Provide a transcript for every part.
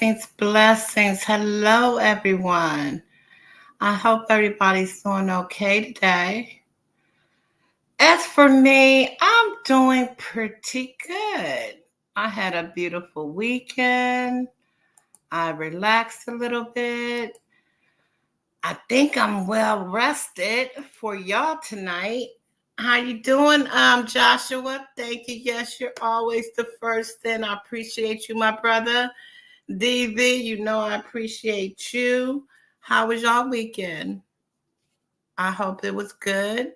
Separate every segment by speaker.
Speaker 1: Blessings, blessings. Hello, everyone. I hope everybody's doing okay today. As for me, I'm doing pretty good. I had a beautiful weekend. I relaxed a little bit. I think I'm well rested for y'all tonight. How you doing, Joshua? Thank you. Yes, you're always the first, and I appreciate you, my brother. DV, I appreciate you. How was your weekend? I hope it was good.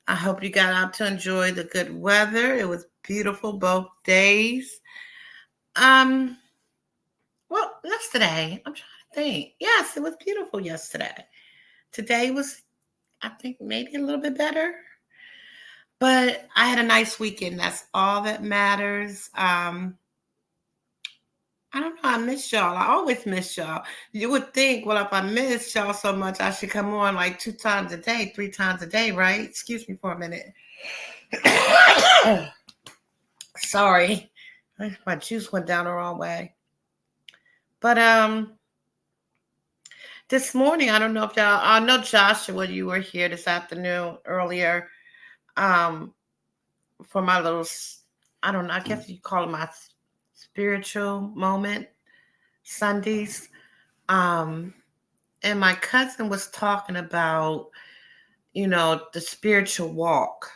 Speaker 1: I hope you got out to enjoy the good weather. It was beautiful both days. Um, yesterday, I'm trying to think. Yes, it was beautiful yesterday. Today was, I think, maybe a little bit better. But I had a nice weekend. That's all that matters. I don't know. I miss y'all. I always miss y'all. You would think, well, if I miss y'all so much, I should come on like 2 times a day, 3 times a day, right? Excuse me for a minute. Sorry, my juice went down the wrong way. But this morning, I don't know if y'all. I know Joshua, you were here this afternoon earlier, um, for my little. I don't know. I guess you call it my spiritual moment Sundays. Um, and my cousin was talking about, the spiritual walk.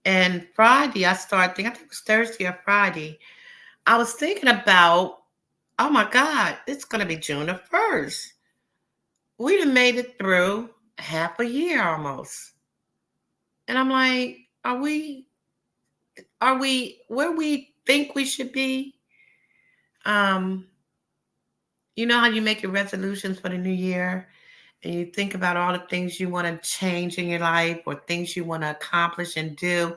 Speaker 1: And Friday, I started thinking, I think it was Thursday or Friday, I was thinking about, oh my God, it's going to be June the 1st. We done made it through half a year almost. And I'm like, are we where we think we should be? Um, you know how you make your resolutions for the new year? And you think about all the things you want to change in your life or things you want to accomplish and do.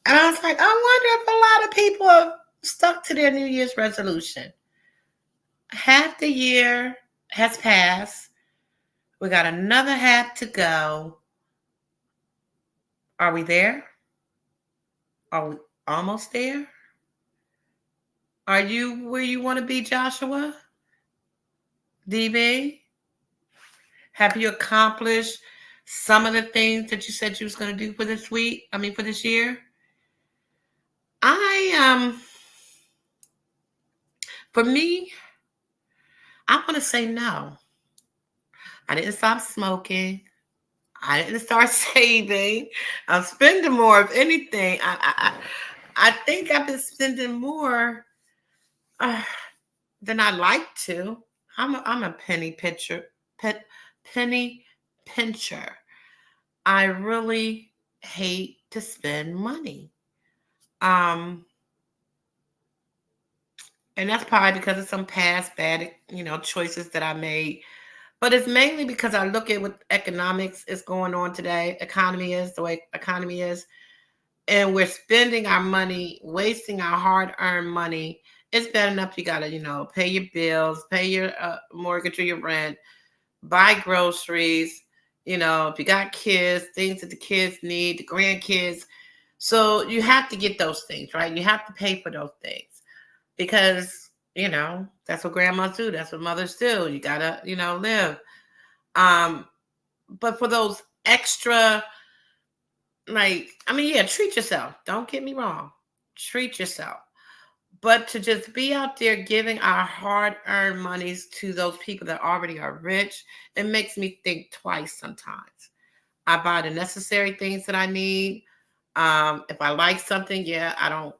Speaker 1: And I was like, I wonder if a lot of people have stuck to their New Year's resolution. Half the year has passed. We got another half to go. Are we there? Are we almost there? Are you where you want to be, Joshua? DB? Have you accomplished some of the things that you said you was going to do for this week? I mean, for this year? I For me, I want to say no. I didn't stop smoking. I didn't start saving. I'm spending more. If anything, I think I've been spending more uh, than I like to. I'm a pet, penny pincher. I really hate to spend money. Um, and that's probably because of some past bad, choices that I made. But it's mainly because I look at what economics is going on today. Economy is the way economy is, and we're spending our money, wasting our hard-earned money. It's bad enough you gotta, pay your bills, pay your mortgage or your rent, buy groceries. If you got kids, things that the kids need, the grandkids. So you have to get those things, right? You have to pay for those things because that's what grandmas do. That's what mothers do. You gotta, live. Um, but for those extra, like, I mean, yeah, treat yourself. Don't get me wrong. Treat yourself. But to just be out there giving our hard earned monies to those people that already are rich, it makes me think twice sometimes. I buy the necessary things that I need. If I like something, yeah, I don't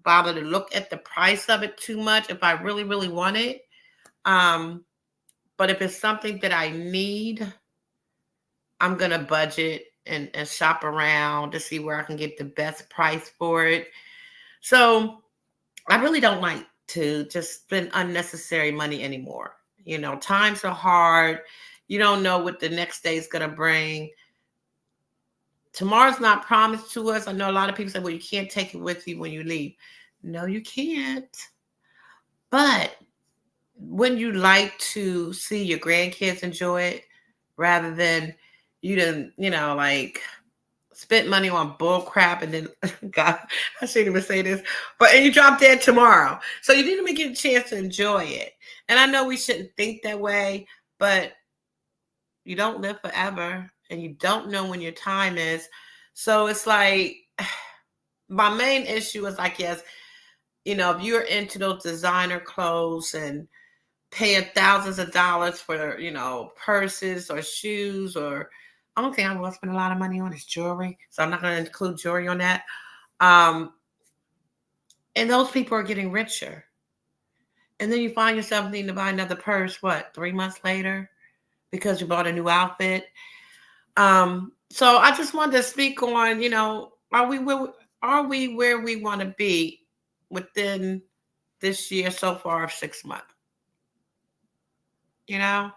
Speaker 1: bother to look at the price of it too much if I really, really want it. Um, but if it's something that I need, I'm gonna budget and shop around to see where I can get the best price for it. So I really don't like to just spend unnecessary money anymore. Times are hard. You don't know what the next day is gonna bring. Tomorrow's not promised to us. I know a lot of people say, well, you can't take it with you when you leave. No, you can't. But wouldn't you like to see your grandkids enjoy it rather than you didn't, like spent money on bull crap, and then God, I shouldn't even say this, but and you drop dead tomorrow. So you didn't even get a chance to enjoy it. And I know we shouldn't think that way, but you don't live forever and you don't know when your time is. So it's like my main issue is like, yes, if you're into those designer clothes and paying thousands of dollars for, purses or shoes, or I don't think I will spend a lot of money on is jewelry. So I'm not going to include jewelry on that. Um, and those people are getting richer. And then you find yourself needing to buy another purse, what, 3 months later because you bought a new outfit. So I just wanted to speak on, are we where we want to be within this year so far of 6 months? You know,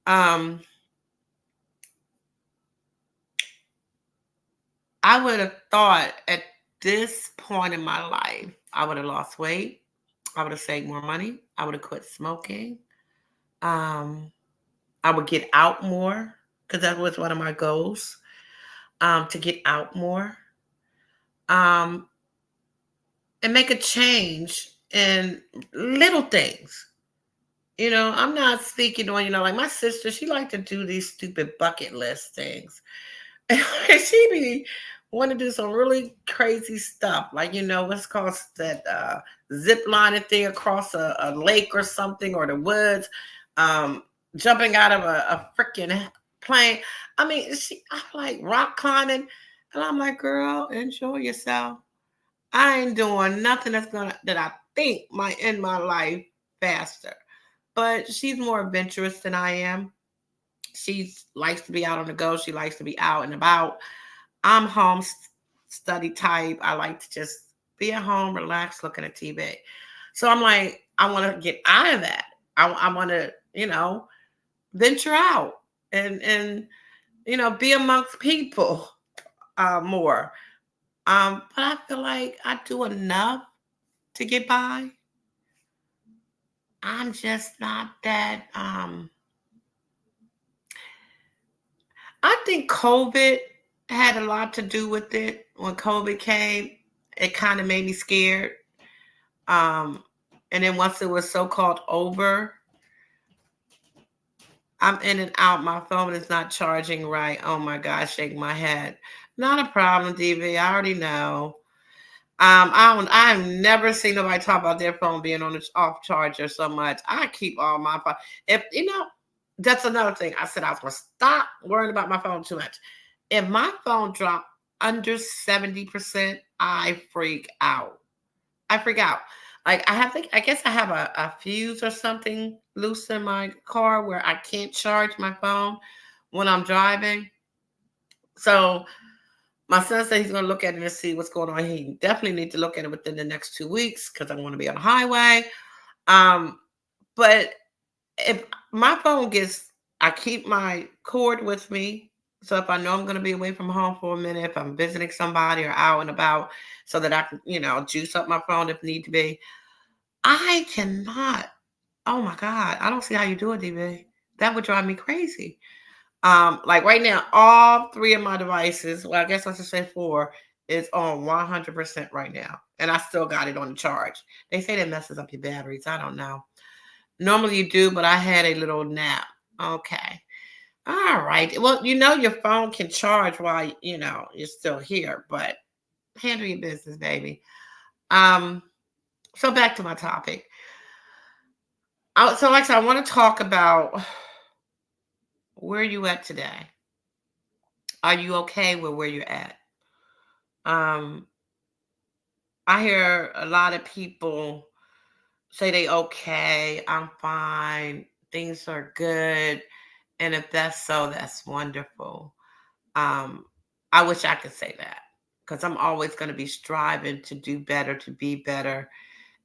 Speaker 1: um, I would have thought at this point in my life, I would have lost weight. I would have saved more money. I would have quit smoking. Um, I would get out more because that was one of my goals, to get out more, um, and make a change in little things. I'm not speaking on, like my sister, she liked to do these stupid bucket list things. She be want to do some really crazy stuff, like what's called that zip lining thing across a lake or something, or the woods, um, jumping out of a freaking plane. I mean, I'm like rock climbing, and I'm like, girl, enjoy yourself. I ain't doing nothing that I think might end my life faster. But she's more adventurous than I am. She likes to be out on the go. She likes to be out and about. I'm home study type. I like to just be at home, relax, looking at TV. So I'm like, I want to get out of that. I want to, venture out and be amongst people more. But I feel like I do enough to get by. I'm just not that. I think COVID had a lot to do with it. When COVID came, it kind of made me scared. Um, and then once it was so called over, I'm in and out. My phone is not charging right. Oh my gosh, shake my head. Not a problem, DV. I already know. I've never seen nobody talk about their phone being on the off charger so much. I keep all my phone. If that's another thing. I said I was gonna stop worrying about my phone too much. If my phone dropped under 70%, I freak out. I freak out. Like I guess I have a fuse or something loose in my car where I can't charge my phone when I'm driving. So my son said he's going to look at it and see what's going on. He definitely needs to look at it within the next 2 weeks because I want to be on the highway. Um, but if my phone gets, I keep my cord with me. So if I know I'm going to be away from home for a minute, if I'm visiting somebody or out and about, so that I can, juice up my phone if need to be. I cannot. Oh my God. I don't see how you do it, DB. That would drive me crazy. Like right now, all three of my devices, well, I guess I should say four, is on 100% right now. And I still got it on the charge. They say that messes up your batteries. I don't know. Normally you do, but I had a little nap. Okay. All right. Well, your phone can charge while, you're still here, but handle your business, baby. Um, so back to my topic. So like I said, I want to talk about where you at today. Are you okay with where you're at? Um, I hear a lot of people say they okay, I'm fine, things are good. And if that's so, that's wonderful. Um, I wish I could say that because I'm always going to be striving to do better, to be better,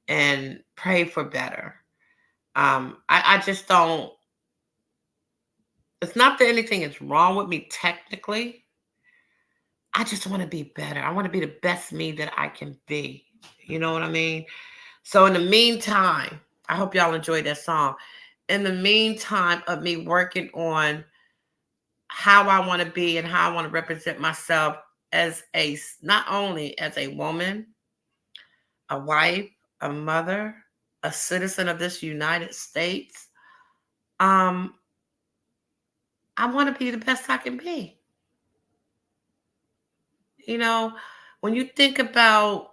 Speaker 1: and pray for better. I just don't, it's not that anything is wrong with me technically. I just want to be better. I want to be the best me that I can be. You know what I mean? So in the meantime, I hope y'all enjoyed that song. In the meantime of me working on how I want to be and how I want to represent myself as not only as a woman, a wife, a mother, a citizen of this United States. Um, I want to be the best I can be. You know, when you think about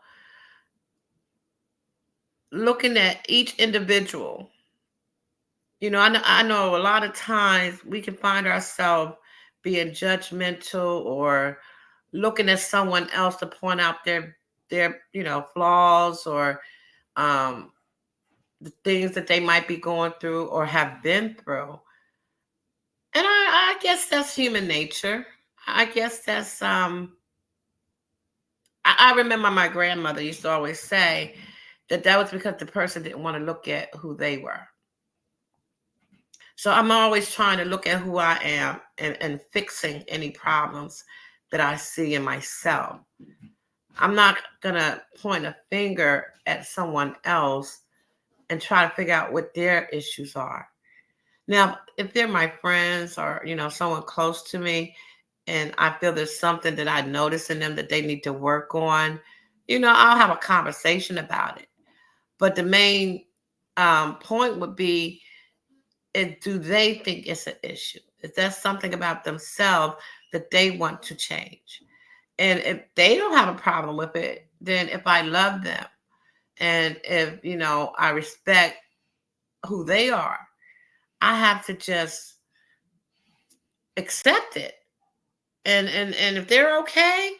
Speaker 1: looking at each individual, I know a lot of times we can find ourselves being judgmental or looking at someone else to point out their flaws or um the things that they might be going through or have been through. And I guess that's human nature. I guess that's I remember my grandmother used to always say that was because the person didn't want to look at who they were. So I'm always trying to look at who I am and fixing any problems that I see in myself. I'm not gonna point a finger at someone else and try to figure out what their issues are. Now, if they're my friends or someone close to me, and I feel there's something that I notice in them that they need to work on, I'll have a conversation about it. But the main point would be, do they think it's an issue? Is that something about themselves that they want to change? And if they don't have a problem with it, then if I love them and if I respect who they are, I have to just accept it. And if they're okay,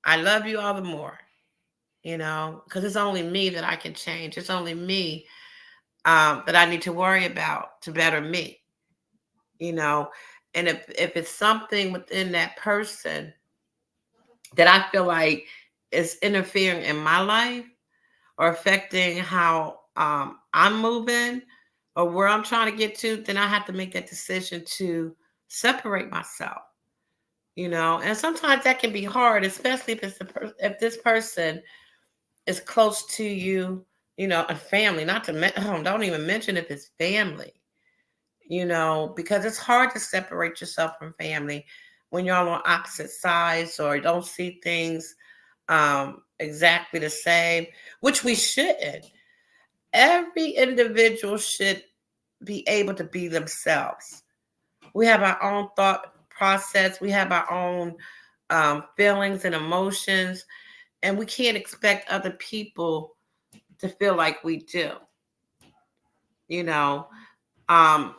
Speaker 1: I love you all the more, because it's only me that I can change. It's only me that I need to worry about to better me, you know. And if it's something within that person that I feel like is interfering in my life or affecting how I'm moving or where I'm trying to get to, then I have to make that decision to separate myself. And sometimes that can be hard, especially if if this person is close to you, a family. Not to don't even mention if it's family, because it's hard to separate yourself from family when you're all on opposite sides or don't see things exactly the same, which we shouldn't. Every individual should be able to be themselves. We have our own thought process. We have our own feelings and emotions, and we can't expect other people to feel like we do. You know, um,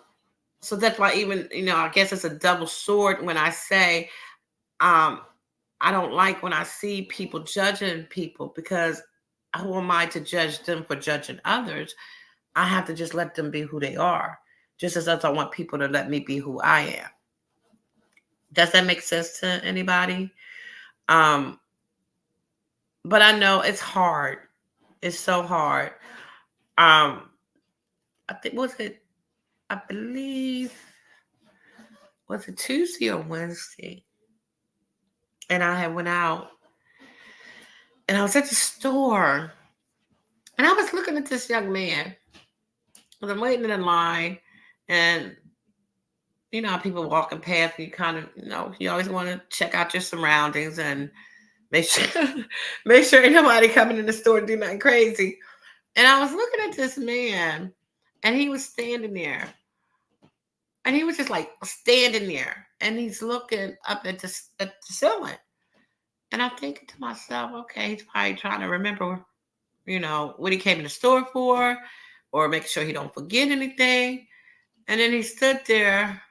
Speaker 1: so that's why even I guess it's a double sword when I say um, I don't like when I see people judging people because who am I to judge them for judging others? I have to just let them be who they are, just as I want people to let me be who I am. Does that make sense to anybody? Um, but I know it's hard. It's so hard. Um, I think was it? I believe was it Tuesday or Wednesday, and I had went out and I was at the store and I was looking at this young man. 'Cause I'm waiting in the line, and how people walking past you, kind of, you always want to check out your surroundings and make sure make sure ain't nobody coming in the store to do nothing crazy. And I was looking at this man, and he was standing there, and he was just like standing there, and he's looking up at the ceiling. And I'm thinking to myself, okay, he's probably trying to remember, what he came in the store for, or make sure he don't forget anything. And then he stood there,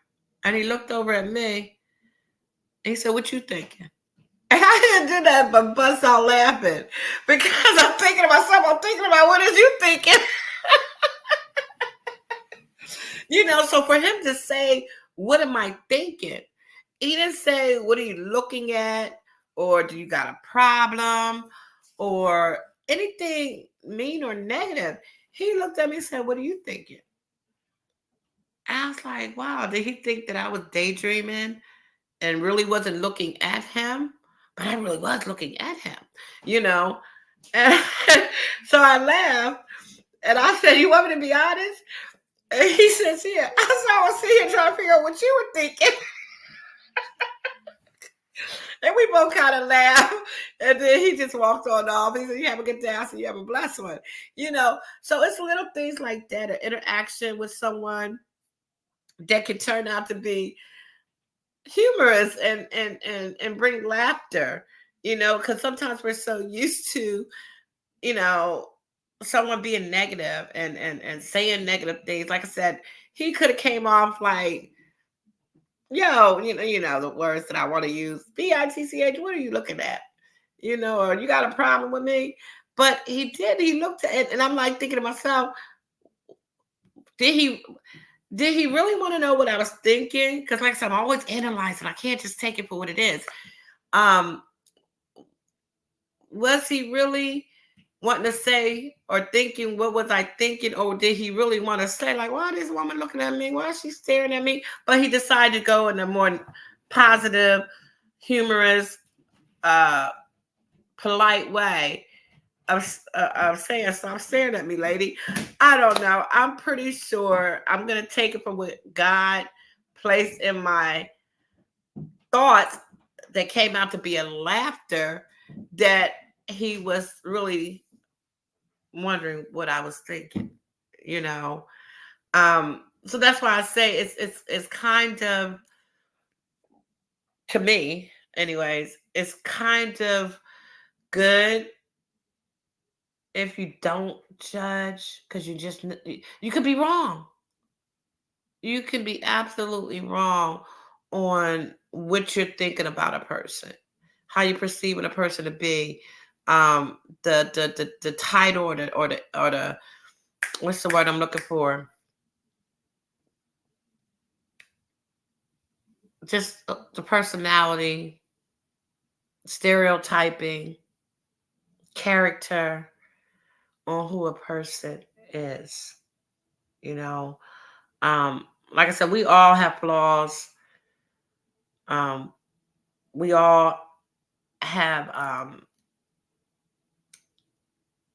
Speaker 1: and he looked over at me, and he said, "What you thinking?" And I didn't do that but bust out laughing because I'm thinking to myself, I'm thinking about what is you thinking? So for him to say, "What am I thinking?" He didn't say, "What are you looking at?" or "Do you got a problem?" or anything mean or negative. He looked at me and said, "What are you thinking?" I was like, wow, did he think that I was daydreaming and really wasn't looking at him? But I really was looking at him, you know? And so I laughed and I said, "You want me to be honest?" And he says, "Yeah." I was sitting here trying to figure out what you were thinking. And we both kind of laughed. And then he just walked on off. He said, "You have a good day." I said, "You have a blessed one." So it's little things like that, an interaction with someone that can turn out to be humorous and bring laughter, because sometimes we're so used to, you know, someone being negative and saying negative things. Like I said, he could have came off like, "Yo, the words that I want to use. BITCH, what are you looking at? Or you got a problem with me?" But he did. He looked at it, and I'm like thinking to myself, did he did he really want to know what I was thinking? Because like I said, I'm always analyzing. I can't just take it for what it is. Um, was he really wanting to say or thinking what was I thinking, or did he really want to say like, "Why is this woman looking at me? Why is she staring at me?" But he decided to go in a more positive, humorous, uh, polite way of saying, "Stop staring at me, lady." I don't know. I'm pretty sure I'm gonna take it from what God placed in my thoughts that came out to be a laughter, that he was really wondering what I was thinking, you know. So that's why I say it's kind of, to me, anyways, it's kind of good if you don't judge, because you could be wrong. You can be absolutely wrong on what you're thinking about a person, how you perceiving a person to be, the title, or the what's the word I'm looking for? Just the personality, stereotyping, character on who a person is. You know, um, like I said, we all have flaws. Um, we all have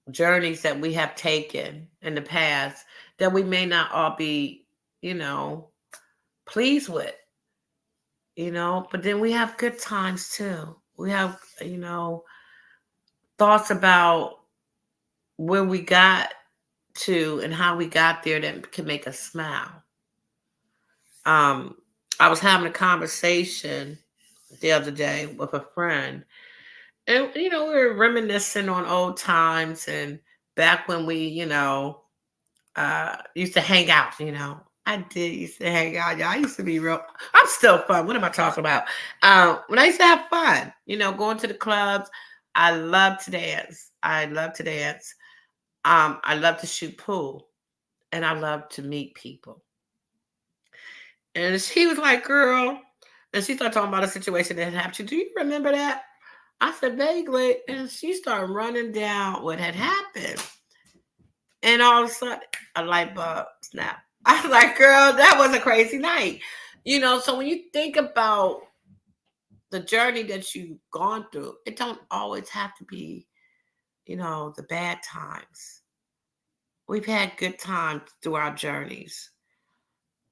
Speaker 1: journeys that we have taken in the past that we may not all be, you know, pleased with, but then we have good times too. We have, thoughts about where we got to and how we got there that can make us smile. Um, I was having a conversation the other day with a friend, and we were reminiscing on old times and back when we, used to hang out. I did used to hang out, y'all. I used to be real. I'm still fun. What am I talking about? When I used to have fun, going to the clubs. I love to dance. I love to dance. I love to shoot pool, and I love to meet people. And she was like, "Girl," and she started talking about a situation that had happened. Do you remember that? I said, "Vaguely," and she started running down what had happened. And all of a sudden, a light bulb snapped. I was like, "Girl, that was a crazy night." So when you think about the journey that you've gone through, it don't always have to be, the bad times. We've had good times through our journeys.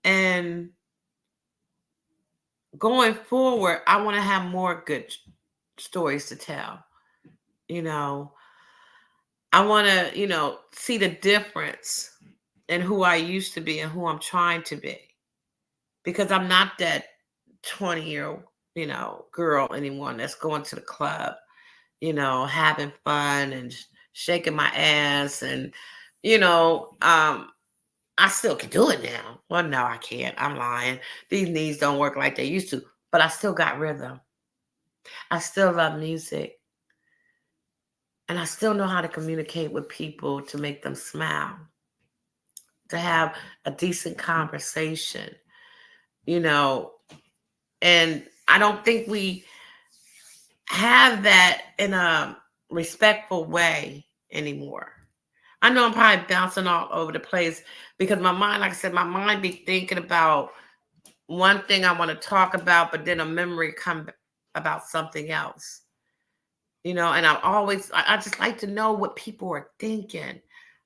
Speaker 1: And going forward, I want to have more good stories to tell. You know, I want to, see the difference in who I used to be and who I'm trying to be, because I'm not that 20-year-old, girl anymore that's going to the club, having fun and shaking my ass. And, you know, um, I still can do it now. Well, no, I can't. I'm lying. These knees don't work like they used to, but I still got rhythm. I still love music. And I still know how to communicate with people to make them smile, to have a decent conversation, you know. And I don't think we have that in a respectful way anymore. I know I'm probably bouncing all over the place because my mind, like I said, my mind be thinking about one thing I want to talk about, but then a memory come about something else. And I just like to know what people are thinking.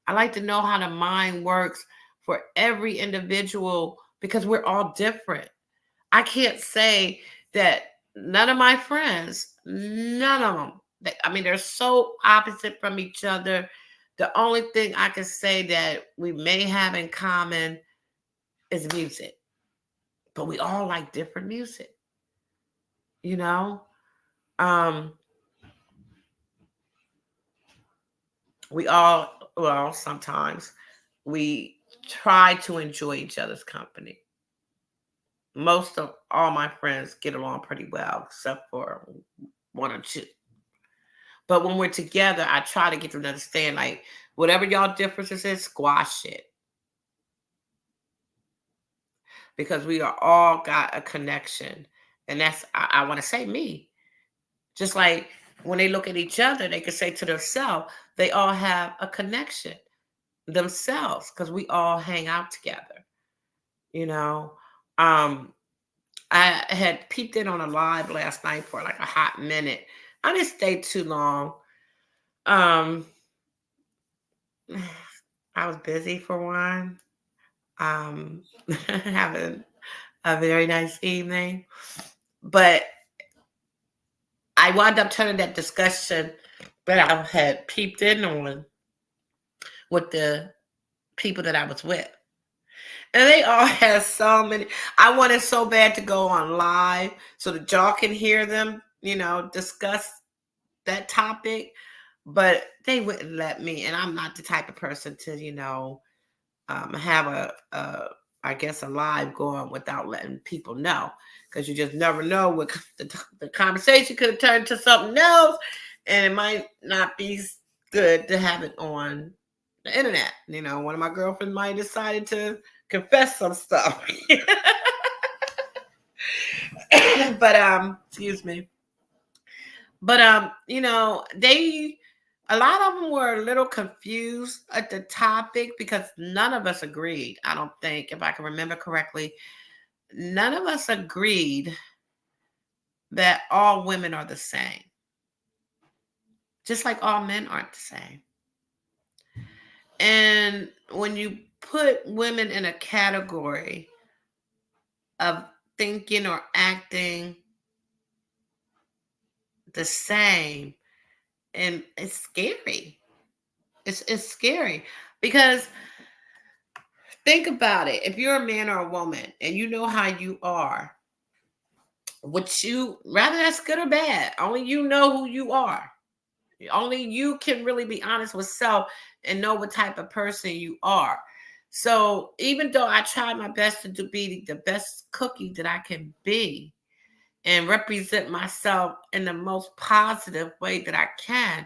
Speaker 1: I like to know how the mind works for every individual because we're all different. I can't say that none of my friends, none of them, I mean, they're so opposite from each other. The only thing I can say that we may have in common is music, but we all like different music, you know? Um, we all, well, sometimes we try to enjoy each other's company. Most of all my friends get along pretty well, except for one or two. But when we're together, I try to get them to understand, like, whatever y'all differences is, squash it. Because we are all got a connection. And that's, I want to say me. Just like when they look at each other, they can say to themselves, they all have a connection themselves because we all hang out together, you know. Um, I had peeped in on a live last night for like a hot minute. I didn't stay too long. Um, I was busy for one. Um, having a very nice evening, but I wound up turning that discussion that I had peeped in on with the people that I was with. And they all had so many. I wanted so bad to go on live so that y'all can hear them, discuss that topic, but they wouldn't let me. And I'm not the type of person to, have I guess, a live going without letting people know, because you just never know what the conversation could have turned to something else, and it might not be good to have it on the internet. One of my girlfriends might have decided to confess some stuff. But excuse me. But they, a lot of them were a little confused at the topic because none of us agreed. I don't think, if I can remember correctly, none of us agreed that all women are the same, just like all men aren't the same. And when you put women in a category of thinking or acting the same, and it's scary. It's scary because think about it. If you're a man or a woman and you know how you are, what you, rather that's good or bad, only you know who you are. Only you can really be honest with self and know what type of person you are. So even though I try my best to be the best cookie that I can be and represent myself in the most positive way that I can,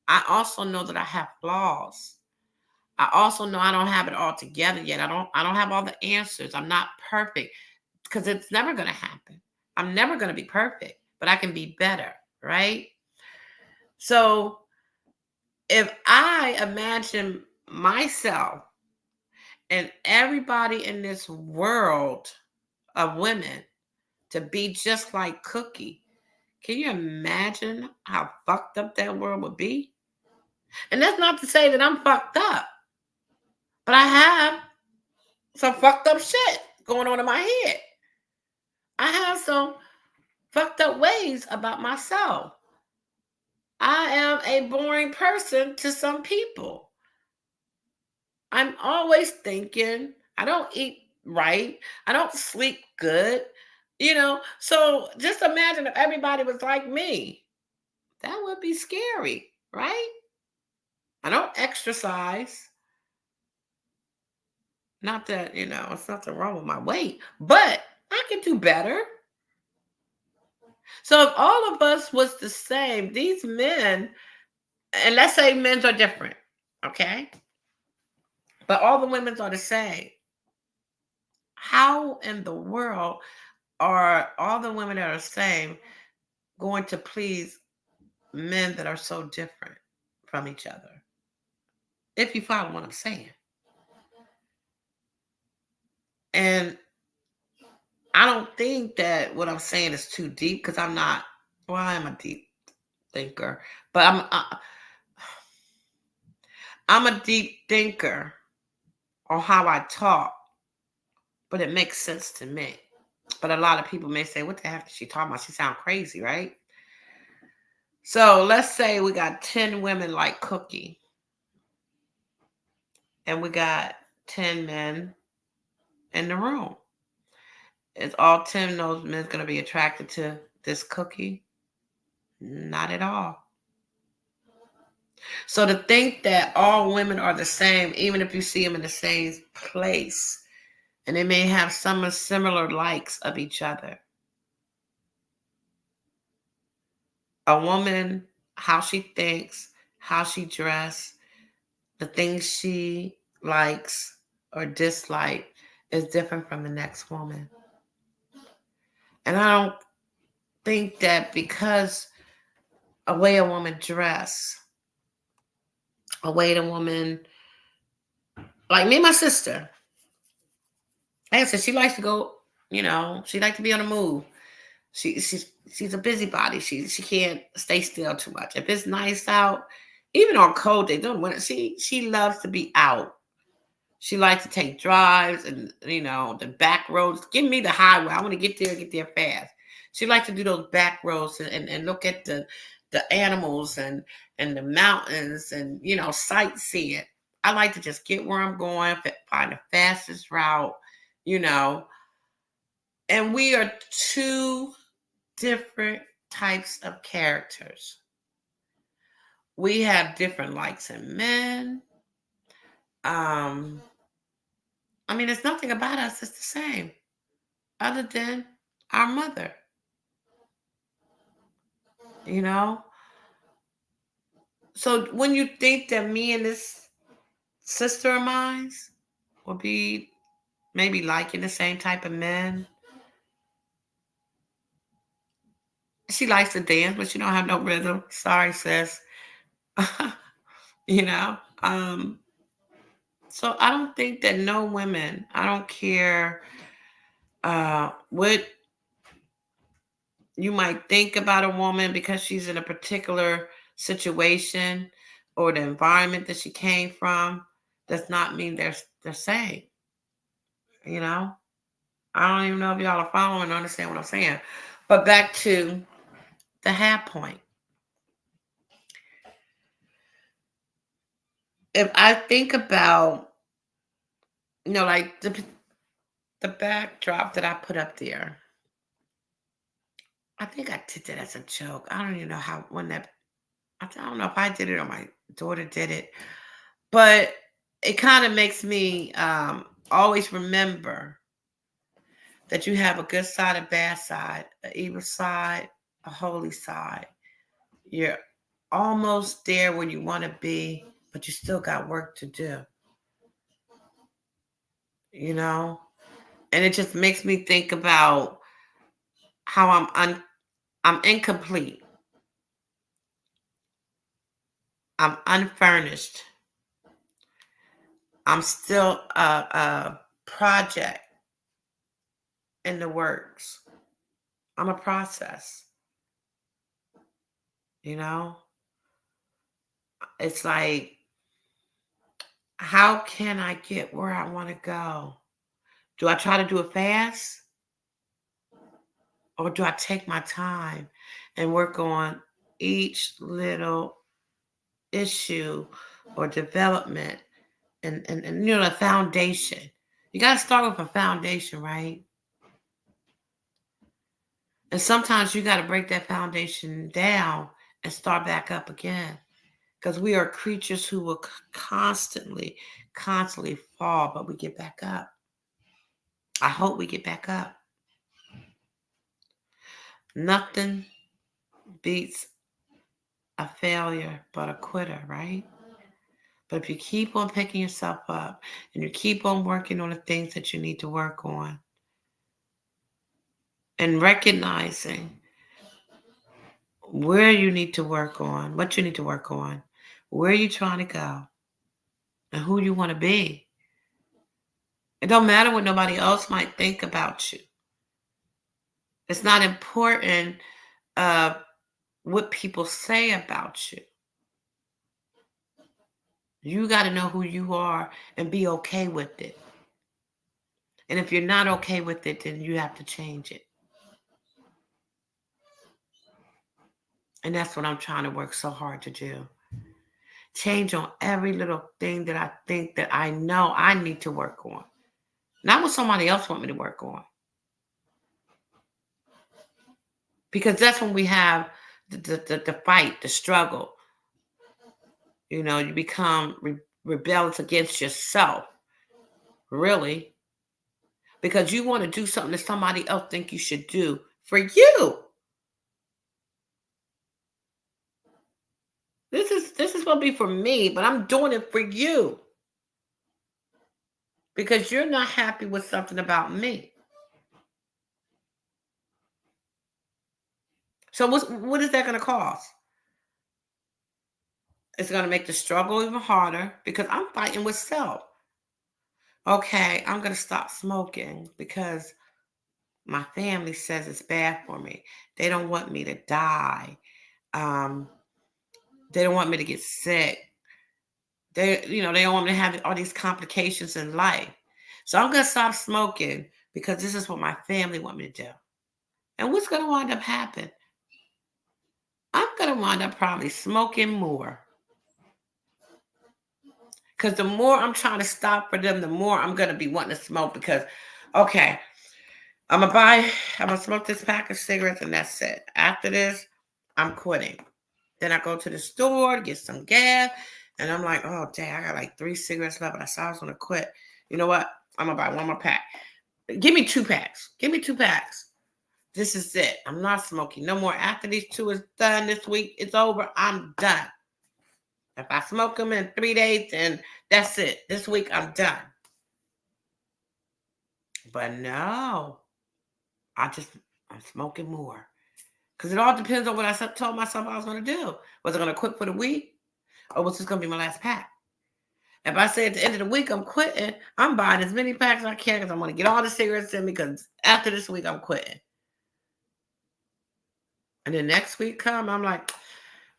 Speaker 1: I also know that I have flaws. I also know I don't have it all together yet. I don't have all the answers. I'm not perfect because it's never going to happen. I'm never going to be perfect, but I can be better, right? So if I imagine myself and everybody in this world of women to be just like Cookie, can you imagine how fucked up that world would be? And that's not to say that I'm fucked up, but I have some fucked up shit going on in my head. I have some fucked up ways about myself. I am a boring person to some people. I'm always thinking. I don't eat right. I don't sleep good. So just imagine if everybody was like me. That would be scary, right? I don't exercise. Not that, it's nothing wrong with my weight, but I can do better. So if all of us was the same, these men, and let's say men's are different, okay? But all the women's are the same. How in the world are all the women that are the same going to please men that are so different from each other? If you follow what I'm saying. And I don't think that what I'm saying is too deep because I'm not, well, I am a deep thinker, but I'm a deep thinker or how I talk, but it makes sense to me. But a lot of people may say, what the heck is she talking about? She sound crazy, right? So let's say we got 10 women like Cookie, and we got 10 men in the room. Is all 10 of those men going to be attracted to this Cookie? Not at all. So to think that all women are the same, even if you see them in the same place, and they may have some similar likes of each other. A woman, how she thinks, how she dress, the things she likes or dislike is different from the next woman. And I don't think that because a way a woman dress, a way the woman, like me and my sister, like I said, she likes to go, she likes to be on the move. She's a busybody. She can't stay still too much. If it's nice out, even on cold days, don't want she loves to be out. She likes to take drives and the back roads. Give me the highway. I want to get there fast. She likes to do those back roads and look at the animals and the mountains and sightseeing. I like to just get where I'm going, find the fastest route, you know. And we are two different types of characters. We have different likes in men. I mean, there's nothing about us that's the same, other than our mother. You know. So when you think that me and this sister of mine will be maybe liking the same type of men, she likes to dance, but she don't have no rhythm. Sorry, sis. you know. So I don't think that no women. I don't care what you might think about a woman because she's in a particular situation or the environment that she came from. Does not mean they're the same. You know. I don't even know if y'all are following or understand what I'm saying. But back to the half point. If I think about, like the backdrop that I put up there, I think I did that as a joke. I don't even know how when that. I don't know if I did it or my daughter did it, but it kind of makes me always remember that you have a good side, a bad side, a evil side, a holy side. You're almost there where you want to be, but you still got work to do, you know? And it just makes me think about how I'm incomplete. I'm unfurnished. I'm still a project in the works. I'm a process, you know? It's like, how can I get where I want to go? Do I try to do it fast? Or do I take my time and work on each little issue or development and the foundation? You got to start with a foundation, right? And sometimes you got to break that foundation down and start back up again. Because we are creatures who will constantly fall, but we get back up. I hope we get back up. Nothing beats a failure but a quitter, right? But if you keep on picking yourself up and you keep on working on the things that you need to work on and recognizing where you need to work on, what you need to work on, where you're trying to go, and who you want to be. It don't matter what nobody else might think about you. It's not important what people say about you. You got to know who you are and be okay with it. And if you're not okay with it, then you have to change it. And that's what I'm trying to work so hard to do. Change on every little thing that I think that I know I need to work on. Not what somebody else want me to work on. Because that's when we have the fight, the struggle. You become rebellious against yourself, really, because you want to do something that somebody else think you should do for you. This is supposed to be for me, but I'm doing it for you because you're not happy with something about me. So what is that going to cost? It's going to make the struggle even harder because I'm fighting with self. Okay, I'm going to stop smoking because my family says it's bad for me. They don't want me to die. Um, they don't want me to get sick. They don't want me to have all these complications in life. So I'm going to stop smoking because this is what my family want me to do. And what's going to wind up happening? I'm going to wind up probably smoking more. Because the more I'm trying to stop for them, the more I'm going to be wanting to smoke because, okay, I'm going to smoke this pack of cigarettes and that's it. After this, I'm quitting. Then I go to the store to get some gas and I'm like, oh, dang, I got like 3 cigarettes left. And I said I was going to quit. You know what? I'm going to buy one more pack. Give me 2 packs. Give me 2 packs. This is it. I'm not smoking no more. After these 2 is done this week, it's over. I'm done. If I smoke them in 3 days, then that's it. This week, I'm done. But no, I'm smoking more. Because it all depends on what I told myself I was going to do. Was I going to quit for the week? Or was this going to be my last pack? If I say at the end of the week I'm quitting, I'm buying as many packs as I can because I'm going to get all the cigarettes in me because after this week I'm quitting. And then next week come, I'm like,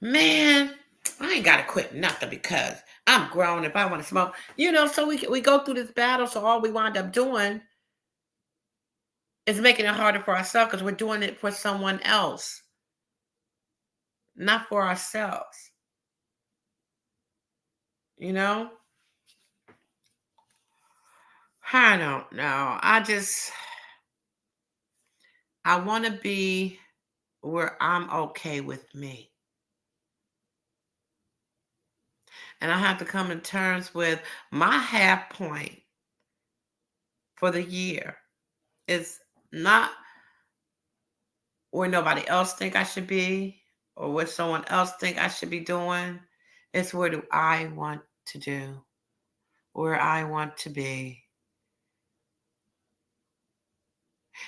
Speaker 1: man, I ain't got to quit nothing because I'm grown if I want to smoke. So we go through this battle. So all we wind up doing is making it harder for ourselves because we're doing it for someone else, not for ourselves. You know? I don't know. I want to be where I'm okay with me. And I have to come in terms with my half point for the year is not where nobody else think I should be or what someone else think I should be doing. It's where do I want to do, where I want to be.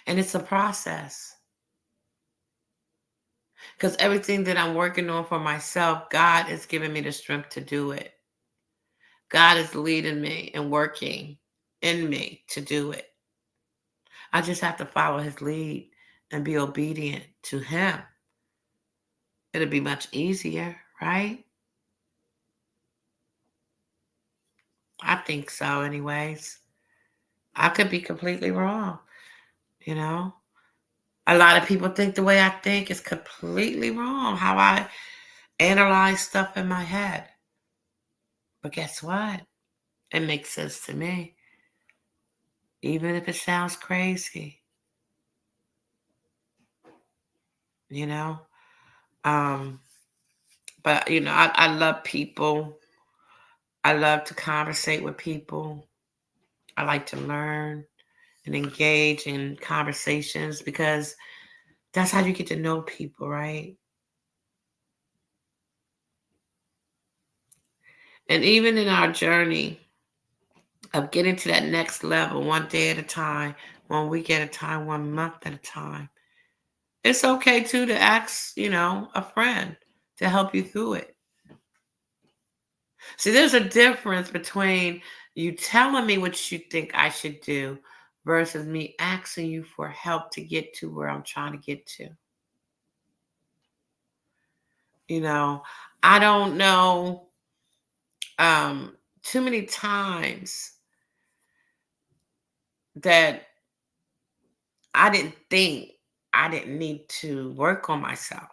Speaker 1: And it's a process. Because everything that I'm working on for myself, God is giving me the strength to do it. God is leading me and working in me to do it. I just have to follow his lead and be obedient to him. It'll be much easier, right? I think so, anyways. I could be completely wrong, you know? A lot of people think the way I think is completely wrong, how I analyze stuff in my head. But guess what? It makes sense to me, even if it sounds crazy, you know? Um, but, I love people. I love to conversate with people. I like to learn and engage in conversations because that's how you get to know people, right? And even in our journey of getting to that next level, one day at a time, 1 week at a time, 1 month at a time, it's okay too to ask, a friend to help you through it. See, there's a difference between you telling me what you think I should do versus me asking you for help to get to where I'm trying to get to. You know, I don't know too many times that I didn't think I didn't need to work on myself,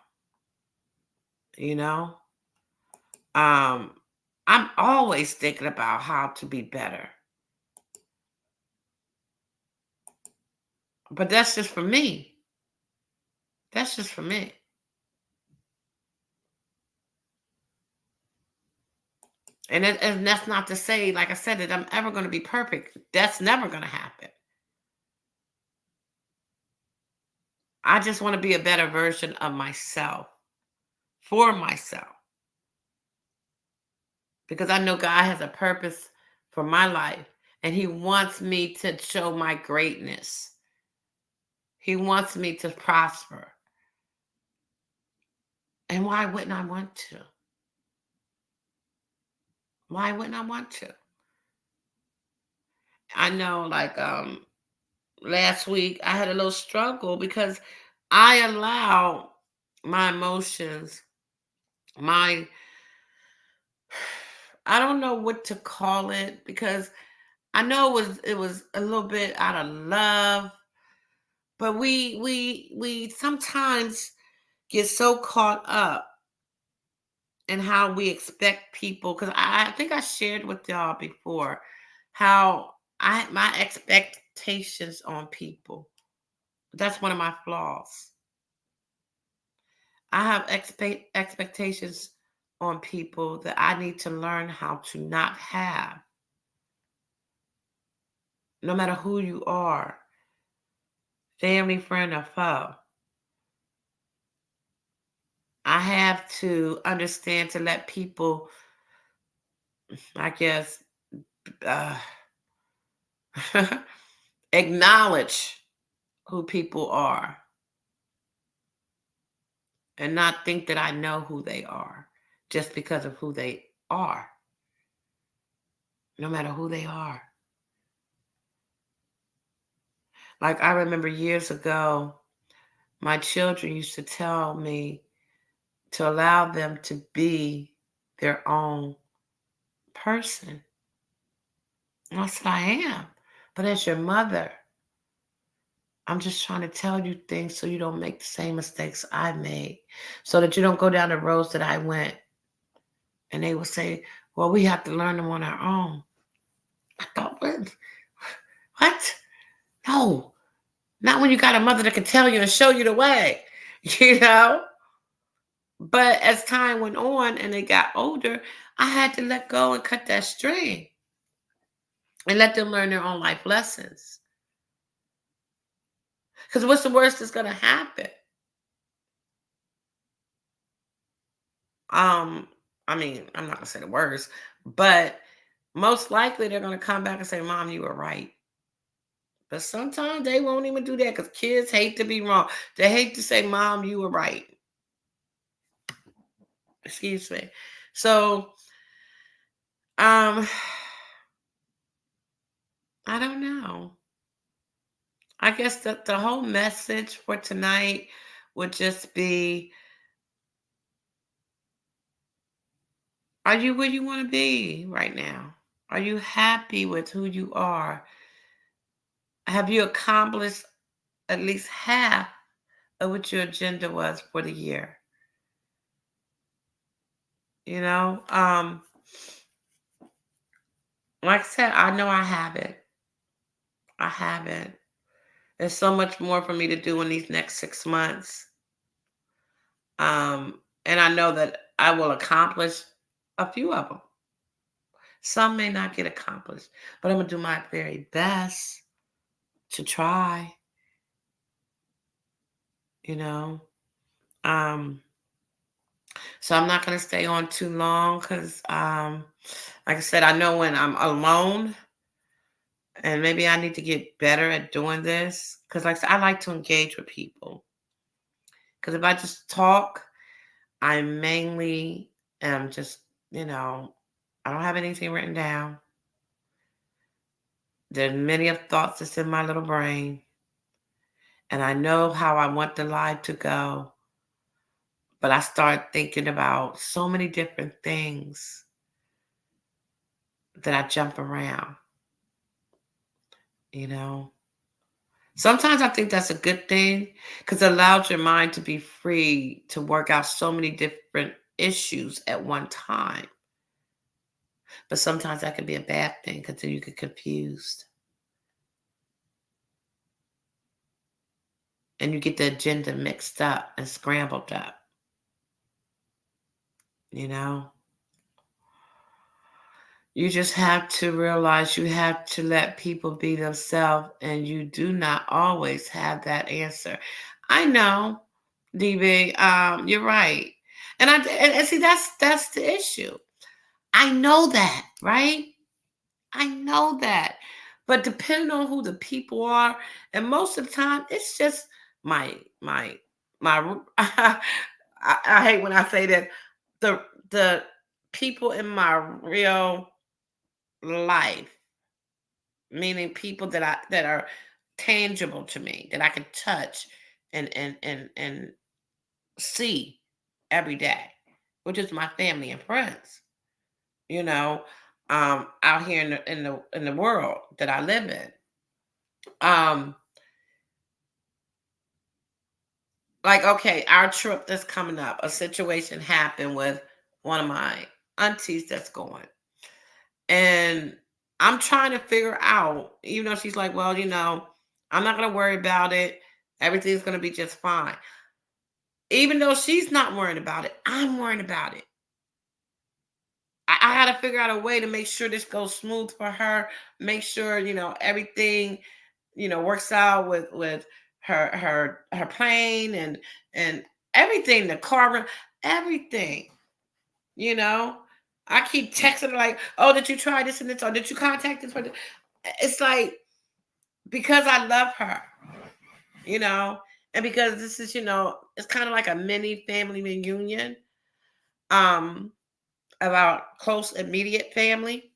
Speaker 1: you know? Um, I'm always thinking about how to be better. But that's just for me. That's just for me. And that's not to say, like I said, that I'm ever going to be perfect. That's never going to happen. I just want to be a better version of myself for myself because I know God has a purpose for my life and He wants me to show my greatness. He wants me to prosper. And why wouldn't I want to? Why wouldn't I want to? I know, like, last week I had a little struggle because I allow my emotions, my I don't know what to call it because I know it was a little bit out of love, but we sometimes get so caught up in how we expect people because I think I shared with y'all before how I my expectations on people. That's one of my flaws. I have expectations on people that I need to learn how to not have, no matter who you are, family, friend, or foe. I have to understand to let people, I guess, uh, acknowledge who people are and not think that I know who they are just because of who they are, no matter who they are. Like I remember years ago, my children used to tell me to allow them to be their own person. And I said, I am. But as your mother, I'm just trying to tell you things so you don't make the same mistakes I made, so that you don't go down the roads that I went. And they would say, well, we have to learn them on our own. I thought, what? What? No, not when you got a mother that can tell you and show you the way, you know? But as time went on and they got older, I had to let go and cut that string and let them learn their own life lessons. Because what's the worst that's going to happen? Um, I mean, I'm not going to say the worst, but most likely they're going to come back and say, Mom, you were right. But sometimes they won't even do that because kids hate to be wrong. They hate to say, Mom, you were right. Excuse me. So, um, I don't know. I guess the whole message for tonight would just be, are you where you want to be right now? Are you happy with who you are? Have you accomplished at least half of what your agenda was for the year? You know, like I said, I know I haven't. I haven't. There's so much more for me to do in these next 6 months. And I know that I will accomplish a few of them. Some may not get accomplished, but I'm gonna do my very best to try, you know. Um, so I'm not gonna stay on too long because like I said, I know when I'm alone and maybe I need to get better at doing this. Because like I said, I like to engage with people. Because if I just talk, I mainly am just, you know, I don't have anything written down. There's many of thoughts that's in my little brain, and I know how I want the life to go. But I start thinking about so many different things, that I jump around, you know. Sometimes I think that's a good thing because it allows your mind to be free to work out so many different issues at one time. But sometimes that can be a bad thing because then you get confused and you get the agenda mixed up and scrambled up, you know? You just have to realize you have to let people be themselves, and you do not always have that answer. I know, DB, you're right. And see that's the issue. I know that, right? I know that. But depending on who the people are, and most of the time, it's just my my my. I hate when I say that the people in my real life, meaning people that are tangible to me, that I can touch and see every day, which is my family and friends. You know, out here in the world that I live in. Um, like okay, our trip that's coming up, a situation happened with one of my aunties that's going, and I'm trying to figure out, even though she's like, well, I'm not gonna worry about it. Everything's gonna be just fine. Even though she's not worrying about it, I'm worrying about it. I got to figure out a way to make sure this goes smooth for her. Make sure everything works out with her plane and everything, the car, everything. You know, I keep texting her like, "Oh, did you try this and this? Or did you contact this person?" It's like because I love her, you know, and because this is it's kind of like a mini family reunion. Um, of our close immediate family,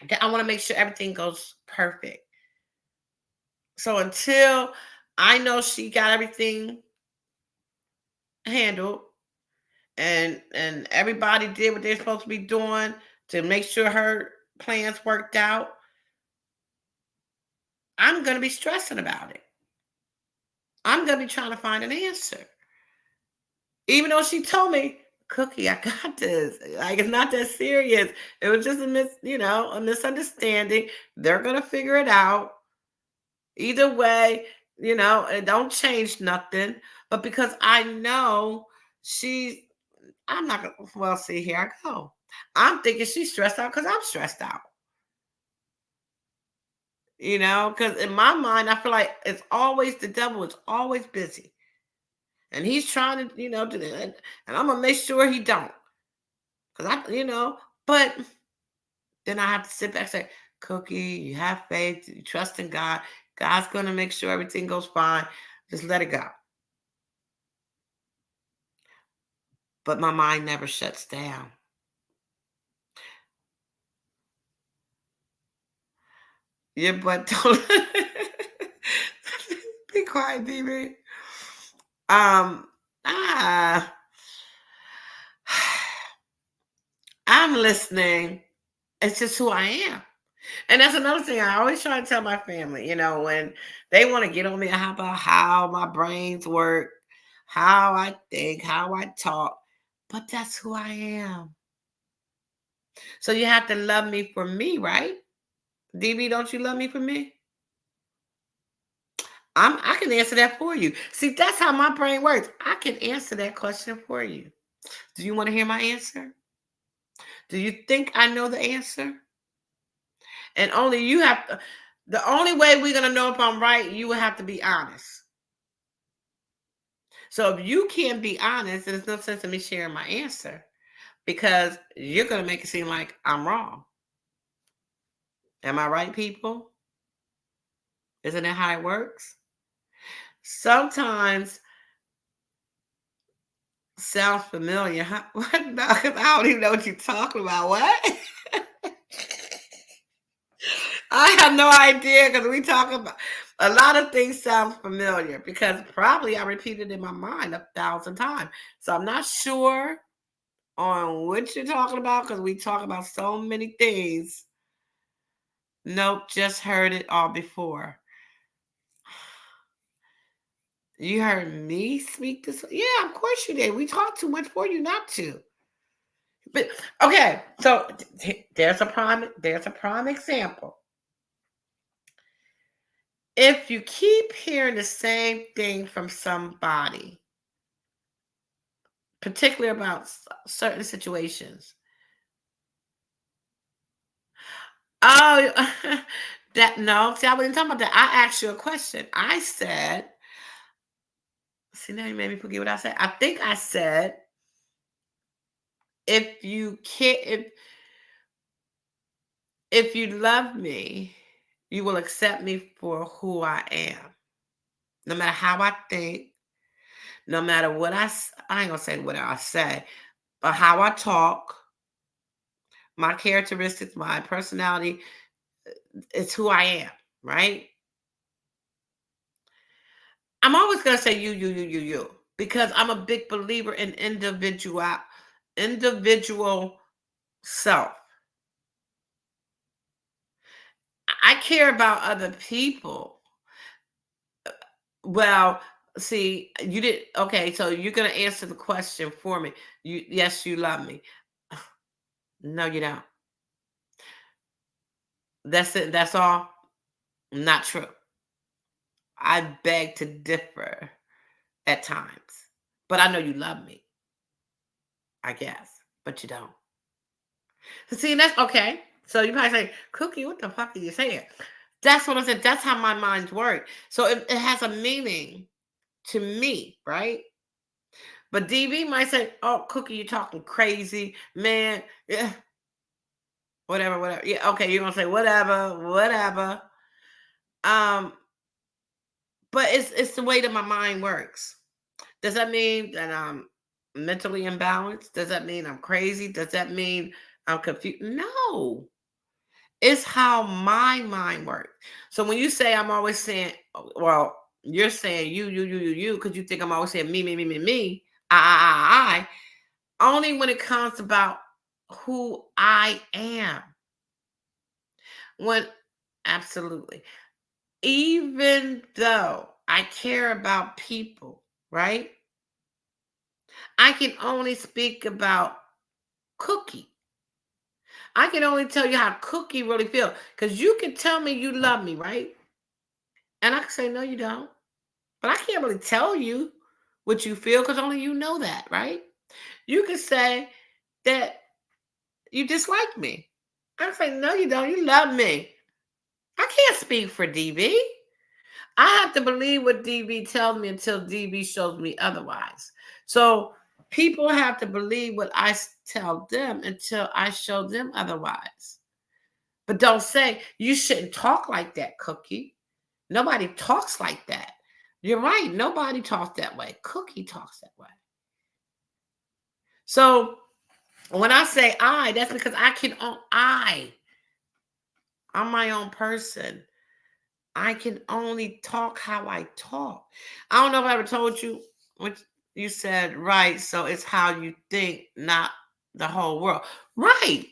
Speaker 1: that I want to make sure everything goes perfect. So until I know she got everything handled and everybody did what they're supposed to be doing to make sure her plans worked out, I'm going to be stressing about it. I'm going to be trying to find an answer. Even though she told me, Cookie, I got this. Like it's not that serious. It was just a misunderstanding. They're gonna figure it out. Either way, it don't change nothing. But because I know she's, I'm not gonna. Well, see, here I go. I'm thinking she's stressed out because I'm stressed out. Because in my mind, I feel like it's always the devil is always busy, and he's trying to, do that, and I'm gonna make sure he don't, because But then I have to sit back and say, Cookie, you have faith, you trust in God. God's gonna make sure everything goes fine. Just let it go. But my mind never shuts down. Your butt don't be quiet, baby. Um, ah, I'm listening. It's just who I am. And that's another thing I always try to tell my family, when they want to get on me about how my brains work, how I think, how I talk. But that's who I am. So you have to love me for me, right? DB, don't you love me for me? I can answer that for you. See, that's how my brain works. I can answer that question for you. Do you want to hear my answer? Do you think I know the answer? And only you have to, the only way we're gonna know if I'm right, you will have to be honest. So if you can't be honest, there's no sense in me sharing my answer because you're gonna make it seem like I'm wrong. Am I right, people? Isn't that how it works? Sometimes sounds familiar. Huh? What? No, 'cause I don't even know what you're talking about. What? I have no idea because we talk about a lot of things sound familiar because probably I repeated in my mind 1,000 times. So I'm not sure on what you're talking about because we talk about so many things. Nope, just heard it all before. You heard me speak this? Yeah, of course you did. We talked too much for you not to. But okay, so there's a prime example. If you keep hearing the same thing from somebody, particularly about certain situations. Oh, that no. See, I wasn't talking about that. I asked you a question. I said, see, now you made me forget what I said. I think I said, if you can't, if you love me, you will accept me for who I am, no matter how I think, no matter what I ain't gonna say what I say, but how I talk, my characteristics, my personality, it's who I am, right? I'm always gonna say you, because I'm a big believer in individual self. I care about other people. Well, see, you did okay, so you're gonna answer the question for me. Yes, you love me. No, you don't. That's it. That's all. Not true. I beg to differ at times, but I know you love me. I guess, but you don't. So see, that's okay. So you probably say, Cookie, what the fuck are you saying? That's what I said. That's how my mind works. So it has a meaning to me, right? But DB might say, "Oh, Cookie, you're talking crazy, man. Yeah, whatever, whatever. Yeah, okay, you're gonna say whatever, whatever. Um, but it's the way that my mind works. Does that mean that I'm mentally imbalanced? Does that mean I'm crazy? Does that mean I'm confused? No. It's how my mind works. So when you say I'm always saying, well, you're saying you, because you think I'm always saying me, only when it comes about who I am. When absolutely. Even though I care about people, right? I can only speak about Cookie. I can only tell you how Cookie really feels. Because you can tell me you love me, right? And I can say, no, you don't. But I can't really tell you what you feel because only you know that, right? You can say that you dislike me. I say, no, you don't. You love me. I can't speak for DB. I have to believe what DB tells me until DB shows me otherwise. So people have to believe what tell them until I show them otherwise. But don't say, you shouldn't talk like that, Cookie. Nobody talks like that. You're right. Nobody talks that way. Cookie talks that way. So when I say that's because I can own I'm my own person. I can only talk how I talk. I don't know if I ever told you what you said, right? So it's how you think, not the whole world. Right.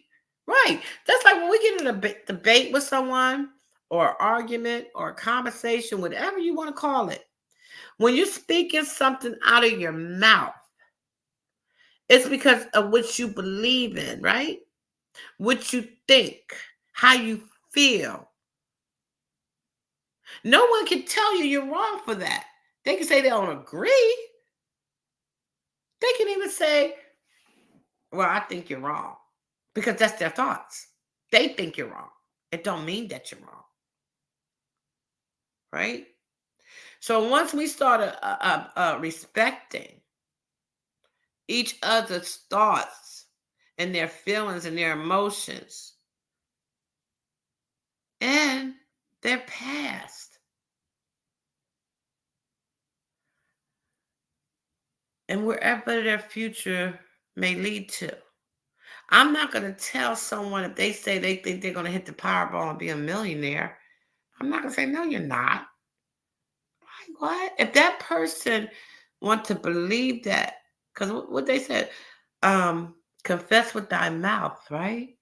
Speaker 1: Right. That's like when we get in a debate with someone or argument or conversation, whatever you want to call it. When you're speaking something out of your mouth, it's because of what you believe in, right? What you think, how you feel. No one can tell you you're wrong for that. They can say they don't agree. They can even say, well, I think you're wrong. Because that's their thoughts. They think you're wrong. It don't mean that you're wrong. Right? So once we start respecting each other's thoughts and their feelings and their emotions and their past and wherever their future may lead to. I'm not going to tell someone if they say they think they're going to hit the Powerball and be a millionaire. I'm not going to say, no, you're not. Like, what? If that person want to believe that, because what they said, Confess with thy mouth, right?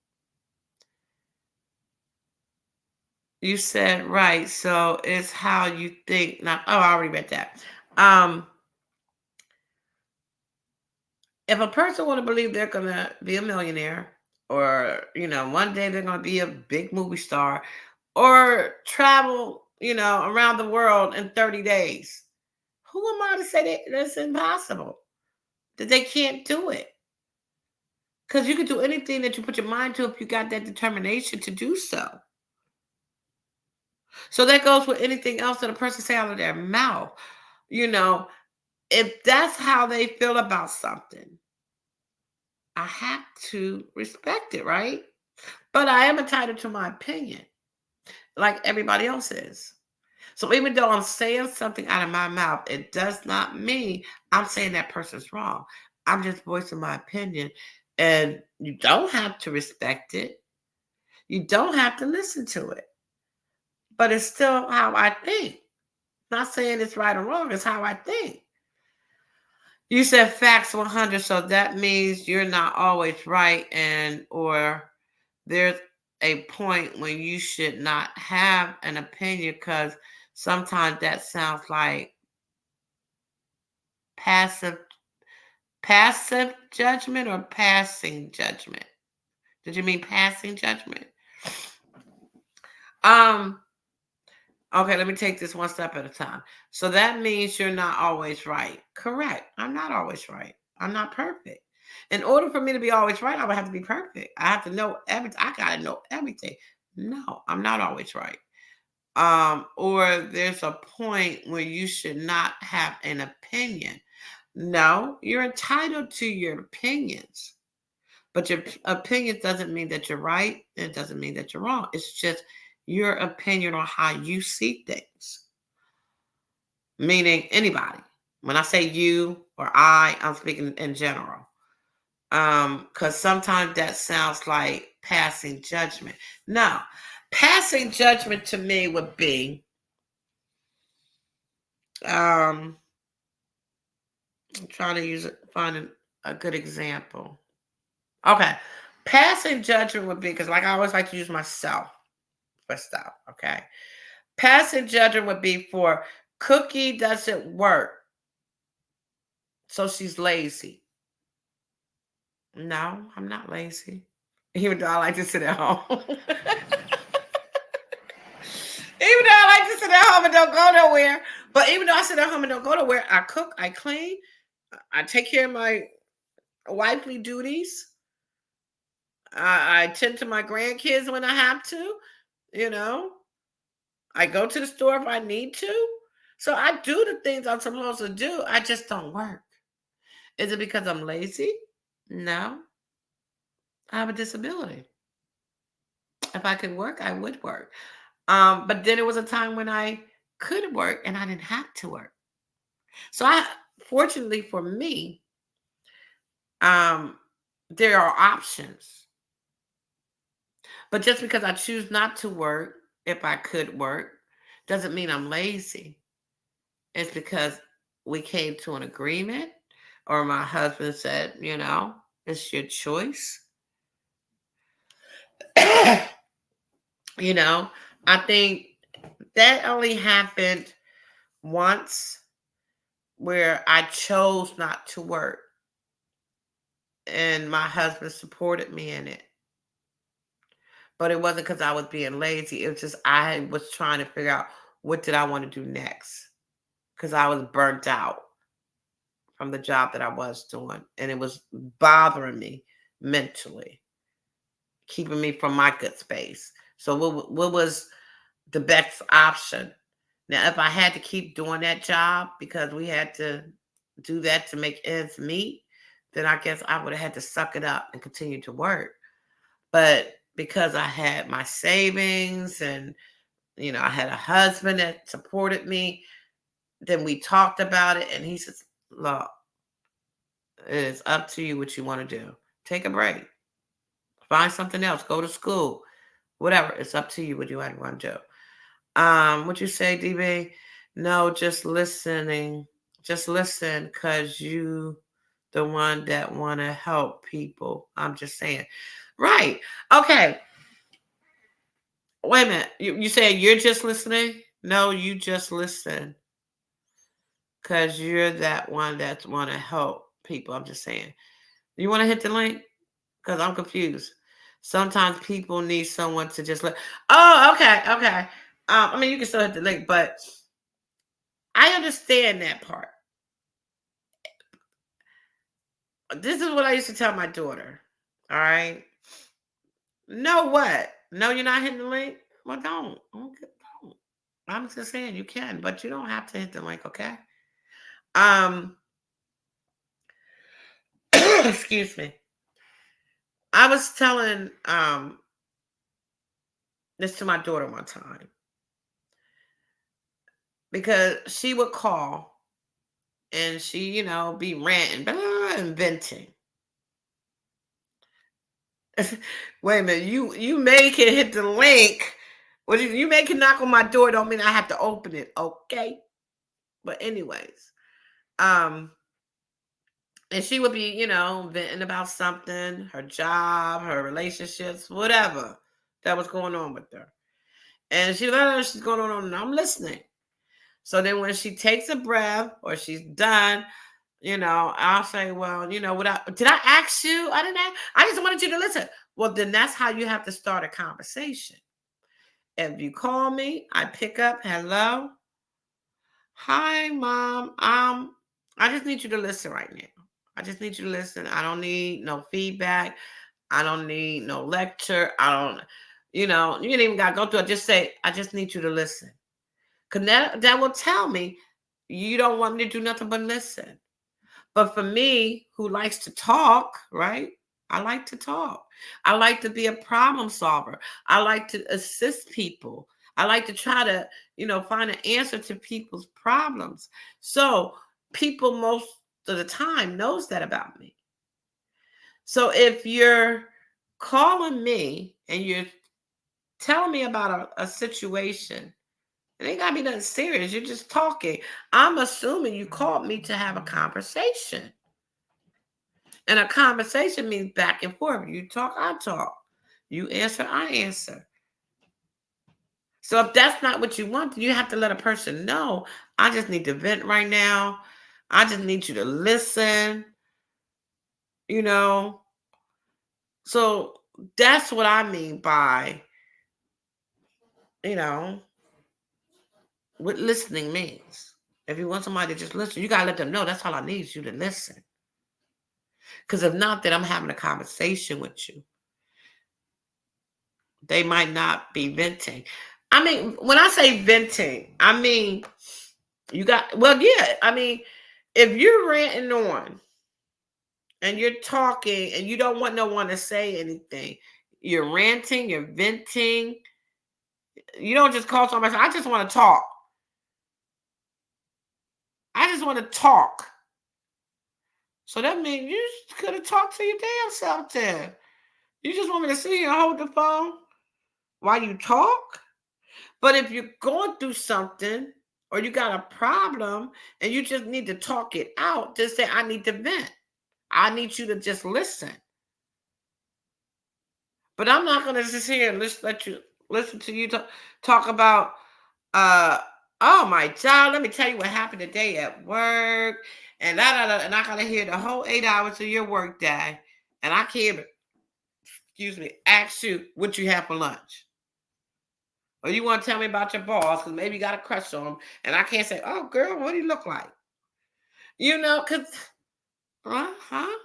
Speaker 1: You said right. So it's how you think. Not. Oh, I already read that. Um, if a person want to believe they're gonna be a millionaire, or one day they're gonna be a big movie star, or travel, around the world in 30 days, who am I to say that's impossible? That they can't do it? Because you can do anything that you put your mind to if you got that determination to do so. So that goes with anything else that a person say out of their mouth. You know, if that's how they feel about something, I have to respect it, right? But I am entitled to my opinion, like everybody else is. So even though I'm saying something out of my mouth, it does not mean I'm saying that person's wrong. I'm just voicing my opinion. And you don't have to respect it. You don't have to listen to it. But it's still how I think. Not saying it's right or wrong, it's how I think. You said facts 100, so that means you're not always right, and or there's a point when you should not have an opinion, because sometimes that sounds like passive passive judgment or passing judgment. Did you mean passing judgment? Um okay, let me take this one step at a time. So that means you're not always right. Correct. I'm not always right. I'm not perfect. In order for me to be always right, I would have to be perfect. I have to know everything. I gotta know everything. No, I'm not always right. Or there's a point where you should not have an opinion. No, you're entitled to your opinions, but your opinion doesn't mean that you're right. It doesn't mean that you're wrong. It's just your opinion on how you see things, meaning anybody. When I say you or I'm speaking in general. Because sometimes that sounds like passing judgment. No, passing judgment to me would be, I'm trying to find a good example. Okay. Passing judgment would be, because like I always like to use myself for stuff. Okay. Passing judgment would be for Cookie doesn't work, so she's lazy. No, I'm not lazy. Even though I like to sit at home. Even though I like to sit at home and don't go nowhere. But even though I sit at home and don't go nowhere, I cook, I clean, I take care of my wifely duties. I tend to my grandkids when I have to, you know. I go to the store if I need to. So I do the things I'm supposed to do. I just don't work. Is it because I'm lazy? No. I have a disability. If I could work, I would work. But then it was a time when I could work and I didn't have to work. So fortunately for me, um, there are options. But just because I choose not to work, if I could work, doesn't mean I'm lazy. It's because we came to an agreement, or my husband said, it's your choice. you know, I think that only happened once, where I chose not to work and my husband supported me in it. But it wasn't because I was being lazy. It was just I was trying to figure out what did I want to do next, because I was burnt out from the job that I was doing, and it was bothering me mentally, keeping me from my good space. So what was the best option? Now, if I had to keep doing that job because we had to do that to make ends meet, then I guess I would have had to suck it up and continue to work. But because I had my savings, and I had a husband that supported me, then we talked about it, and he says, "Look, it's up to you what you want to do. Take a break, find something else, go to school, whatever. It's up to you what you want to do." What you say, DB? No, just listening. Just listen, because you the one that want to help people. I'm just saying. Right. Okay. Wait a minute. You said you're just listening? No, you just listen because you're that one that want to help people. I'm just saying. You want to hit the link? Because I'm confused. Sometimes people need someone to just let. Oh, okay, okay. I mean, you can still hit the link, but I understand that part. This is what I used to tell my daughter. All right. Know what? No, you're not hitting the link? Well, don't. Don't. I'm just saying you can, but you don't have to hit the link, okay? Um, excuse me. I was telling this to my daughter one time because she would call and she, be ranting, and venting. Wait a minute, you may can hit the link. Well, you may can knock on my door. Don't mean I have to open it, okay? But anyways, um, and she would be, venting about something, her job, her relationships, whatever that was going on with her. And she's going on, and I'm listening. So then when she takes a breath or she's done, I'll say, well, did I ask you? I didn't ask. I just wanted you to listen. Well, then that's how you have to start a conversation. If you call me, I pick up, hello. Hi, mom. I just need you to listen right now. I just need you to listen. I don't need no feedback. I don't need no lecture. I don't, you ain't even gotta go through it. Just say, I just need you to listen. Cause that will tell me you don't want me to do nothing but listen. But for me, who likes to talk, right? I like to talk. I like to be a problem solver. I like to assist people. I like to try to, find an answer to people's problems. So people most of the time knows that about me. So if you're calling me and you're telling me about a situation, it ain't gotta be nothing serious. You're just talking. I'm assuming you called me to have a conversation. And a conversation means back and forth. You talk, I talk. You answer, I answer. So if that's not what you want, you have to let a person know. I just need to vent right now. I just need you to listen. You know. So that's what I mean by, you know, what listening means. If you want somebody to just listen, you gotta let them know that's all I need is you to listen. Because if not, then I'm having a conversation with you. They might not be venting. I mean, when I say venting, I mean I mean, if you're ranting on and you're talking and you don't want no one to say anything, you're ranting, you're venting. You don't just call somebody and say, I just want to talk. I just want to talk. So that means you could have talked to your damn self then. You just want me to sit here and hold the phone while you talk? But if you're going through something or you got a problem and you just need to talk it out, just say, I need to vent. I need you to just listen. But I'm not going to just here and let you listen to you talk about, uh, oh my job. Let me tell you what happened today at work, and and I got to hear the whole 8 hours of your work day, and I can't, excuse me, ask you what you have for lunch. Or you want to tell me about your boss because maybe you got a crush on him, and I can't say, oh girl, what do you look like? Because, huh?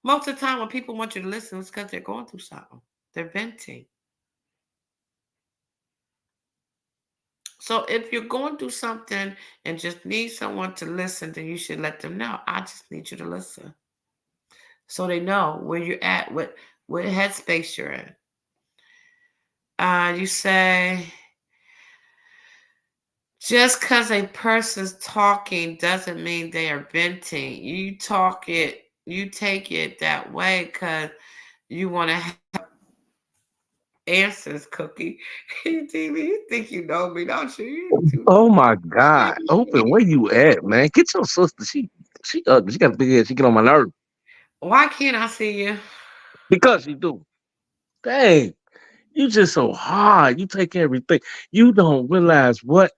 Speaker 1: Most of the time when people want you to listen, it's because they're going through something. They're venting. So if you're going through something and just need someone to listen, then you should let them know. I just need you to listen. So they know where you're at, what headspace you're in. You say, just because a person's talking doesn't mean they are venting. You take it that way because you want to have answers, Cookie. You think you know me, don't you?
Speaker 2: Oh my God. Open, where you at, man? Get your sister. She ugly. She got a big head. She get on my nerve.
Speaker 1: Why can't I see you?
Speaker 2: Because you do. Dang, you just so hard. You take everything. You don't realize what,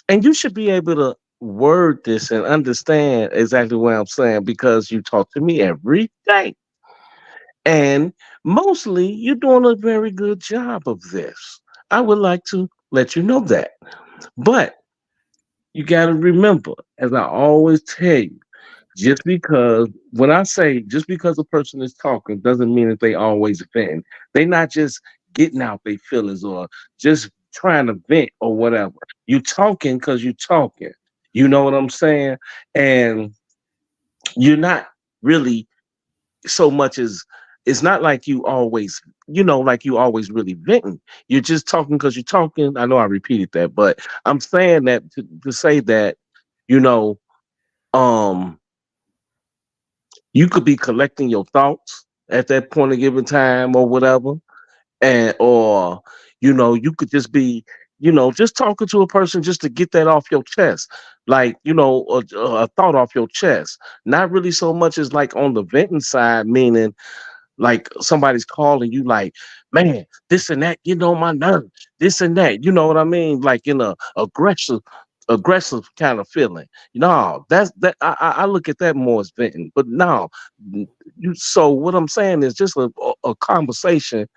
Speaker 2: and you should be able to word this and understand exactly what I'm saying because you talk to me every day. And mostly you're doing a very good job of this. I would like to let you know that. But you got to remember, as I always tell you, just because when I say just because a person is talking doesn't mean that they always vent. They not just getting out their feelings or just trying to vent or whatever. You talking because you talking. You know what I'm saying? And you're not really so much as it's not like you always, like you always really venting. You're just talking because you're talking. I know I repeated that, but I'm saying that to say that, you know, um, you could be collecting your thoughts at that point of given time or whatever, and or you could just be just talking to a person just to get that off your chest, like a thought off your chest. Not really so much as like on the venting side, meaning like somebody's calling you like, man, this and that, on my nerve, this and that, you know what I mean? Like in a aggressive kind of feeling. No, that's that I look at that more as venting. But no, so what I'm saying is just a conversation.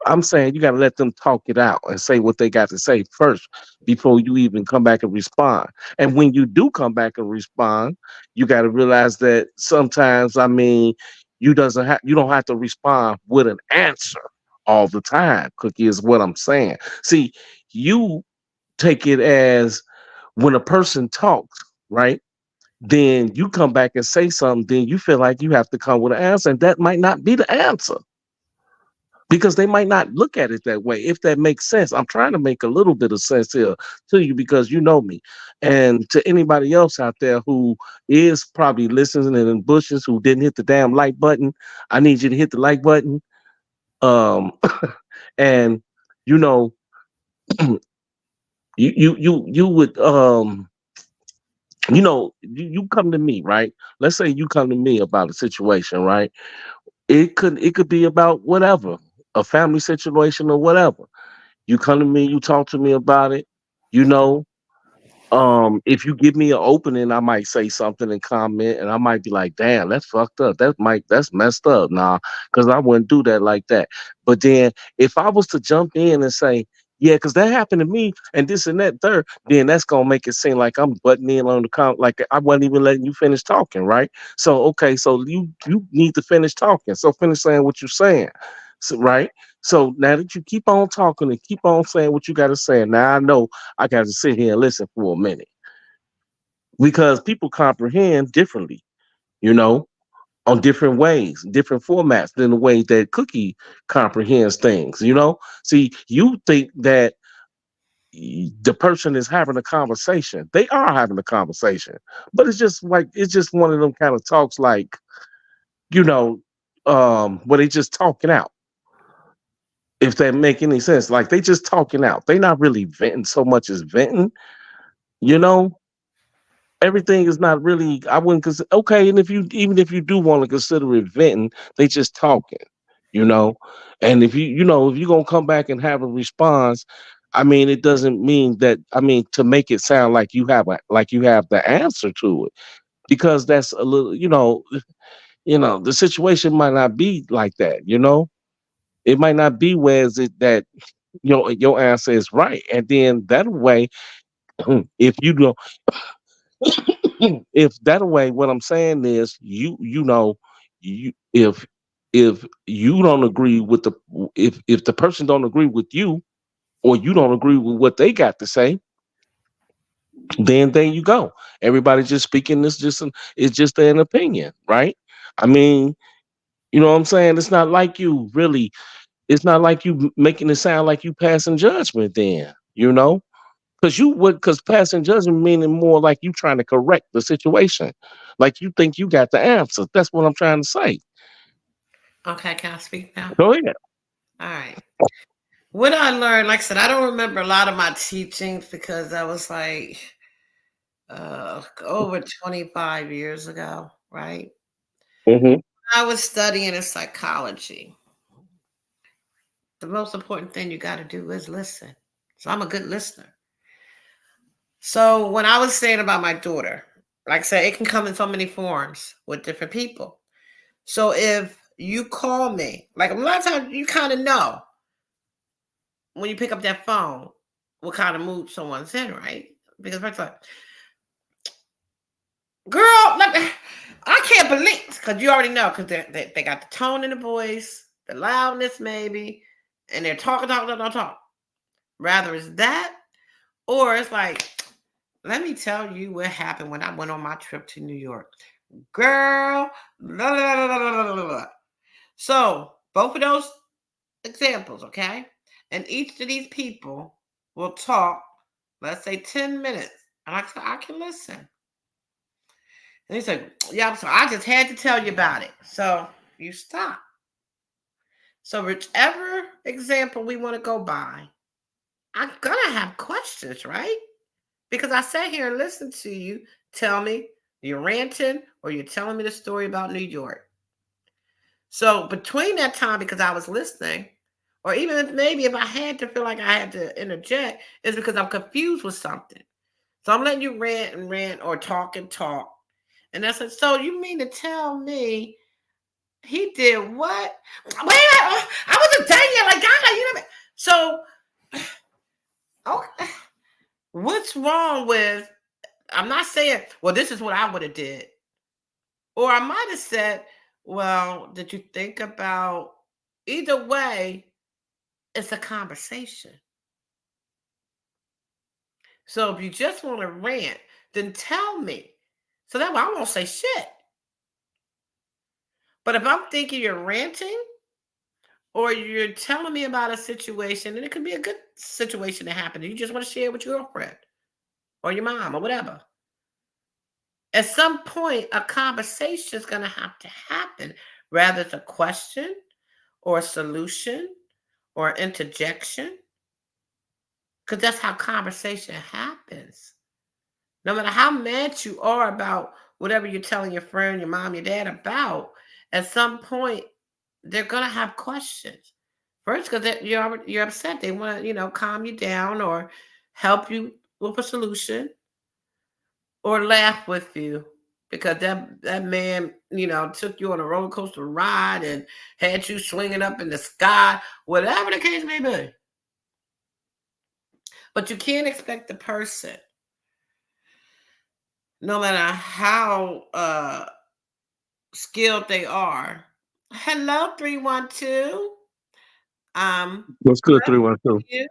Speaker 2: I'm saying you got to let them talk it out and say what they got to say first before you even come back and respond. And when you do come back and respond, you got to realize that sometimes, I mean, you don't have to respond with an answer all the time. Cookie is what I'm saying. See, you take it as when a person talks, right? Then you come back and say something, then you feel like you have to come with an answer, and that might not be the answer because they might not look at it that way. If that makes sense, I'm trying to make a little bit of sense here to you because you know me, and to anybody else out there who is probably listening in bushes who didn't hit the damn like button. I need you to hit the like button. Um, and you know, you would you come to me, right? Let's say you come to me about a situation, right? It could be about whatever, a family situation or whatever. You come to me, you talk to me about it. You know, if you give me an opening, I might say something and comment, and I might be like, "Damn, that's fucked up. That's messed up." Nah, because I wouldn't do that like that. But then, if I was to jump in and say, "Yeah," because that happened to me, and this and that third, then that's gonna make it seem like I'm butting in on the like I wasn't even letting you finish talking, right? So okay, so you need to finish talking. So finish saying what you're saying, so, right? So now that you keep on talking and keep on saying what you got to say, now I know I got to sit here and listen for a minute because people comprehend differently, you know, on different ways, different formats than the way that Cookie comprehends things, you know. See, you think that the person is having a conversation. They are having a conversation, but it's just one of them kind of talks like, you know, where they just talking out. If that make any sense, like they just talking out. They not really venting so much as venting, you know. Everything is not really. I wouldn't consider okay. And if you even if you do want to consider it venting, they just talking, you know. And if you're gonna come back and have a response, I mean, it doesn't mean that. I mean, to make it sound like you have the answer to it, because that's a little, the situation might not be like that, you know. It might not be where is it that your answer is right, and then that way, if you don't if that way, what I'm saying is you if you don't agree with if the person don't agree with you or you don't agree with what they got to say, then there you go. Everybody's just speaking this just it's just an opinion, right? I mean, you know what I'm saying? It's not like you making it sound like you passing judgment then, you know? Because passing judgment meaning more like you trying to correct the situation. Like you think you got the answer. That's what I'm trying to say.
Speaker 1: Okay, can I speak now?
Speaker 2: Go ahead.
Speaker 1: All right. What I learned, like I said, I don't remember a lot of my teachings because that was like over 25 years ago, right?
Speaker 2: Hmm.
Speaker 1: I was studying in psychology. The most important thing you got to do is listen. So I'm a good listener. So when I was saying about my daughter, like I said, it can come in so many forms with different people. So if you call me, like a lot of times you kind of know when you pick up that phone what kind of mood someone's in, right? Because first of all, girl, I can't believe, because you already know, because they got the tone in the voice, the loudness maybe, and they're talking. Rather it's that, or it's like, let me tell you what happened when I went on my trip to New York. Girl, blah, blah, blah, blah, blah, blah. So both of those examples, okay? And each of these people will talk, let's say 10 minutes. And I can listen. And he said, yeah, so I just had to tell you about it. So you stop. So whichever example we want to go by, I'm gonna have questions, right? Because I sat here and listened to you tell me you're ranting or you're telling me the story about New York. So between that time, because I was listening, or even if maybe if I had to feel like I had to interject, is because I'm confused with something. So I'm letting you rant and rant or talk and talk. And I said, so you mean to tell me he did what? Wait, I wasn't done yet. Like, God, you know. So, okay, what's wrong with? I'm not saying, well, this is what I would have did, or I might have said, well, did you think about? Either way, it's a conversation. So if you just want to rant, then tell me, so that way I won't say shit. But if I'm thinking you're ranting, or you're telling me about a situation, and it could be a good situation to happen, and you just want to share it with your girlfriend or your mom or whatever. At some point, a conversation is going to have to happen, rather it's a question or a solution or interjection, because that's how conversation happens. No matter how mad you are about whatever you're telling your friend, your mom, your dad about, at some point they're gonna have questions. First, because you're upset, they want to calm you down or help you with a solution or laugh with you because that man took you on a roller coaster ride and had you swinging up in the sky, whatever the case may be. But you can't expect the person, no matter how skilled they are. Hello, 312.
Speaker 2: What's good,
Speaker 1: Blessings
Speaker 2: 312?
Speaker 1: to you.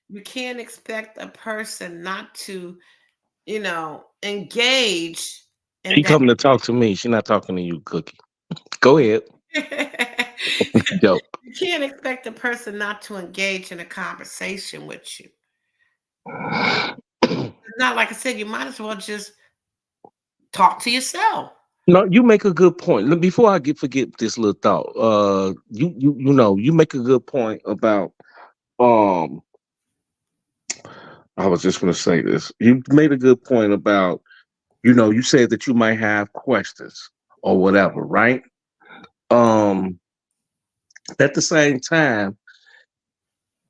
Speaker 1: You can't expect a person not to, engage in
Speaker 2: She
Speaker 1: that.
Speaker 2: coming to talk to me. She not talking to you, Cookie. Go ahead. Yo.
Speaker 1: You can't expect a person not to engage in a conversation with you. It's not like I said, you might as well just talk to yourself.
Speaker 2: No, you make a good point. Before I forget this little thought, you make a good point about um. I was just gonna say this. You made a good point about you said that you might have questions or whatever, right? Um, at the same time,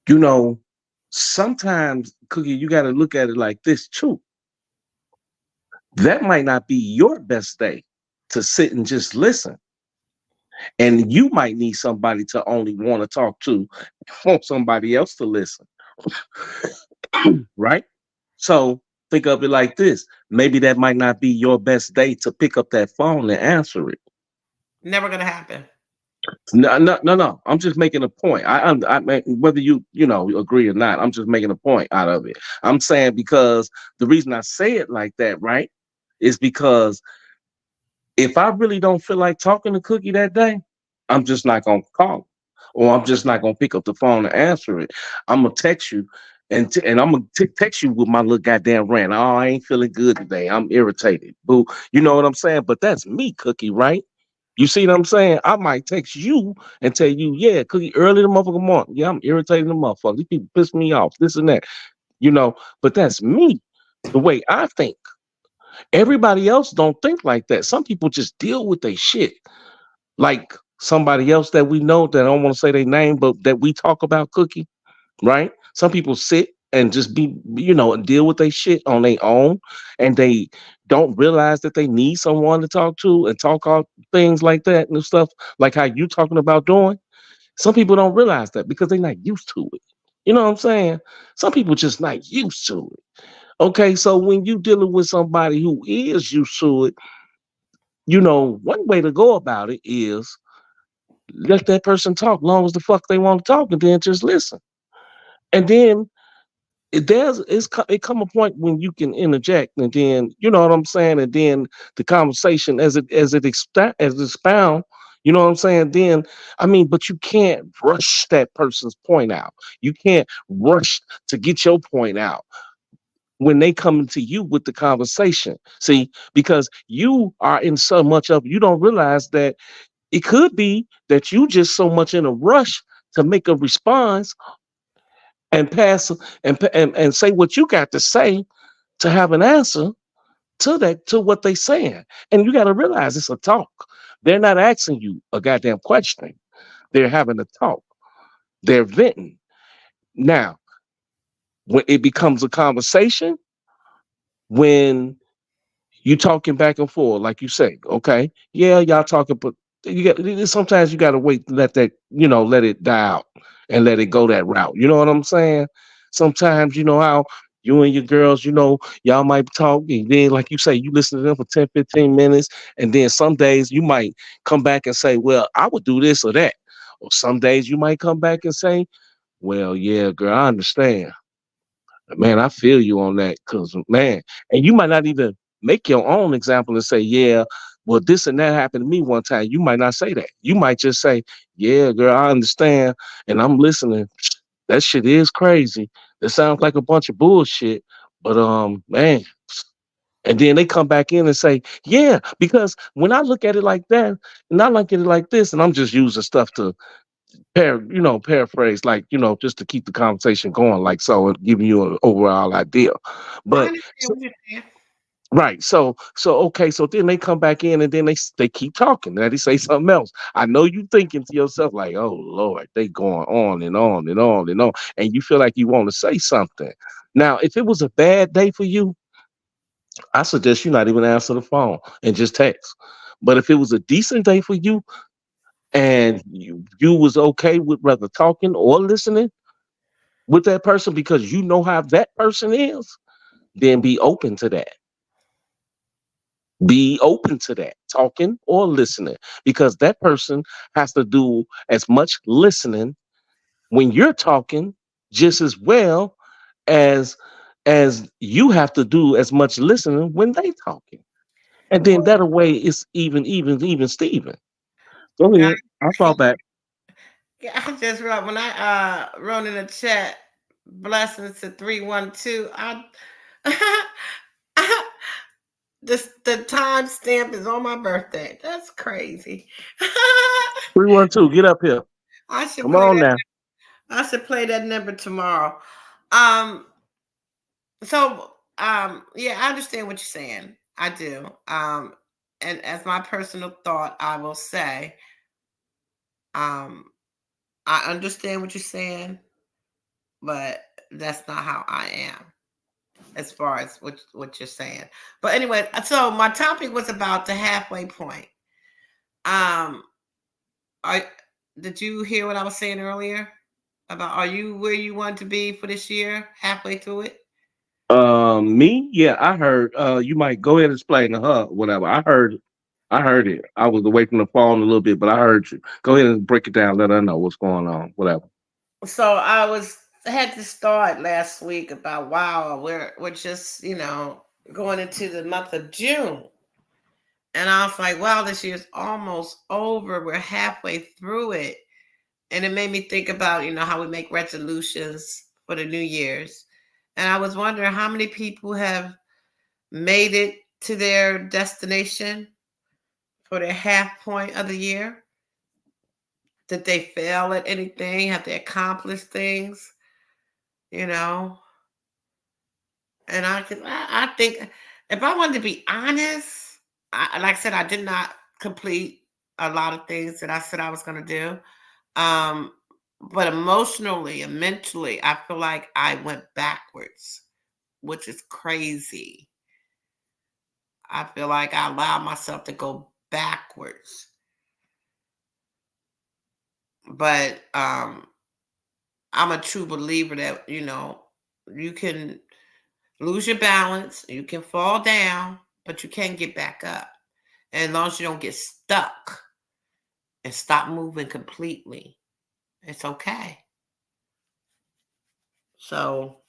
Speaker 2: you know, sometimes Cookie, you got to look at it like this too. That might not be your best day to sit and just listen. And you might need somebody to only want to talk to, want somebody else to listen, right? So think of it like this. Maybe that might not be your best day to pick up that phone and answer it.
Speaker 1: Never gonna happen.
Speaker 2: No, no, no, no. I'm just making a point. Whether you agree or not, I'm just making a point out of it. I'm saying because the reason I say it like that, right, is because if I really don't feel like talking to Cookie that day, I'm just not gonna call, or I'm just not gonna pick up the phone and answer it. I'm gonna text you, and I'm gonna text you with my little goddamn rant. Oh, I ain't feeling good today. I'm irritated. Boo. You know what I'm saying? But that's me, Cookie, right? You see what I'm saying? I might text you and tell you, yeah, Cookie, early the motherfucking morning. Yeah, I'm irritated the motherfucker. These people piss me off. This and that. But that's me, the way I think. Everybody else don't think like that. Some people just deal with their shit. Like somebody else that we know that I don't want to say their name, but that we talk about, Cookie, right? Some people sit and just be, and deal with their shit on their own, and they don't realize that they need someone to talk to and talk out things like that and stuff, like how you talking about doing. Some people don't realize that because they're not used to it. You know what I'm saying? Some people just not used to it. Okay, so when you dealing with somebody who is used to it, one way to go about it is let that person talk long as the fuck they want to talk, and then just listen. And then it come a point when you can interject, and then you know what I'm saying, and then the conversation as it expound, you know what I'm saying. Then I mean, but you can't rush that person's point out. You can't rush to get your point out when they come to you with the conversation. See, because you are in so much of, you don't realize that it could be that you just so much in a rush to make a response and pass and say what you got to say to have an answer to what they saying. And you got to realize it's a talk. They're not asking you a goddamn question. They're having a talk. They're venting. Now, when it becomes a conversation, when you talking back and forth, like you say, okay, yeah, y'all talking, but sometimes you got to wait, let that, let it die out and let it go that route. You know what I'm saying? Sometimes you know how you and your girls, y'all might talk, and then like you say, you listen to them for 10, 15 minutes, and then some days you might come back and say, well, I would do this or that. Or some days you might come back and say, well, yeah, girl, I understand. Man, I feel you on that, because man, and you might not even make your own example and say, yeah, well, this and that happened to me one time. You might not say that. You might just say, yeah, girl, I understand, and I'm listening. That shit is crazy. It sounds like a bunch of bullshit, but man. And then they come back in and say, yeah, because when I look at it like that, and I look at it like this, and I'm just using stuff to paraphrase, like, just to keep the conversation going, like so, and giving you an overall idea.
Speaker 1: I
Speaker 2: But
Speaker 1: understand what you're saying.
Speaker 2: right, so okay, so then they come back in and then they keep talking. Now they say something else. I know you thinking to yourself like, oh Lord, they going on and on and on and on, and you feel like you want to say something. Now, if it was a bad day for you, I suggest you not even answer the phone and just text. But if it was a decent day for you and you was okay with rather talking or listening with that person because you know how that person is, then be open to that. Be open to that, talking or listening, because that person has to do as much listening when you're talking just as well as you have to do as much listening when they talking. And then
Speaker 1: Well,
Speaker 2: that way it's even Steven. Go ahead. I'll fall back.
Speaker 1: yeah, I just wrote when I wrote in the chat, blessings to 312. I the time stamp is on my birthday. That's crazy.
Speaker 2: 312, get up here.
Speaker 1: I should
Speaker 2: Come
Speaker 1: play
Speaker 2: on
Speaker 1: that.
Speaker 2: now.
Speaker 1: I should play that number tomorrow. Um. Yeah, I understand what you're saying. I do. And as my personal thought, I will say, um, I understand what you're saying, but that's not how I am as far as what you're saying. But anyway, so my topic was about the halfway point. Um, I did you hear what I was saying earlier about are you where you want to be for this year, halfway through it?
Speaker 2: Me, yeah, I heard. You might go ahead and explain to her, whatever. I heard it. I was away from the phone a little bit, but I heard you. Go ahead and break it down. Let her know what's going on, whatever.
Speaker 1: So I had to start last week about wow, we're just, going into the month of June. And I was like, wow, this year's almost over. We're halfway through it. And it made me think about, how we make resolutions for the New Year's. And I was wondering how many people have made it to their destination for their half point of the year. Did they fail at anything? Have they accomplished things? You know, and I think If I wanted to be honest, like I said, I did not complete a lot of things that I said I was going to do. Um, but emotionally and mentally, I feel like I went backwards, which is crazy. I feel like I allowed myself to go backwards. But I'm a true believer that, you can lose your balance, you can fall down, but you can't get back up. And as long as you don't get stuck and stop moving completely, it's okay. So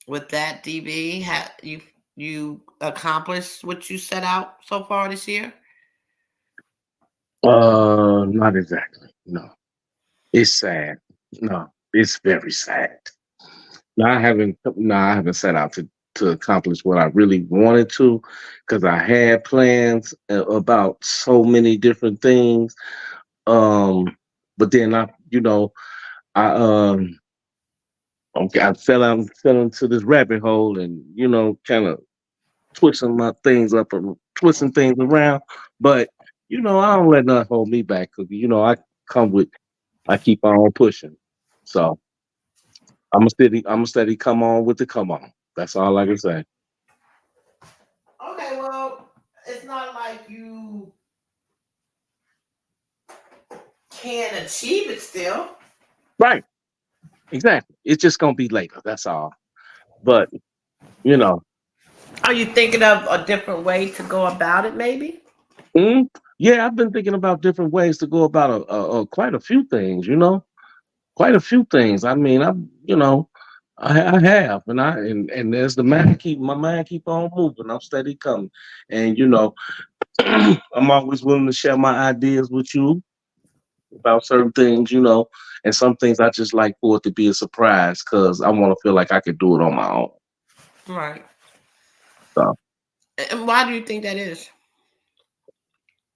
Speaker 1: with that, DB, you accomplished what you set out so far this year?
Speaker 2: Not exactly. No, it's sad. No, it's very sad. No, I haven't. No, I haven't set out to accomplish what I really wanted to, because I had plans about so many different things. Um, but then I okay, I fell into this rabbit hole, and kind of twisting my things up and twisting things around. But I don't let nothing hold me back, because come with I keep on pushing. So I'm a steady come on with the come on. That's all I can say.
Speaker 1: Okay, well, it's not like you can't achieve it still.
Speaker 2: Right. Exactly. It's just gonna be later. That's all. But you know,
Speaker 1: Are you thinking of a different way to go about it, maybe?
Speaker 2: mm, yeah, I've been thinking about different ways to go about quite a few things. Quite a few things. I mean, I have, and there's the man keep my mind keep on moving. I'm steady coming, and I'm always willing to share my ideas with you about certain things. And some things I just like for it to be a surprise, because I want to feel like I could do it on my own.
Speaker 1: Right.
Speaker 2: So,
Speaker 1: And why do you think that is?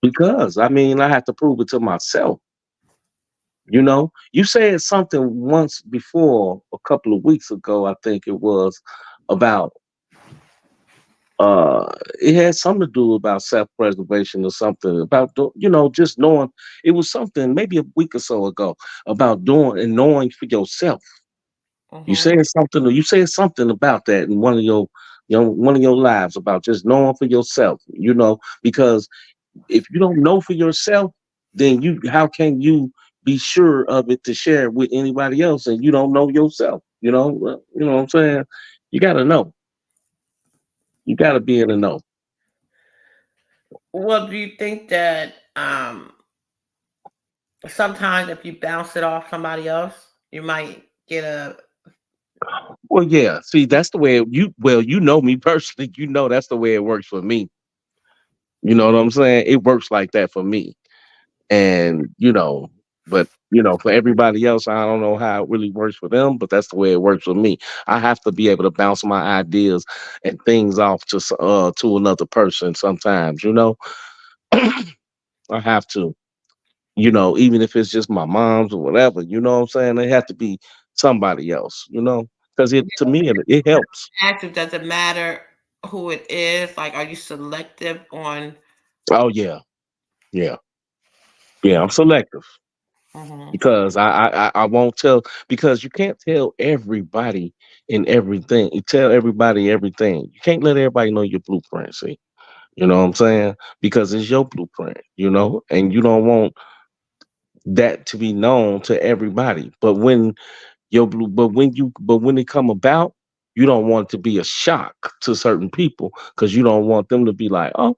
Speaker 2: because I mean, I have to prove it to myself. You said something once before, a couple of weeks ago, I think it was, about uh it had something to do about self-preservation, or something about just knowing. It was something maybe a week or so ago, about doing and knowing for yourself.
Speaker 1: Mm-hmm.
Speaker 2: You said something about that in one of your lives, about just knowing for yourself, because if you don't know for yourself, then how can you be sure of it to share it with anybody else, and you don't know yourself? You know what I'm saying? You got to know. You got to be in the know.
Speaker 1: Well, do you think that sometimes if you bounce it off somebody else, you might get a
Speaker 2: Well, yeah. See, that's the way you know me personally. That's the way it works for me. You know what I'm saying? It works like that for me. And but for everybody else, I don't know how it really works for them, but that's the way it works for me. I have to be able to bounce my ideas and things off to another person sometimes. I have to. Even if it's just my mom's or whatever. You know what I'm saying? They have to be somebody else. Because it to me it helps.
Speaker 1: active? Does it matter who it is? Like, are you selective on?
Speaker 2: Oh yeah, yeah, yeah. I'm selective.
Speaker 1: Mhm.
Speaker 2: Because I won't tell, because you can't tell everybody and everything. You tell everybody everything. You can't let everybody know your blueprint. See, you know what I'm saying? Because it's your blueprint. And you don't want that to be known to everybody. But when it come about, you don't want it to be a shock to certain people, because you don't want them to be like, oh,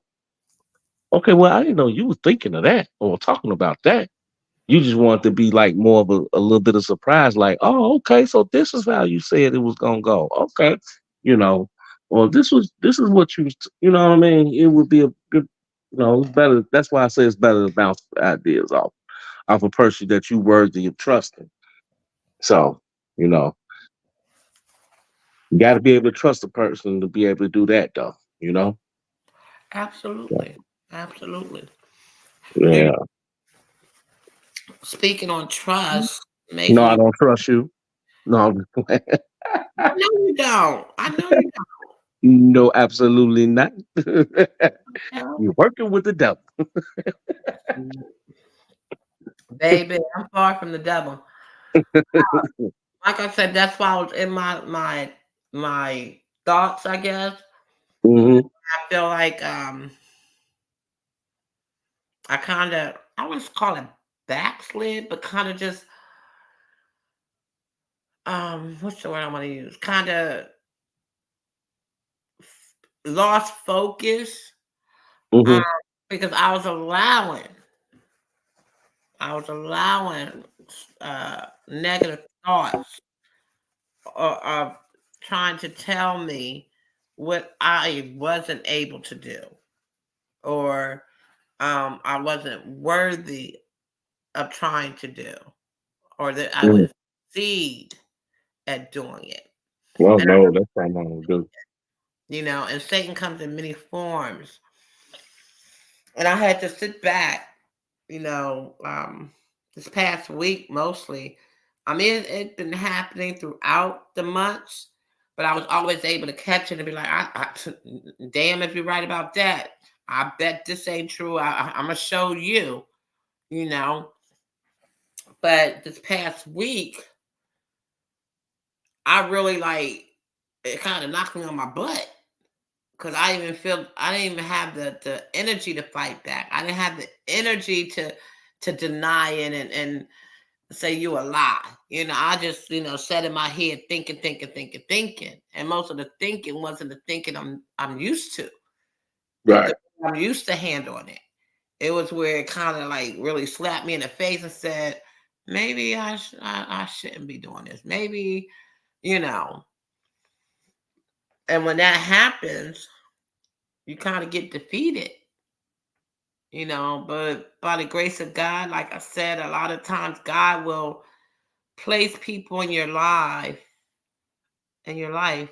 Speaker 2: okay, well, I didn't know you were thinking of that or talking about that. You just want to be like more of a little bit of surprise, like, oh, okay, so this is how you said it was gonna go. Okay, you know, or this is what you know what I mean? It would be a good, it's better. That's why I say it's better to bounce ideas off a person that you worthy of trusting. So, you know, you got to be able to trust a person to be able to do that, though. You know?
Speaker 1: Absolutely, absolutely. Do
Speaker 2: Yeah.
Speaker 1: speaking on trust makes
Speaker 2: No, I
Speaker 1: me.
Speaker 2: don't trust you. No, I'm just playing.
Speaker 1: I know you don't. I know you don't.
Speaker 2: No, absolutely not.
Speaker 1: No.
Speaker 2: You're working with the devil.
Speaker 1: Baby, I'm far from the devil. Like I said, that's why I was in my thoughts, I guess.
Speaker 2: Hmm.
Speaker 1: I feel like I kinda I wouldn't call it backslid, but kinda just what's the word I want to use? Kinda lost focus. Um
Speaker 2: Hmm.
Speaker 1: because I was allowing negative thoughts of trying to tell me what I wasn't able to do, or I wasn't worthy of trying to do, or that I
Speaker 2: Hmm.
Speaker 1: would succeed at doing it.
Speaker 2: Well,
Speaker 1: And
Speaker 2: no, that's not what I'm do.
Speaker 1: and Satan comes in many forms. And I had to sit back, you know, this past week mostly. I mean, it's been happening throughout the months, but I was always able to catch it and be like, damn, if you're right about that. I bet this ain't true. I'm going to show you, you know. But this past week, I really like it kind of knocked me on my butt because I didn't even have the energy to fight back. I didn't have the energy to deny it and say you a lie. I just sat in my head thinking, thinking, thinking, thinking, and most of the thinking wasn't the thinking I'm used to. The
Speaker 2: Right.
Speaker 1: I'm used to handling it. It was where it kind of like really slapped me in the face and said, maybe I shouldn't be doing this. Maybe you know. And when that happens, you kind of get defeated. But by the grace of God, like I said, a lot of times God will place people in your life, even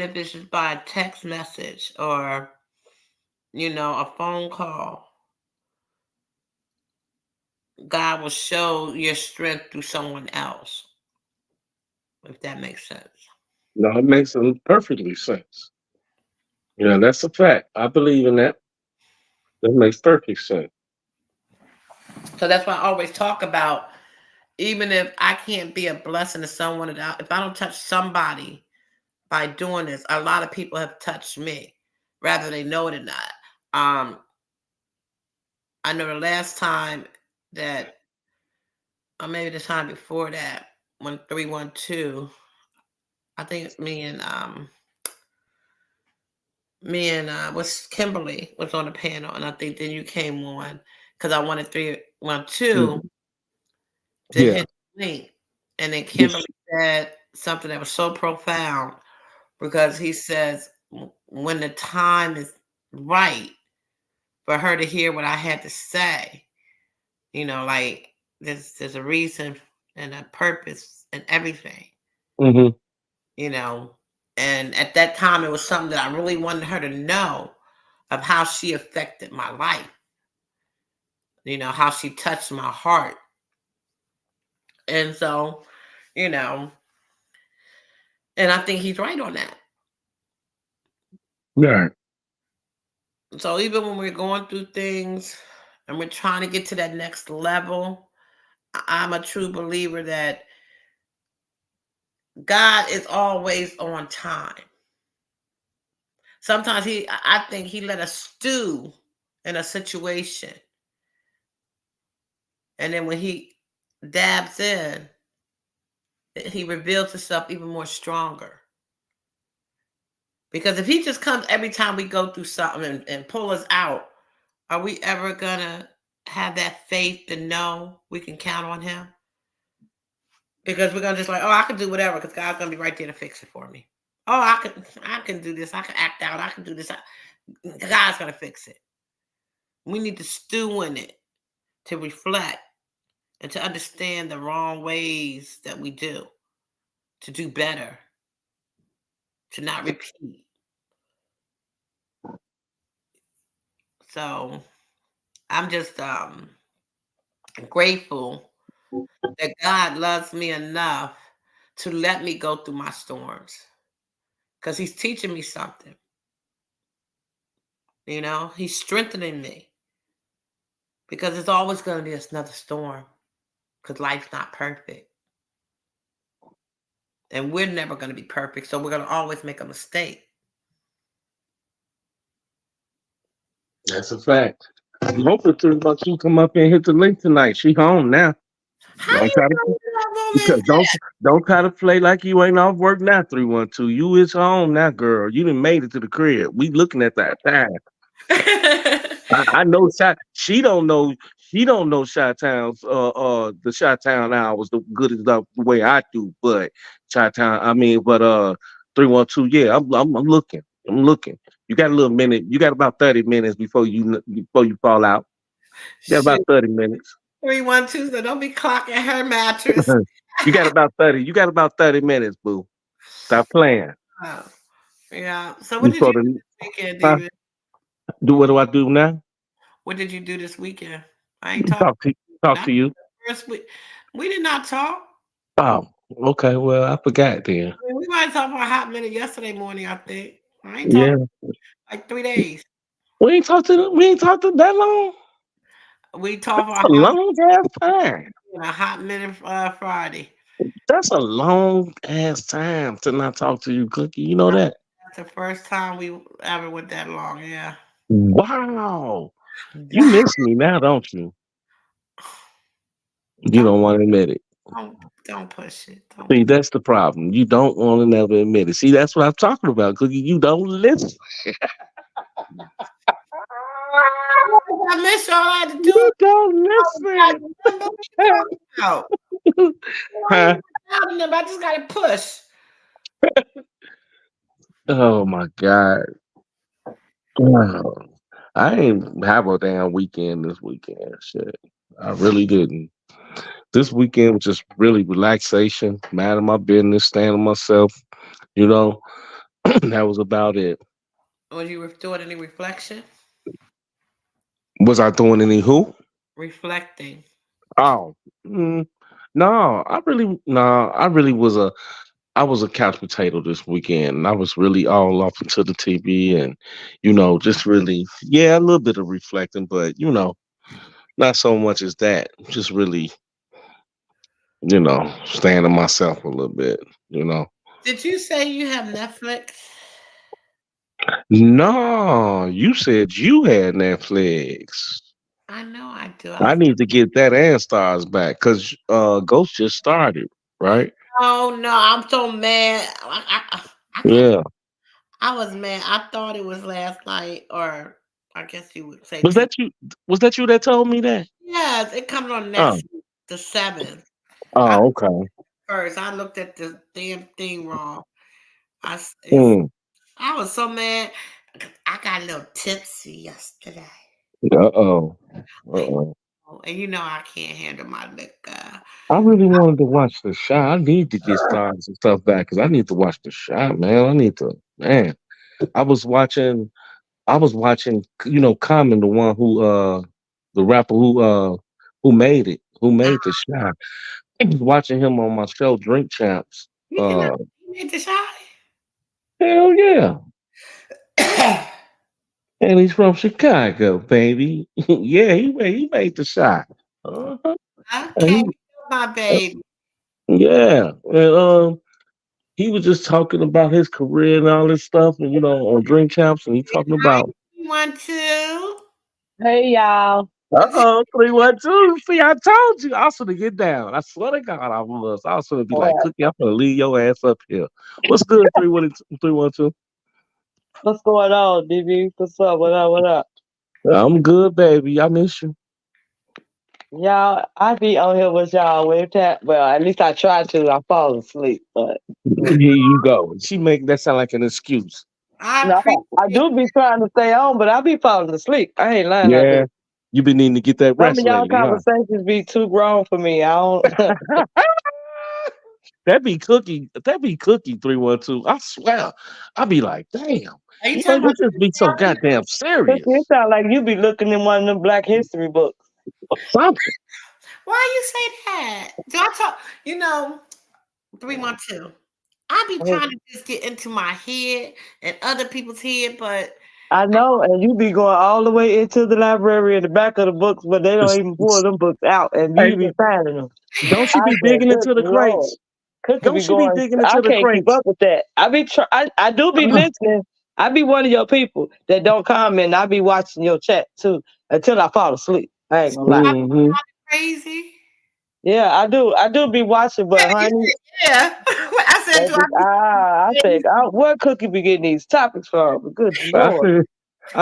Speaker 1: if it's just by a text message or, a phone call. God will show your strength through someone else, if that makes sense.
Speaker 2: No, it makes perfectly sense. That's a fact. I believe in that. That makes perfect sense.
Speaker 1: So that's why I always talk about, even if I can't be a blessing to someone, if I don't touch somebody by doing this, a lot of people have touched me, whether they know it or not. Um, I know the last time that, or maybe the time before that, when 312, I think was Kimberly was on the panel, and I think then you came on because I wanted 312
Speaker 2: Mhm.
Speaker 1: to
Speaker 2: Yeah.
Speaker 1: hit the link, and then Kimberly
Speaker 2: This-
Speaker 1: said something that was so profound because he says when the time is right for her to hear what I had to say, like there's a reason and a purpose and everything,
Speaker 2: mhm.
Speaker 1: you know. And at that time, it was something that I really wanted her to know of how she affected my life, how she touched my heart. And so, you know, and I think he's right on that.
Speaker 2: Right.
Speaker 1: So even when we're going through things and we're trying to get to that next level, I'm a true believer that God is always on time. Sometimes I think he let us stew in a situation, and then when he dabs in, he reveals himself even more stronger. Because if he just comes every time we go through something and pull us out, are we ever gonna have that faith to know we can count on him? Because we're gonna just like, oh, I can do whatever because God's gonna be right there to fix it for me. Oh, I can do this. I can act out. I can do this. God's gonna fix it. We need to stew in it to reflect and to understand the wrong ways that we to do better, to not repeat. So I'm just grateful that God loves me enough to let me go through my storms, because he's teaching me something. He's strengthening me because it's always going to be another storm because life's not perfect. And we're never going to be perfect. So we're going to always make a mistake.
Speaker 2: That's a fact. I'm hoping to about you come up and hit the link tonight. She home now.
Speaker 1: How
Speaker 2: Don't
Speaker 1: you
Speaker 2: try to
Speaker 1: know that woman
Speaker 2: because don't try to play like you ain't off work now. 312. You is home now, girl. You done made it to the crib. We looking at that time.
Speaker 1: is there?
Speaker 2: I know shot. She don't know. She don't know Shot Town's the Shot Town hours the good as the way I do. But Shot Town, I mean, but 312. Yeah, I'm looking. I'm looking. You got a little minute. You got about 30 minutes before you fall out. You got about
Speaker 1: Shoot.
Speaker 2: 30 minutes.
Speaker 1: 312, so don't be clocking her mattress.
Speaker 2: You got about 30. You got about 30 minutes, boo. Stop playing.
Speaker 1: Oh, yeah. So what did you
Speaker 2: Before
Speaker 1: do
Speaker 2: the
Speaker 1: this weekend,
Speaker 2: huh?
Speaker 1: David?
Speaker 2: Do what do I do now?
Speaker 1: What did you do this weekend? I ain't talking.
Speaker 2: Talk to talk
Speaker 1: Not
Speaker 2: to you.
Speaker 1: the first week. We did not talk.
Speaker 2: Oh, okay. Well, I forgot then.
Speaker 1: I mean, we might have talked for a hot minute yesterday morning, I think. I ain't talked
Speaker 2: Yeah.
Speaker 1: like 3 days.
Speaker 2: We ain't talked to that long.
Speaker 1: We talked for
Speaker 2: A long ass time.
Speaker 1: a hot minute Friday.
Speaker 2: That's a long ass time to not talk to you, Cookie. You know that?
Speaker 1: That's the first time we ever went that long. Yeah.
Speaker 2: Wow. You
Speaker 1: Wow.
Speaker 2: miss me now, don't you? You
Speaker 1: Don't
Speaker 2: don't want to admit it.
Speaker 1: don't push it.
Speaker 2: See, that's the problem. You don't want to never admit it. See, that's what I'm talking about, Cookie. You don't listen.
Speaker 1: I miss all I had to do.
Speaker 2: You don't
Speaker 1: I
Speaker 2: listen.
Speaker 1: remember what you talking about. I ain't
Speaker 2: Huh?
Speaker 1: even doubting them. I just gotta push.
Speaker 2: Oh my God. Wow. I ain't have a damn weekend this weekend. Shit. I really didn't. This weekend was just really relaxation, mind of my business, staying to myself, you know. That was about it.
Speaker 1: Was you doing any reflection?
Speaker 2: Was I doing any who?
Speaker 1: Reflecting.
Speaker 2: Oh. mm, no, I really was I was a couch potato this weekend. And I was really all off into the TV and, just really, yeah, a little bit of reflecting, but, not so much as that. Just really, staying to myself a little bit, you know.
Speaker 1: Did you say you have Netflix?
Speaker 2: No, you said you had Netflix.
Speaker 1: I know I do.
Speaker 2: I need to get that and Stars back because Ghost just started, right?
Speaker 1: Oh no, I'm so mad. I can't.
Speaker 2: Yeah.
Speaker 1: I was mad. I thought it was last night, or I guess you would say
Speaker 2: Was
Speaker 1: two.
Speaker 2: that you? Was that you that told me that?
Speaker 1: Yes, it comes on
Speaker 2: Oh,
Speaker 1: next the 7th. I
Speaker 2: okay.
Speaker 1: first I looked at the damn thing wrong.
Speaker 2: Mm.
Speaker 1: I was so mad. I got a little tipsy yesterday.
Speaker 2: Uh-oh.
Speaker 1: I
Speaker 2: Uh-oh.
Speaker 1: know, and I can't handle my liquor.
Speaker 2: I really wanted to watch the shot. I need to get Stars and stuff back because I need to watch the shot, man. Man. I was watching. I was watching. Common, the rapper who made it, who made the shot. I was watching him on my show, Drink Champs.
Speaker 1: You did not
Speaker 2: Uh,
Speaker 1: make the shot.
Speaker 2: hell yeah. And he's from Chicago, baby. Yeah, he made the shot. Uh-huh. And
Speaker 1: Okay, my baby.
Speaker 2: yeah. And he was just talking about his career and all this stuff, and on Drink Champs, and he talking
Speaker 1: Hi,
Speaker 2: about
Speaker 1: you want to?
Speaker 3: Hey y'all,
Speaker 2: 312. See, I told you I was gonna get down. I swear to God, I was. I was gonna be like,
Speaker 3: what?
Speaker 2: Cookie, I'm gonna leave your ass up here. What's good, 312?
Speaker 3: What's going on, DB? What's up? What up? What up?
Speaker 2: I'm good, baby. I miss you.
Speaker 3: Y'all, I be on here with y'all every time. Well, at least I try to. I fall asleep, but
Speaker 2: Here you go. She make that sound like an excuse.
Speaker 1: I
Speaker 3: no, I
Speaker 1: appreciate.
Speaker 3: do be trying to stay on, but I be falling asleep. I ain't lying. I
Speaker 2: Yeah,
Speaker 3: do.
Speaker 2: you been needing to get that
Speaker 3: Some
Speaker 2: rest
Speaker 3: of y'all
Speaker 2: lately, huh?
Speaker 3: conversations be too grown for me. I don't.
Speaker 2: That be cookie 312. I swear. I be like, damn.
Speaker 1: Are you talking
Speaker 2: You
Speaker 1: about
Speaker 2: just be so goddamn
Speaker 3: It
Speaker 2: serious
Speaker 3: sound like you be looking in one of them Black History books.
Speaker 2: or something.
Speaker 1: why you say that? Do I talk? 312. I be trying to just get into my head and other people's head, but
Speaker 3: I know, and you be going all the way into the library in the back of the books, but they don't even pull them books out, and
Speaker 2: Hey,
Speaker 3: you be finding them.
Speaker 2: don't you
Speaker 3: I
Speaker 2: be
Speaker 3: said,
Speaker 2: digging
Speaker 3: "Good
Speaker 2: into the
Speaker 3: Lord,
Speaker 2: crates?
Speaker 3: Cookie be
Speaker 2: Don't you be
Speaker 3: going."
Speaker 2: digging
Speaker 3: I
Speaker 2: into the
Speaker 3: can't keep
Speaker 2: crates?
Speaker 3: up with that. I do be listening. I be one of your people that don't comment. I be watching your chat too until I fall asleep. I ain't gonna lie.
Speaker 1: I'm
Speaker 2: Mm-hmm.
Speaker 1: crazy.
Speaker 3: Yeah, I do. I do be watching,
Speaker 1: Yeah,
Speaker 3: but
Speaker 1: you
Speaker 3: honey,
Speaker 1: said yeah. I said, do I be
Speaker 3: I
Speaker 1: crazy?
Speaker 3: think where Cookie be getting these topics from? Good
Speaker 2: I
Speaker 3: Lord.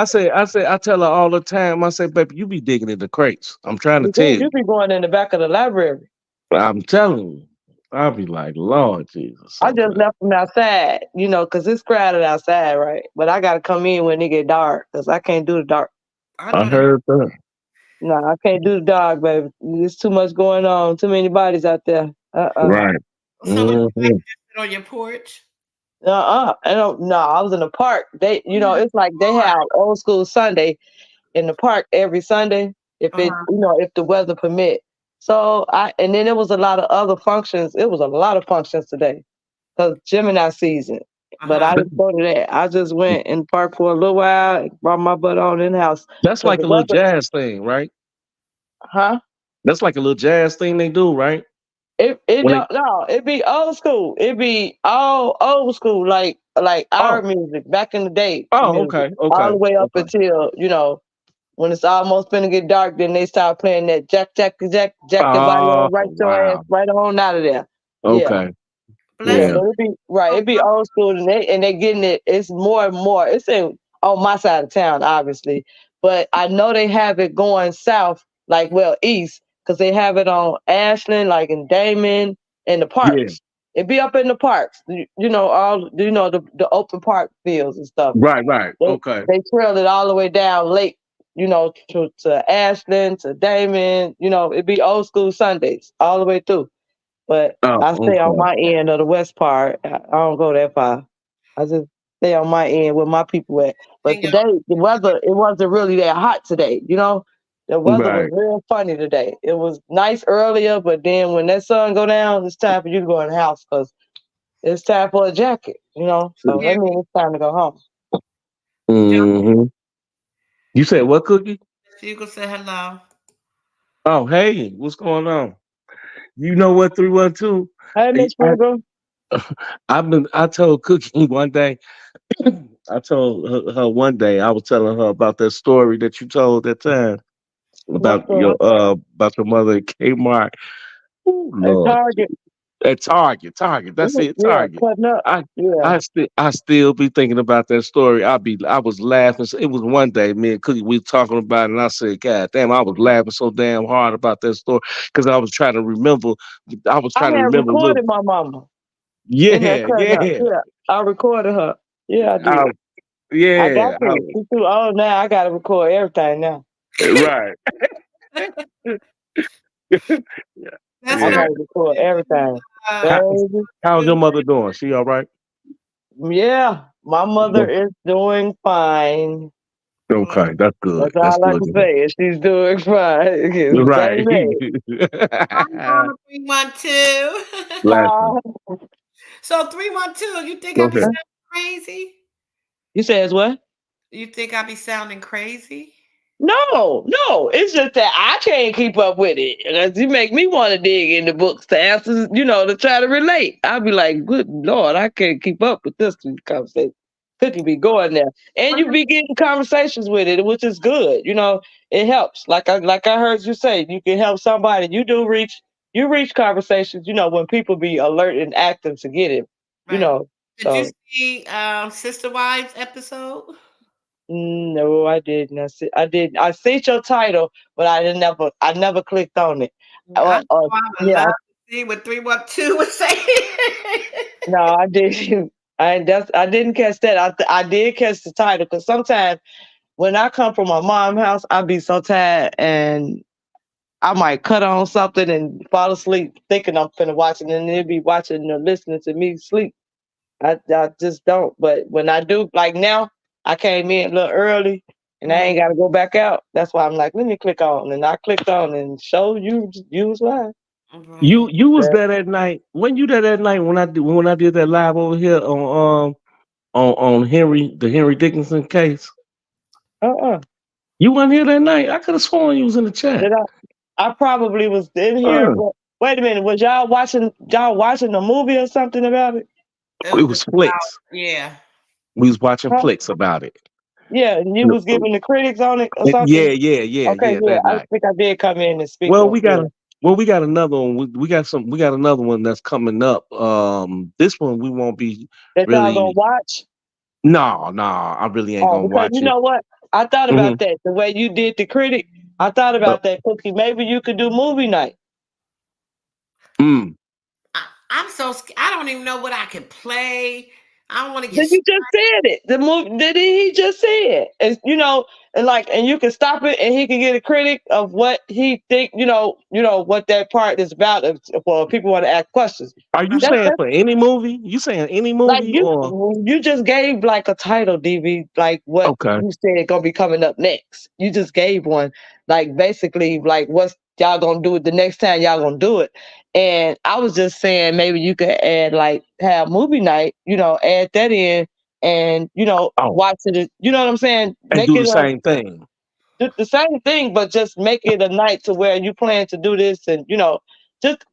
Speaker 2: said, I tell her all the time. I say, baby, you be digging in the crates. I'm trying to
Speaker 3: You
Speaker 2: tell
Speaker 3: do.
Speaker 2: you.
Speaker 3: You be going in the back of the library.
Speaker 2: I'm telling you. I'll be like, Lord Jesus,
Speaker 3: I
Speaker 2: something.
Speaker 3: just left them outside, 'cause it's crowded outside, right? But I gotta come in when it get dark, 'cause I can't do the dark.
Speaker 1: I
Speaker 2: I
Speaker 1: know that.
Speaker 2: heard that.
Speaker 3: No, I can't do the dark, baby. There's too much going on. Too many bodies out there.
Speaker 2: Right.
Speaker 1: So what you like
Speaker 2: Mm-hmm.
Speaker 1: to sit on your porch?
Speaker 3: I don't. No, I was in the park.
Speaker 1: Oh,
Speaker 3: It's like they have old school Sunday in the park every Sunday
Speaker 1: uh-huh.
Speaker 3: if the weather permit. So and then there was a lot of other functions. It was a lot of functions today because Gemini season. But
Speaker 1: Uh-huh.
Speaker 3: I didn't go to that. I just went in the park for a little while, brought my butt on in the house
Speaker 2: That's
Speaker 3: because
Speaker 2: like
Speaker 3: the
Speaker 2: a little
Speaker 3: weather,
Speaker 2: jazz thing, right?
Speaker 3: huh?
Speaker 2: That's like a little jazz thing they do, right?
Speaker 3: It
Speaker 2: When they
Speaker 3: don't no, it be old school. It be all old school, like our
Speaker 2: oh
Speaker 3: music back in the day,
Speaker 2: oh
Speaker 3: music,
Speaker 2: okay
Speaker 3: all
Speaker 2: okay
Speaker 3: the way up
Speaker 2: okay
Speaker 3: until when it's almost finna get dark. Then they start playing that jack your body
Speaker 2: oh
Speaker 3: on, right your ass
Speaker 2: wow
Speaker 3: right on out of there. Yeah.
Speaker 2: okay
Speaker 3: Yeah,
Speaker 1: Bless
Speaker 2: yeah
Speaker 3: but it be right.
Speaker 1: my
Speaker 3: It be old school, and they getting it. It's more and more. It's on my side of town, obviously, but I know they have it going south, east, because they have it on Ashland, like in Damon, in the
Speaker 2: yeah
Speaker 3: parks. It be up in the parks. The open park fields and stuff.
Speaker 2: right
Speaker 3: They
Speaker 2: okay
Speaker 3: they trail it all the way down Lake, to Ashland, to Damon. It be old school Sundays all the way through. But
Speaker 2: oh
Speaker 3: I stay on
Speaker 2: okay
Speaker 3: my end of the west part. I don't go that far. I just stay on my end where my people at. But
Speaker 1: and your
Speaker 3: today, the weather, it wasn't really that hot today. The weather was
Speaker 2: right
Speaker 3: real funny today. It was nice earlier, but then when that sun go down, it's time for you to go in the house because it's time for a jacket. So
Speaker 1: yeah,
Speaker 3: that means it's time to go home.
Speaker 2: hmm you said what cookie
Speaker 1: you can say hello.
Speaker 2: oh hey what's going on you know what 312
Speaker 3: Hey, Miss Sprinkle.
Speaker 2: I told Cookie one day I told her one day I was telling her about that story that you told that time
Speaker 3: What's
Speaker 2: about your mother at Kmart. Oh
Speaker 3: at
Speaker 2: Lord,
Speaker 3: Target?
Speaker 2: at Target. That's it,
Speaker 3: Yeah,
Speaker 2: Target.
Speaker 3: cutting up.
Speaker 2: I
Speaker 3: Yeah.
Speaker 2: I still be thinking about that story. I was laughing. It was one day me and Cookie we were talking about it, and I said, God damn, I was laughing so damn hard about that story because I was trying to remember. I was
Speaker 3: I
Speaker 2: trying to
Speaker 3: had
Speaker 2: remember. Look,
Speaker 3: recorded my mama in that
Speaker 2: yeah,
Speaker 3: cutting up.
Speaker 2: yeah,
Speaker 3: Yeah, I recorded her. Yeah, I
Speaker 2: I,
Speaker 3: did. I got
Speaker 2: yeah,
Speaker 3: to. She too old now. I got to record everything now.
Speaker 2: right.
Speaker 1: That's
Speaker 3: I
Speaker 1: what
Speaker 2: Yeah.
Speaker 3: got
Speaker 1: I'm
Speaker 3: to record
Speaker 1: saying.
Speaker 3: everything.
Speaker 1: Uh,
Speaker 2: How,
Speaker 3: Baby.
Speaker 2: how's
Speaker 1: you
Speaker 2: your mother doing? She all right?
Speaker 3: Yeah, my mother is doing fine.
Speaker 1: well,
Speaker 2: Okay, that's good.
Speaker 3: That's
Speaker 2: That's
Speaker 3: all I
Speaker 2: good
Speaker 3: can
Speaker 2: to hear.
Speaker 3: say. Is she's doing fine. 'Cause
Speaker 2: Right.
Speaker 3: baby.
Speaker 1: hi, Mama 312.
Speaker 2: Laughing.
Speaker 1: So 312, you think
Speaker 2: Go
Speaker 1: I be
Speaker 2: ahead.
Speaker 1: sounding crazy?
Speaker 3: You says what?
Speaker 1: You think I be sounding crazy?
Speaker 3: No, no. It's just that I can't keep up with it. And you make me want to dig in the books to answer, to try to relate. I'll be like, good Lord, I can't keep up with this conversation. Cookie be going there. And
Speaker 1: What
Speaker 3: you be getting conversations with it, which is good. It helps. Like I heard you say, you can help somebody. You reach conversations, when people be alert and active to get it. You
Speaker 1: right.
Speaker 3: know.
Speaker 1: Did you
Speaker 3: So
Speaker 1: see Sister Wives episode?
Speaker 3: no, I didn't. I did. I see your title, but I never clicked on it.
Speaker 1: I know I would love
Speaker 3: Yeah,
Speaker 1: to see what 312 would say.
Speaker 3: no, I didn't. I didn't catch that. I did catch the title because sometimes when I come from my mom's house, I be so tired and I might cut on something and fall asleep thinking I'm finna watch it, and then be watching or listening to me sleep. I just don't. But when I do, like now, I came in a little early and I
Speaker 1: Mhm.
Speaker 3: ain't got to go back out. That's why I'm like, let me click on. And I clicked on and show you was live.
Speaker 1: Right.
Speaker 2: You was there that night. When you there that night when I did that live over here on Henry the Henry Dickinson case.
Speaker 3: Uh-uh.
Speaker 2: You wasn't here that night. I could have sworn you was in the chat.
Speaker 3: Did I probably was in here,
Speaker 2: Uh,
Speaker 3: but wait a minute, was y'all watching a movie or something about it?
Speaker 2: it
Speaker 1: It was
Speaker 2: was
Speaker 1: about,
Speaker 2: flicks.
Speaker 1: yeah.
Speaker 2: We was watching
Speaker 3: Huh?
Speaker 2: flicks about it.
Speaker 3: Yeah, and you was giving the critics on it or
Speaker 2: Yeah,
Speaker 3: something?
Speaker 2: yeah, yeah,
Speaker 3: Okay,
Speaker 2: yeah.
Speaker 3: yeah,
Speaker 2: That
Speaker 3: I
Speaker 2: night.
Speaker 3: think I did come in and speak
Speaker 2: Well,
Speaker 3: on
Speaker 2: we got
Speaker 3: yeah.
Speaker 2: a we got another one. We got another one that's coming up. This one we won't be
Speaker 3: That y'all gonna
Speaker 2: really.
Speaker 3: watch?
Speaker 2: No, no, I really ain't
Speaker 3: Oh,
Speaker 2: gonna
Speaker 3: because you
Speaker 2: watch it.
Speaker 3: know what? I thought
Speaker 2: Hmm.
Speaker 3: about that. The way you did the critic, I thought about that, Cookie. Maybe you could do movie night.
Speaker 2: Mm.
Speaker 1: I'm so I don't even know what I can play. I don't want to get
Speaker 3: Then you just said it. The movie did he just say it? It's, and you can stop it, and he can get a critic of what he think. What that part is about. Well, people want to ask questions.
Speaker 2: Are you saying
Speaker 3: That's
Speaker 2: for any movie? You saying any
Speaker 3: like
Speaker 2: movie or
Speaker 3: you just gave like a title, DV, like what
Speaker 2: okay?
Speaker 3: you said gonna be coming up next. You just gave one, like basically like what's y'all gonna do it the next time y'all gonna do it. And I was just saying maybe you could add like have movie night, add that in and
Speaker 2: Oh,
Speaker 3: watch it. You know what I'm saying?
Speaker 2: and
Speaker 3: Make
Speaker 2: do
Speaker 3: it
Speaker 2: the same thing.
Speaker 3: the same thing, but just make it a night to where you plan to do this and just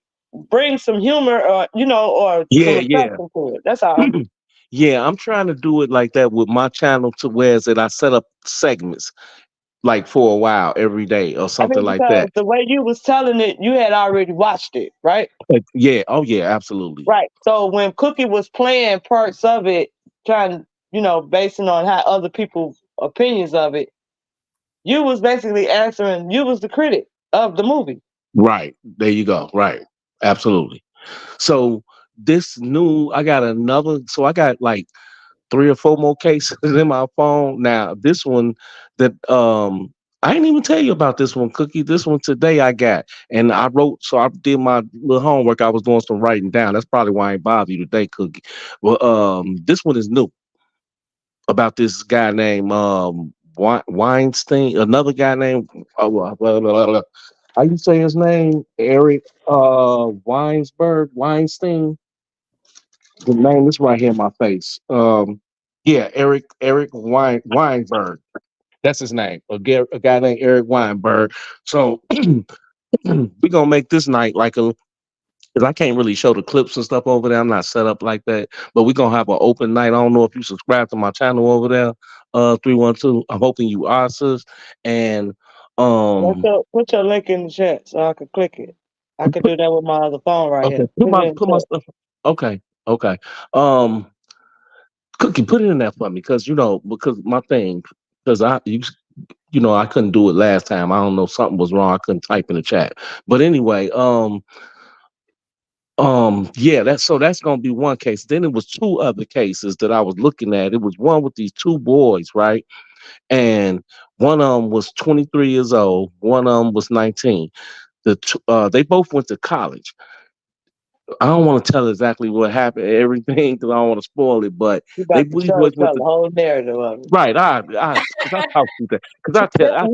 Speaker 3: bring some humor or some
Speaker 2: Yeah, yeah.
Speaker 3: attraction to it. That's all.
Speaker 2: Yeah, I'm trying to do it like that with my channel to where is that I set up segments like for a while every day or
Speaker 3: I
Speaker 2: something
Speaker 3: mean,
Speaker 2: like
Speaker 3: because
Speaker 2: that.
Speaker 3: the way you was telling it, you had already watched it, right?
Speaker 2: Yeah, oh yeah, absolutely.
Speaker 3: Right. So when Cookie was playing parts of it, trying, basing on how other people opinions of it, you was basically answering. You was the critic of the movie.
Speaker 2: Right. There you go. Right. Absolutely. So this new I got another so I got like three or four more cases in my phone. Now this one that I didn't even tell you about this one, Cookie. This one today I got. And I wrote so I did my little homework. I was doing some writing down. That's probably why I ain't bother you today, Cookie. Well this one is new about this guy named Weinstein, another guy named how you say his name? Eric Weinstein. The name is right here in my face. Yeah, Eric Weinberg. That's his name. A guy named Eric Weinberg. So we're gonna make this night like a because I can't really show the clips and stuff over there. I'm not set up like that. But we're gonna have an open night. I don't know if you subscribe to my channel over there, 312. I'm hoping you are, sis. And um
Speaker 3: Put your link in the chat so I could click it. I could
Speaker 2: put
Speaker 3: do that with my other phone right
Speaker 2: okay,
Speaker 3: here. Put it in
Speaker 2: put
Speaker 3: the
Speaker 2: my
Speaker 3: chat.
Speaker 2: stuff. Okay, okay. Um Cookie, put it in there for me, because because my thing, because you know, I couldn't do it last time. I don't know, something was wrong. I couldn't type in the chat. But anyway, yeah, that's gonna be one case. Then it was two other cases that I was looking at. It was one with these two boys, right? And one of them was 23 years old. One of them was 19. They both went to college. I don't want to tell exactly what happened, everything, because I don't want to spoil it. But
Speaker 3: You
Speaker 2: they
Speaker 3: about to
Speaker 2: these boys went
Speaker 3: tell
Speaker 2: to
Speaker 3: the whole narrative of it.
Speaker 2: right. Because I talk too damn. Because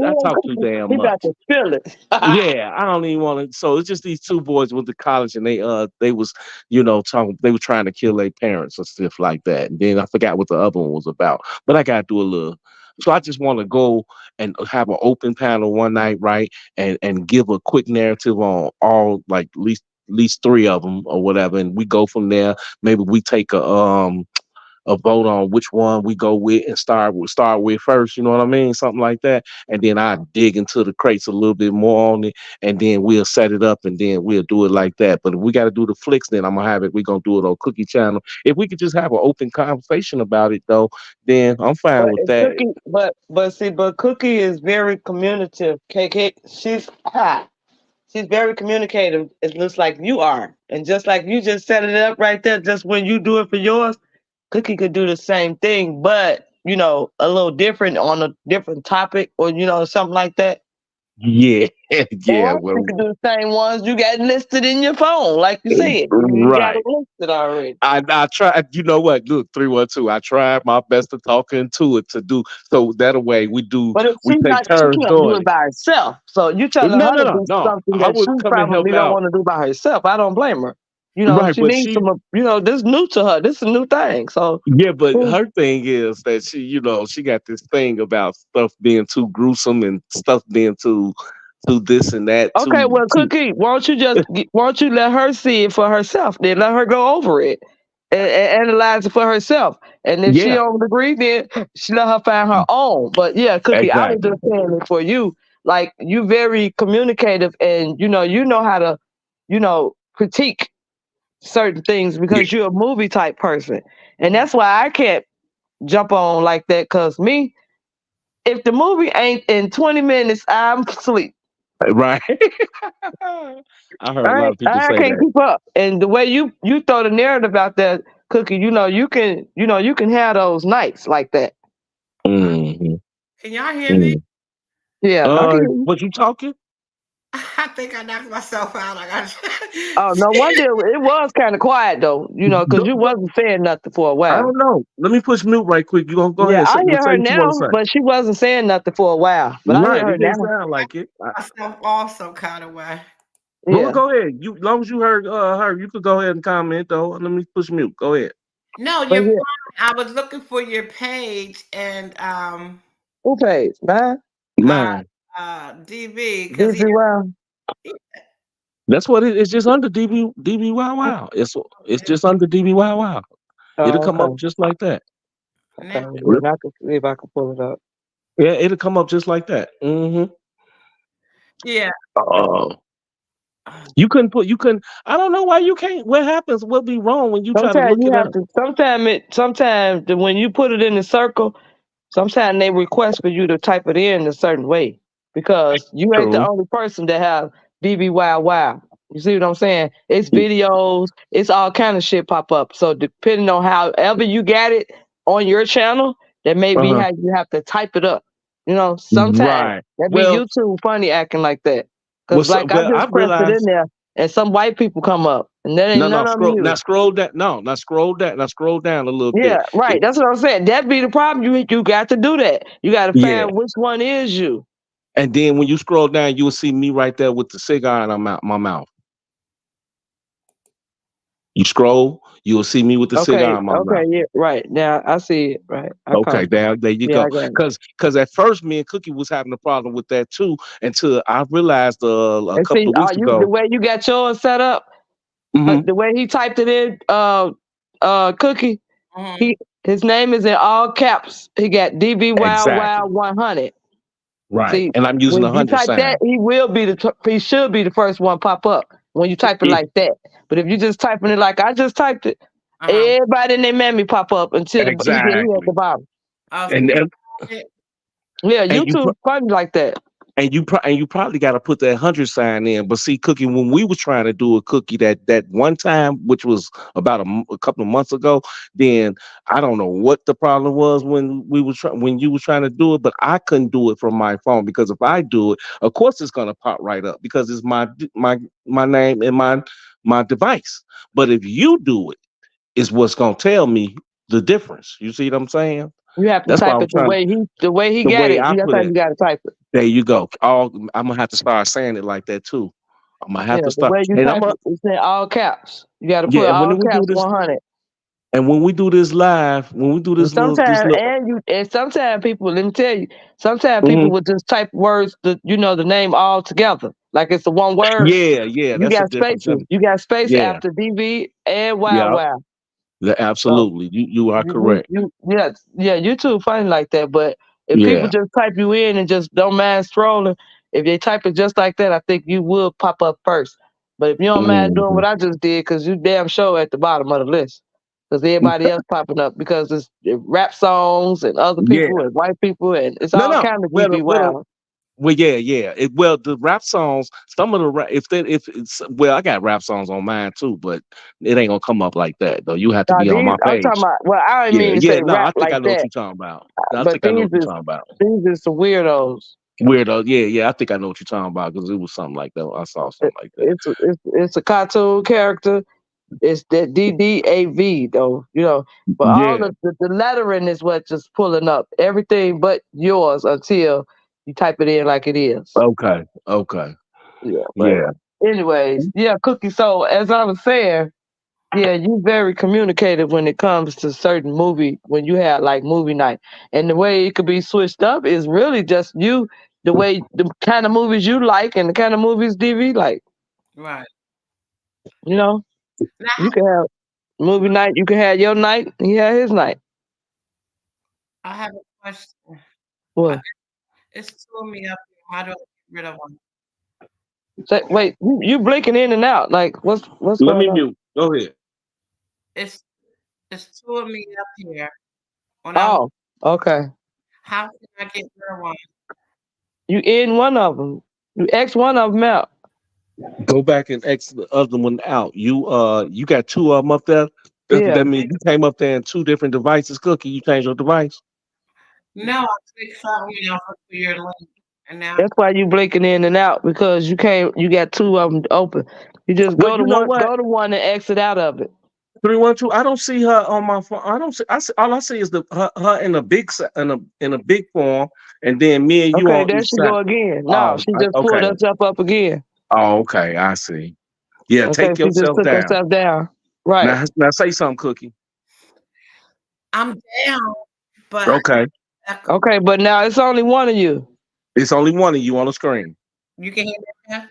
Speaker 2: I talk too damn
Speaker 3: He about
Speaker 2: much.
Speaker 3: to spill it.
Speaker 2: Yeah, I don't even want to. So it's just these two boys went to college, and they was talking. They were trying to kill their parents and stuff like that. And then I forgot what the other one was about. But I gotta do a little. So I just want to go and have an open panel one night, right? And give a quick narrative on all, like, at least three of them or whatever, and we go from there. Maybe we take a vote on which one we go with and start with first. You know what I mean? Something like that. And then I dig into the crates a little bit more on it, and then we'll set it up, and then we'll do it like that. But if we got to do the flicks, then I'm gonna have it. We're gonna do it on Cookie Channel. If we could just have an open conversation about it, though, then I'm fine
Speaker 3: But
Speaker 2: with
Speaker 3: if
Speaker 2: that.
Speaker 3: Cookie, but Cookie is very communicative. KK, she's very communicative. It looks like you are, and just like you just set it up right there. Just when you do it for yours, Cookie could do the same thing, but a little different on a different topic, or something like that.
Speaker 2: Yeah, yeah.
Speaker 3: Or you
Speaker 2: Well,
Speaker 3: can do the same ones you got listed in your phone, like you said. You got it
Speaker 2: right.
Speaker 3: listed already.
Speaker 2: I tried. You know what? Look, 312. I tried my best to talk into it to do so that way
Speaker 3: But if
Speaker 2: we take
Speaker 3: she
Speaker 2: turns
Speaker 3: can't do
Speaker 2: doing
Speaker 3: it
Speaker 2: it.
Speaker 3: by herself. So you telling
Speaker 2: No,
Speaker 3: her
Speaker 2: no,
Speaker 3: to
Speaker 2: no,
Speaker 3: do
Speaker 2: no.
Speaker 3: something
Speaker 2: I
Speaker 3: that she
Speaker 2: would come and help
Speaker 3: probably don't
Speaker 2: out.
Speaker 3: want to do by herself. I don't blame her.
Speaker 2: Right,
Speaker 3: She
Speaker 2: but
Speaker 3: needs
Speaker 2: she
Speaker 3: some. This new to her. This is a new thing. So
Speaker 2: yeah, but
Speaker 3: mm,
Speaker 2: her thing is that she got this thing about stuff being too gruesome and stuff being too this and that
Speaker 3: okay, well,
Speaker 2: too
Speaker 3: Cookie, why don't you let her see it for herself? Then let her go over it and analyze it for herself. And if she
Speaker 2: yeah,
Speaker 3: don't agree, then she let her find her own. But yeah, Cookie, I was
Speaker 2: exactly.
Speaker 3: just saying it for you. Like you very communicative, and you know how to critique certain things
Speaker 2: Yeah,
Speaker 3: because you're a movie type person, and that's why I can't jump on like that. Cause me, if the movie ain't in 20 minutes, I'm asleep.
Speaker 2: right. I heard a lot of people
Speaker 3: I
Speaker 2: say
Speaker 3: can't
Speaker 2: that.
Speaker 3: keep up. And the way you throw the narrative out there, Cookie, you can have those nights like that.
Speaker 2: Hmm.
Speaker 1: Can y'all hear me?
Speaker 3: Yeah, I can hear you.
Speaker 2: Was you talking?
Speaker 1: I think I knocked myself out. I got.
Speaker 3: Oh no wonder it was kind of quiet though, because you
Speaker 2: Go-
Speaker 3: wasn't saying nothing for a
Speaker 2: I
Speaker 3: while.
Speaker 2: don't know. Let me push mute right quick. You gonna go
Speaker 3: Yeah,
Speaker 2: ahead?
Speaker 3: I hear
Speaker 2: Say
Speaker 3: her
Speaker 2: what you want to
Speaker 3: now,
Speaker 2: say.
Speaker 3: but she wasn't saying nothing for a while. But I hear
Speaker 2: Right.
Speaker 3: her
Speaker 2: It didn't
Speaker 3: now.
Speaker 2: sound like it.
Speaker 1: Myself off some kind of way.
Speaker 2: Well,
Speaker 3: Yeah,
Speaker 2: go ahead. You, long as you heard her, you could go ahead and comment though. Let me push mute. Go ahead.
Speaker 1: No,
Speaker 3: but
Speaker 1: you're fine.
Speaker 3: yeah,
Speaker 1: I was looking for your page and
Speaker 3: who pays, man?
Speaker 1: uh
Speaker 2: Mine.
Speaker 1: DV because
Speaker 3: Busy well.
Speaker 2: That's what it is. Just under DB Wow Wow. It's just under DB Wow Wow. It'll
Speaker 3: Oh,
Speaker 2: come up
Speaker 3: okay,
Speaker 2: just like that.
Speaker 1: now.
Speaker 3: okay. Yeah, I can see if I can pull it up.
Speaker 2: Yeah, it'll come up just like that. Hmm.
Speaker 1: Yeah.
Speaker 2: Oh, you couldn't. I don't know why you can't. What happens? What be wrong when you try to
Speaker 3: Sometimes
Speaker 2: look
Speaker 3: you
Speaker 2: it
Speaker 3: have
Speaker 2: up?
Speaker 3: to. Sometimes when you put it in the circle, sometimes they request for you to type it in a certain way because you ain't the
Speaker 2: True.
Speaker 3: only person that have BBYY. You see what I'm saying? It's videos, it's all kind of shit pop up. So depending on however you got it on your channel, that may
Speaker 2: Uh
Speaker 3: be
Speaker 2: huh.
Speaker 3: how you have to type it up. Sometimes
Speaker 2: Right.
Speaker 3: that be
Speaker 2: Well,
Speaker 3: YouTube funny acting like that. Cause like I
Speaker 2: I
Speaker 3: just pressed it in
Speaker 2: realized.
Speaker 3: there and some white people come up and that ain't
Speaker 2: No, no,
Speaker 3: none of them
Speaker 2: scroll. Now
Speaker 3: you.
Speaker 2: scroll down. No, now scroll down. Now scroll down a little
Speaker 3: Yeah,
Speaker 2: bit.
Speaker 3: right. That's what I'm saying. That be the problem. You got to do that. You got to
Speaker 2: Yeah.
Speaker 3: find which one is you.
Speaker 2: And then when you scroll down, you will see me right there with the cigar in my mouth. You scroll, you will see me with the cigar
Speaker 3: Okay,
Speaker 2: in my
Speaker 3: okay,
Speaker 2: mouth.
Speaker 3: yeah, right. Now I see it. Right, I
Speaker 2: Okay,
Speaker 3: caught it.
Speaker 2: there you
Speaker 3: Yeah,
Speaker 2: go.
Speaker 3: I got it.
Speaker 2: Cause at first me and Cookie was having a problem with that too until I realized a
Speaker 3: And see,
Speaker 2: couple of weeks
Speaker 3: you the
Speaker 2: ago.
Speaker 3: way you got yours set up,
Speaker 2: Hmm.
Speaker 3: the way he typed it in, Cookie,
Speaker 1: Mhm.
Speaker 3: he his name is in all caps. He got DB Wild
Speaker 2: Exactly.
Speaker 3: Wild 100.
Speaker 2: Right.
Speaker 3: See,
Speaker 2: And I'm using
Speaker 3: when
Speaker 2: a
Speaker 3: you
Speaker 2: hundred
Speaker 3: type that,
Speaker 2: sign.
Speaker 3: he should be the first one pop up when you type it
Speaker 2: Eh,
Speaker 3: like that. But if you just typing it like I just typed it,
Speaker 1: Uh-huh.
Speaker 3: everybody in their mammy pop up until he at
Speaker 2: exactly.
Speaker 3: the bottom.
Speaker 1: So
Speaker 2: And
Speaker 1: you
Speaker 2: and,
Speaker 1: found it.
Speaker 3: Yeah,
Speaker 2: and you
Speaker 3: YouTube funny like that.
Speaker 2: and you probably got to put that hundred sign in. But see, Cookie, when we was trying to do a cookie that one time, which was about a couple of months ago, then I don't know what the problem was when when you was trying to do it, but I couldn't do it from my phone because if I do it, of course it's gonna pop right up because it's my name and my device. But if you do it, is what's gonna tell me the difference. You see what I'm saying?
Speaker 3: You have to
Speaker 2: That's why
Speaker 3: type
Speaker 2: I'm
Speaker 3: it the
Speaker 2: trying
Speaker 3: way he
Speaker 2: the
Speaker 3: got
Speaker 2: way
Speaker 3: it.
Speaker 2: I
Speaker 3: That's
Speaker 2: put
Speaker 3: how
Speaker 2: it.
Speaker 3: you got to type it.
Speaker 2: There you go. All I'm gonna have to start saying it like that too. I'm gonna have
Speaker 3: Yeah,
Speaker 2: to
Speaker 3: the
Speaker 2: start,
Speaker 3: way you
Speaker 2: and I'm
Speaker 3: type
Speaker 2: gonna
Speaker 3: it, it's in all caps. You got to
Speaker 2: yeah.
Speaker 3: put
Speaker 2: And
Speaker 3: all
Speaker 2: when we do
Speaker 3: caps
Speaker 2: this,
Speaker 3: 100.
Speaker 2: and when we do this live, when we do
Speaker 3: And
Speaker 2: this
Speaker 3: sometimes,
Speaker 2: little,
Speaker 3: sometimes people, let me tell you, sometimes people
Speaker 2: mhm.
Speaker 3: would just type words, the name all together, like it's the one word.
Speaker 2: Yeah, yeah,
Speaker 3: You
Speaker 2: that's a
Speaker 3: got
Speaker 2: difference.
Speaker 3: spaces. You got space
Speaker 2: Yeah,
Speaker 3: after DV and Wow
Speaker 2: yeah,
Speaker 3: Wow. So
Speaker 2: absolutely. You are correct.
Speaker 3: yeah, you too funny like that. But if people
Speaker 2: Yeah.
Speaker 3: just type you in and just don't mind strolling, if they type it just like that, I think you will pop up first. But if you don't mind doing
Speaker 2: Hmm.
Speaker 3: what I just did, because you damn sure at the bottom of the list, because everybody else popping up because it's rap songs and other people
Speaker 2: Yeah.
Speaker 3: and white people and it's
Speaker 2: No,
Speaker 3: all
Speaker 2: no.
Speaker 3: kind of DB Wild.
Speaker 2: Well, yeah, yeah. Well, the rap songs, some of the if it's well, I got rap songs on mine too, but it ain't gonna come up like that though. You have to
Speaker 3: Now
Speaker 2: be on
Speaker 3: these
Speaker 2: my
Speaker 3: I'm talking
Speaker 2: page.
Speaker 3: about. Well, I didn't
Speaker 2: Yeah,
Speaker 3: mean to
Speaker 2: yeah.
Speaker 3: say
Speaker 2: No,
Speaker 3: rap
Speaker 2: I think
Speaker 3: like
Speaker 2: I know what
Speaker 3: that,
Speaker 2: you're talking about. No, I
Speaker 3: but
Speaker 2: think I know what you're talking about.
Speaker 3: these is some weirdos.
Speaker 2: Weirdo. Yeah, yeah. I think I know what you're talking about because it was something like that. I saw something like that.
Speaker 3: It's a cartoon character. It's that DDAV though, but all
Speaker 2: Yeah.
Speaker 3: the lettering is what just pulling up everything but yours until you type it in like it is.
Speaker 2: Okay. Okay.
Speaker 3: Yeah, but
Speaker 2: Yeah.
Speaker 3: anyways, yeah, Cookie. So as I was saying, yeah, you very communicative when it comes to certain movie when you have like movie night, and the way it could be switched up is really just you, the way the kind of movies you like and the kind of movies DV like.
Speaker 1: Right.
Speaker 3: You know, you
Speaker 1: Now
Speaker 3: can have movie night, you can have your night, he had his night.
Speaker 1: I have a question. I,
Speaker 3: What?
Speaker 1: it's two of me up here. How do I get rid of one?
Speaker 3: Say, wait, you blinking in and out. Like, what's
Speaker 2: Let
Speaker 3: going
Speaker 2: me
Speaker 3: on?
Speaker 2: mute. Go ahead.
Speaker 1: It's it's two of me up here. When I
Speaker 3: Oh, okay.
Speaker 1: how can I get rid of one?
Speaker 3: You in one of them. You X one of them out.
Speaker 2: Go back and exit the other one out. You got two of them up there.
Speaker 3: Yeah,
Speaker 2: That means you came up there in two different devices. Cookie, you changed your device.
Speaker 1: No, I clicked something else for your link, and now
Speaker 3: that's why you blinking in and out because you can't. You got two of them open. You just
Speaker 2: Well, you know what?
Speaker 3: go to one and exit out of it.
Speaker 2: 312. I don't see her on my phone. I don't see. All I see is her in a in a big form, and then me and you
Speaker 3: Okay,
Speaker 2: on
Speaker 3: there
Speaker 2: each
Speaker 3: she
Speaker 2: side.
Speaker 3: go again. No,
Speaker 2: Oh,
Speaker 3: she just pulled
Speaker 2: okay.
Speaker 3: herself up again.
Speaker 2: Oh, okay. I see. Yeah,
Speaker 3: Okay,
Speaker 2: take
Speaker 3: she just
Speaker 2: yourself
Speaker 3: took
Speaker 2: down.
Speaker 3: herself down. Right.
Speaker 2: Now say something, Cookie.
Speaker 1: I'm down, but
Speaker 2: Okay.
Speaker 1: echo.
Speaker 3: Okay, but now it's only one of you.
Speaker 2: It's only one of you on the screen.
Speaker 1: You can hear me now?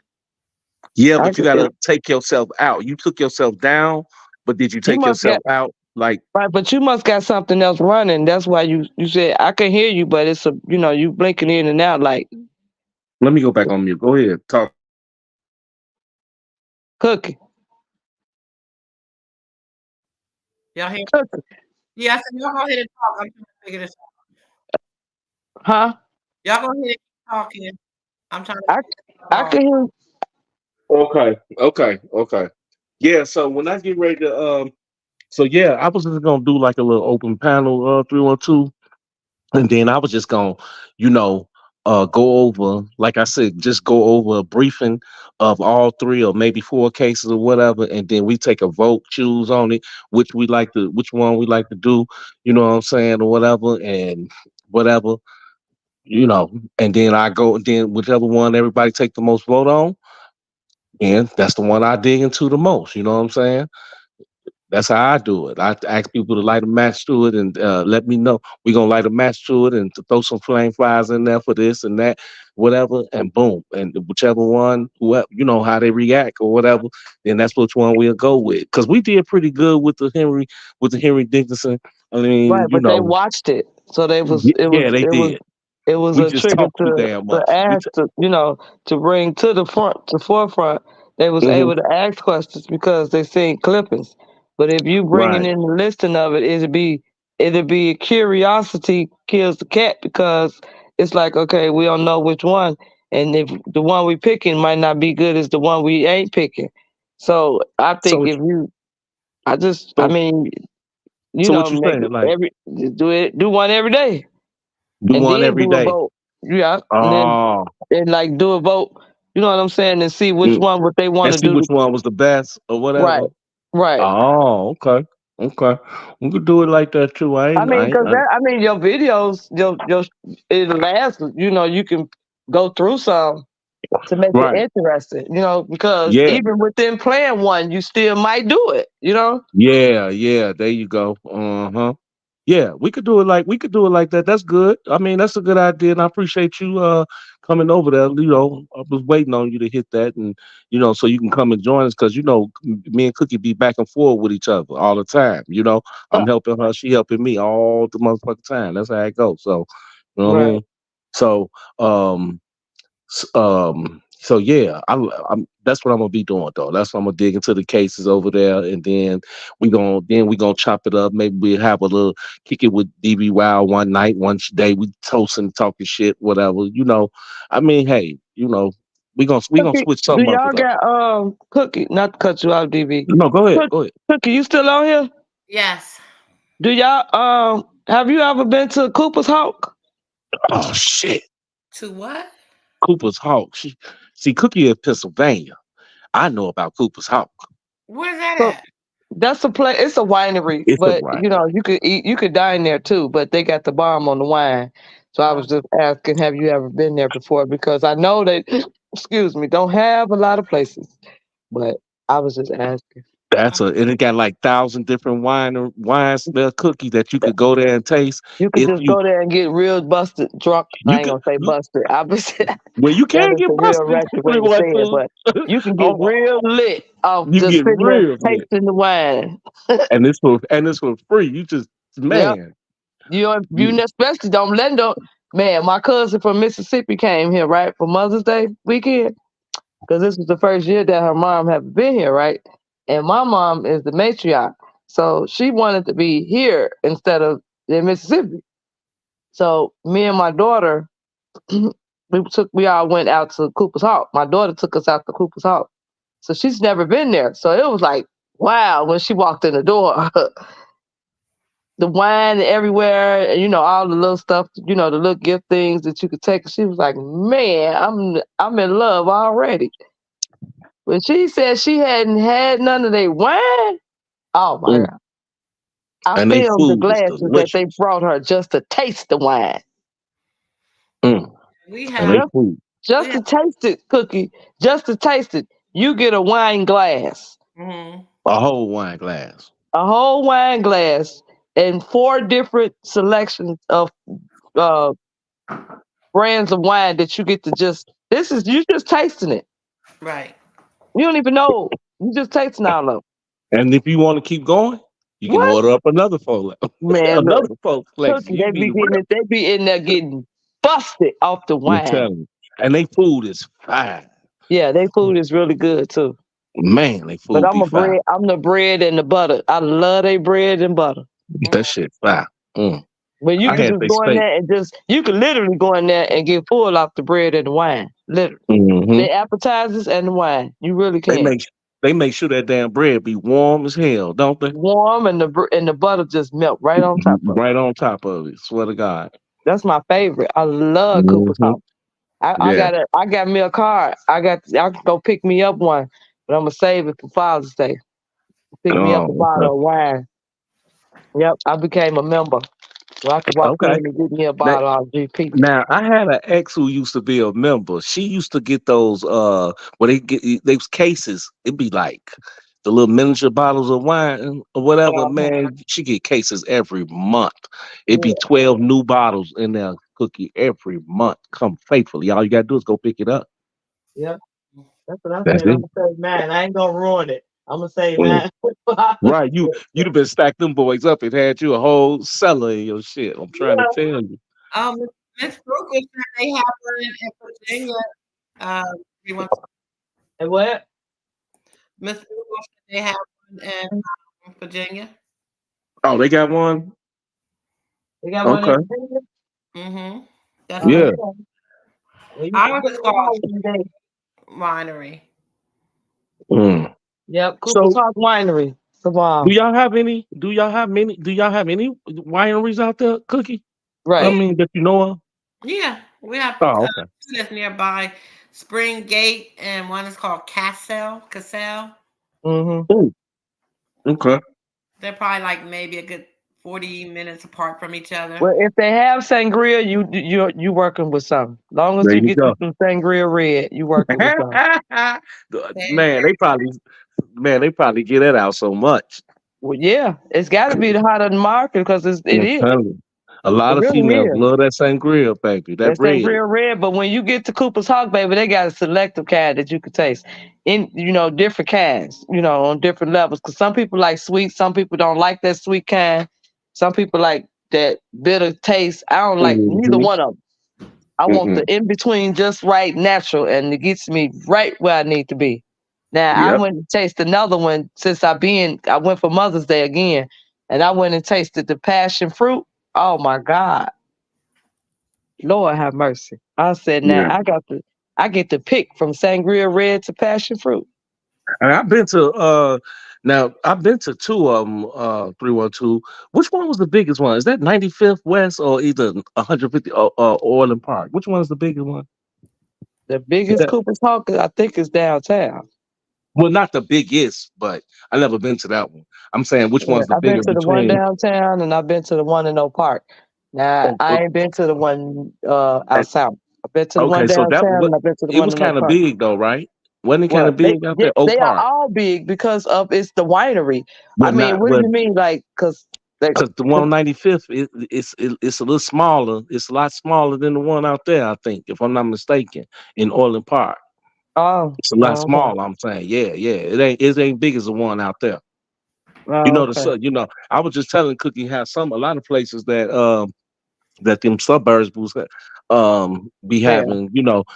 Speaker 2: Yeah,
Speaker 3: I,
Speaker 2: but you gotta take yourself out. You took yourself down, but did you
Speaker 3: you
Speaker 2: take
Speaker 3: must
Speaker 2: yourself
Speaker 3: got
Speaker 2: out? Like,
Speaker 3: right, but you must got something else running. That's why you said I can hear you, but it's a you blinking in and out like
Speaker 2: let me go back on mute. Go ahead. Talk.
Speaker 3: cookie.
Speaker 1: Y'all hear?
Speaker 3: Cookie.
Speaker 1: Yeah, I said y'all go ahead and talk. I'm trying to figure this out.
Speaker 3: Huh?
Speaker 1: Y'all go ahead and keep talking. I'm trying to
Speaker 3: I
Speaker 1: figure it
Speaker 3: I
Speaker 1: out.
Speaker 3: can hear.
Speaker 2: Okay. Okay. Okay. Yeah, so when I get ready to so yeah, I was just gonna do like a little open panel 312. And then I was just gonna, you know, go over, like I said, just go over a briefing of all three or maybe four cases or whatever, and then we take a vote, choose on it, which one we like to do, you know what I'm saying, or whatever, and whatever, you know, and then I go, and then whichever one everybody take the most vote on, and that's the one I dig into the most, you know what I'm saying? That's how I do it. I ask people to light a match to it and let me know. We're gonna light a match to it and to throw some flame fires in there for this and that, whatever, and boom. And whichever one, whoever, you know how they react or whatever, then that's which one we'll go with. Cause we did pretty good with the Henry Dickinson. I mean,
Speaker 3: Right,
Speaker 2: you
Speaker 3: but they
Speaker 2: know,
Speaker 3: watched it, so they was
Speaker 2: yeah, they did.
Speaker 3: it was
Speaker 2: We
Speaker 3: a
Speaker 2: just
Speaker 3: trigger
Speaker 2: talk too damn
Speaker 3: to
Speaker 2: much.
Speaker 3: ask to bring to the forefront. They was
Speaker 2: Mhm.
Speaker 3: able to ask questions because they seen clippings. But if you bringing
Speaker 2: Right.
Speaker 3: in the listing of it, it'd be curiosity kills the cat because it's like okay, we don't know which one, and if the one we picking might not be good as the one we ain't picking. So I think
Speaker 2: So,
Speaker 3: if you, I
Speaker 2: so,
Speaker 3: mean,
Speaker 2: so what you
Speaker 3: make
Speaker 2: saying?
Speaker 3: it
Speaker 2: Like,
Speaker 3: do one every day
Speaker 2: do
Speaker 3: and
Speaker 2: one
Speaker 3: then
Speaker 2: every
Speaker 3: do a
Speaker 2: day.
Speaker 3: vote. Yeah,
Speaker 2: Oh,
Speaker 3: and like do a vote. You know what I'm saying? And see which
Speaker 2: mm,
Speaker 3: one what they want
Speaker 2: and
Speaker 3: to
Speaker 2: see
Speaker 3: do.
Speaker 2: which one was the best or whatever.
Speaker 3: Right, right.
Speaker 2: Oh, okay. Okay. We could do it like that too.
Speaker 3: I mean, cause I mean your videos, your it lasts. You can go through some to make it
Speaker 2: right.
Speaker 3: interesting. Because
Speaker 2: Yeah.
Speaker 3: even within playing one, you still might do it.
Speaker 2: Yeah. Yeah. There you go. Uh-huh. Yeah, we could do it like that. That's good. I mean, that's a good idea, and I appreciate you coming over there. You know, I was waiting on you to hit that, and so you can come and join us because me and Cookie be back and forth with each other all the time. I'm helping her, she helping me all the motherfucking time. That's how it goes. So, you know what I
Speaker 3: Right.
Speaker 2: mean? So, um, so yeah, I'm that's what I'm gonna be doing though. That's what I'm gonna dig into the cases over there, and then we gonna chop it up. Maybe we have a little kick it with DB Wild one night, one day. We toasting, talking shit, whatever. I mean, hey, we gonna
Speaker 3: Cookie,
Speaker 2: switch
Speaker 3: do
Speaker 2: something up
Speaker 3: y'all
Speaker 2: it up.
Speaker 3: got Cookie? Not to cut you out, DB.
Speaker 2: No, go ahead,
Speaker 3: Cook,
Speaker 2: go ahead.
Speaker 3: Cookie, you still on here?
Speaker 1: Yes.
Speaker 3: Do y'all have you ever been to Cooper's Hawk?
Speaker 2: Oh shit,
Speaker 1: To what?
Speaker 2: Cooper's Hawk. See, Cookie in Pennsylvania. I know about Cooper's Hawk.
Speaker 1: Where's that
Speaker 3: So
Speaker 1: at?
Speaker 3: that's a place. It's a winery,
Speaker 2: It's a
Speaker 3: but
Speaker 2: right.
Speaker 3: you could eat, you could dine there too. But they got the bomb on the wine. So I
Speaker 1: Oh,
Speaker 3: was just asking, have you ever been there before? Because I know they, excuse me, don't have a lot of places. But I was just asking.
Speaker 2: And it got like thousand different wine smell cookies that you could go there and taste.
Speaker 3: You could
Speaker 2: If
Speaker 3: just
Speaker 2: you
Speaker 3: go there and get real busted drunk.
Speaker 2: you
Speaker 3: I ain't
Speaker 2: could,
Speaker 3: gonna say busted. I was
Speaker 2: well, you
Speaker 3: that
Speaker 2: can
Speaker 3: is
Speaker 2: get
Speaker 3: a real
Speaker 2: busted if
Speaker 3: ratchet
Speaker 2: you
Speaker 3: way
Speaker 2: really
Speaker 3: to
Speaker 2: want
Speaker 3: say it,
Speaker 2: to.
Speaker 3: but you can get
Speaker 2: Oh,
Speaker 3: real lit off
Speaker 2: you
Speaker 3: just
Speaker 2: get
Speaker 3: sitting there
Speaker 2: real lit,
Speaker 3: tasting the wine.
Speaker 2: and it's for free. You just
Speaker 3: Yep.
Speaker 2: man,
Speaker 3: You especially don't let no man. My cousin from Mississippi came here right for Mother's Day weekend because this was the first year that her mom had been here, right? And my mom is the matriarch, so she wanted to be here instead of in Mississippi. So me and my daughter, we all went out to Cooper's Hawk. My daughter took us out to Cooper's Hawk, so she's never been there. So it was like wow when she walked in the door. The wine everywhere, and all the little stuff, the little gift things that you could take. She was like, "Man, I'm in love already." When she said she hadn't had none of their wine, oh my
Speaker 2: mm.
Speaker 3: god! I
Speaker 2: And they
Speaker 3: filmed the
Speaker 2: food is
Speaker 3: glasses that they
Speaker 2: delicious.
Speaker 3: brought her just to taste the wine,
Speaker 2: Mm.
Speaker 1: we
Speaker 2: And they
Speaker 1: have
Speaker 3: just
Speaker 2: food
Speaker 1: we
Speaker 3: just
Speaker 1: have.
Speaker 3: to taste it, Cookie, just to taste it. You get a wine glass,
Speaker 1: Mhm.
Speaker 2: a whole wine glass.
Speaker 3: a whole wine glass, and four different selections of uh, brands of wine that you get to just. This is you just tasting it.
Speaker 1: Right.
Speaker 3: You don't even know. You just tasting all of 'em.
Speaker 2: And if you want to keep going, you can
Speaker 3: What?
Speaker 2: order up another four,
Speaker 3: Man, look,
Speaker 2: another four collection.
Speaker 3: Cookie,
Speaker 2: You be real.
Speaker 3: they be in there getting busted off the
Speaker 2: I'm
Speaker 3: wine.
Speaker 2: telling you. And they food is fine.
Speaker 3: Yeah, they food is really good too.
Speaker 2: Man, they
Speaker 3: But
Speaker 2: food be fine.
Speaker 3: I'm the bread and the butter. I love they bread and butter.
Speaker 2: That
Speaker 1: Mhm.
Speaker 2: shit fine. Mm.
Speaker 3: But you
Speaker 2: I
Speaker 3: could
Speaker 2: had
Speaker 3: just
Speaker 2: they
Speaker 3: go in
Speaker 2: steak.
Speaker 3: there and you could literally go in there and get full off the bread and the wine. Literally.
Speaker 2: Hmm.
Speaker 3: The appetizers and the wine. You really
Speaker 2: They
Speaker 3: can.
Speaker 2: make they make sure that damn bread be warm as hell, don't they?
Speaker 3: Warm and and the butter just melt right on top of it.
Speaker 2: Right on top of it. Swear to God.
Speaker 3: That's my favorite. I love Cooper's
Speaker 2: Hmm.
Speaker 3: Hawk.
Speaker 2: Yeah.
Speaker 3: I got me a card. I can go pick me up one, but I'm gonna save it for Father's Day. Pick me up a
Speaker 2: Oh, okay.
Speaker 3: bottle of wine. Yep, I became a member, so I could walk in
Speaker 2: Okay.
Speaker 3: and get me a
Speaker 2: Now,
Speaker 3: bottle of GP.
Speaker 2: now I had an ex who used to be a member. She used to get those where those cases. It'd be like the little miniature bottles of wine or whatever.
Speaker 3: Uh-huh.
Speaker 2: Man, she get cases every month. It'd be
Speaker 3: Yeah,
Speaker 2: 12 new bottles in there, Cookie, every month. Come faithfully. All you gotta do is go pick it up.
Speaker 3: yep. That's what I
Speaker 2: That's
Speaker 3: said. I'm
Speaker 2: it.
Speaker 3: gonna save mine. I ain't gonna ruin it. I'm gonna save
Speaker 2: Mm.
Speaker 3: mine.
Speaker 2: Right. You'd have been stacked them boys up and had you a whole cellar in your shit. I'm trying to
Speaker 3: Yeah.
Speaker 2: tell you.
Speaker 1: Miss Brooke said they have one in Virginia. Uh, they want
Speaker 3: And what?
Speaker 1: Miss Brooke said they have one in Virginia.
Speaker 2: Oh, they got one?
Speaker 3: They got one in
Speaker 2: Okay.
Speaker 3: Virginia?
Speaker 1: Mm-hmm. That's what
Speaker 2: Yeah.
Speaker 3: Okay. Well, you should
Speaker 1: ours
Speaker 3: give
Speaker 1: is
Speaker 3: me a
Speaker 1: called
Speaker 3: holler one day.
Speaker 1: winery.
Speaker 2: Mm.
Speaker 3: Yep, Cooper's
Speaker 2: So
Speaker 3: Hawk Winery. Tomorrow.
Speaker 2: do y'all have any wineries out there, Cookie? I
Speaker 1: Yeah,
Speaker 3: Right.
Speaker 2: mean that you know of?
Speaker 1: yeah. We have
Speaker 2: Oh, okay.
Speaker 1: two that's nearby, Spring Gate, and one is called Cassell. Cassell.
Speaker 3: Mm-hmm.
Speaker 2: Ooh, okay.
Speaker 1: They're probably like maybe a good 40 minutes apart from each other.
Speaker 3: Well, if they have sangria, you working with something. Long as
Speaker 2: There
Speaker 3: you
Speaker 2: you
Speaker 3: get you
Speaker 2: go.
Speaker 3: some sangria red, you working with something.
Speaker 1: They-
Speaker 2: Man, they probably get that out so much.
Speaker 3: Well, yeah, it's got to be the hot of the market because it
Speaker 2: I'm
Speaker 3: is.
Speaker 2: telling you. A
Speaker 3: It
Speaker 2: lot of
Speaker 3: really
Speaker 2: females
Speaker 3: is.
Speaker 2: love that sangria, baby. That
Speaker 3: That
Speaker 2: red.
Speaker 3: sangria red, but when you get to Cooper's Hawk, baby, they got a selective kind that you can taste. In different kinds, on different levels. Because some people like sweet, some people don't like that sweet kind. Some people like that bitter taste. I don't like neither
Speaker 2: Hmm.
Speaker 3: one of them. I want the
Speaker 2: Mm-mm.
Speaker 3: in between, just right, natural, and it gets me right where I need to be. Now I
Speaker 2: Yep.
Speaker 3: went and tasted another one since I went for Mother's Day again, and I went and tasted the passion fruit. Oh my God, Lord have mercy! I said, now
Speaker 2: Yeah.
Speaker 3: I get to pick from sangria red to passion fruit.
Speaker 2: And I've been to two of them, 312. Which one was the biggest one? Is that 95th West or either 150 Orland Park? Which one is the biggest one?
Speaker 3: The biggest Cooper's Hawk, I think, is downtown.
Speaker 2: Well, not the biggest, but I never been to that one. I'm saying which
Speaker 3: Yeah,
Speaker 2: one's the
Speaker 3: I've been
Speaker 2: bigger
Speaker 3: to the one
Speaker 2: between.
Speaker 3: downtown, and I've been to the one in Oak Park. Now,
Speaker 2: Oh,
Speaker 3: I ain't been to the one
Speaker 2: and-
Speaker 3: out south. I've been to the one
Speaker 2: okay, so that
Speaker 3: downtown,
Speaker 2: what
Speaker 3: and I've been to the
Speaker 2: it
Speaker 3: one
Speaker 2: was
Speaker 3: in Oak
Speaker 2: kind of
Speaker 3: Park.
Speaker 2: big though, right? Wasn't it kind
Speaker 3: Well,
Speaker 2: of big out there? Oak
Speaker 3: they are
Speaker 2: Park,
Speaker 3: all big because of it's the winery. I
Speaker 2: but
Speaker 3: mean,
Speaker 2: not
Speaker 3: what do
Speaker 2: but
Speaker 3: you mean, like,
Speaker 2: because the one on 95th it's a little smaller. It's a lot smaller than the one out there. I think, if I'm not mistaken, in Orland Park,
Speaker 3: oh,
Speaker 2: it's a lot
Speaker 3: oh, okay,
Speaker 2: smaller. I'm saying, yeah, yeah. It ain't big as the one out there. You
Speaker 3: oh,
Speaker 2: know the
Speaker 3: okay,
Speaker 2: I was just telling Cookie how a lot of places that them suburbs was be
Speaker 3: yeah.
Speaker 2: having,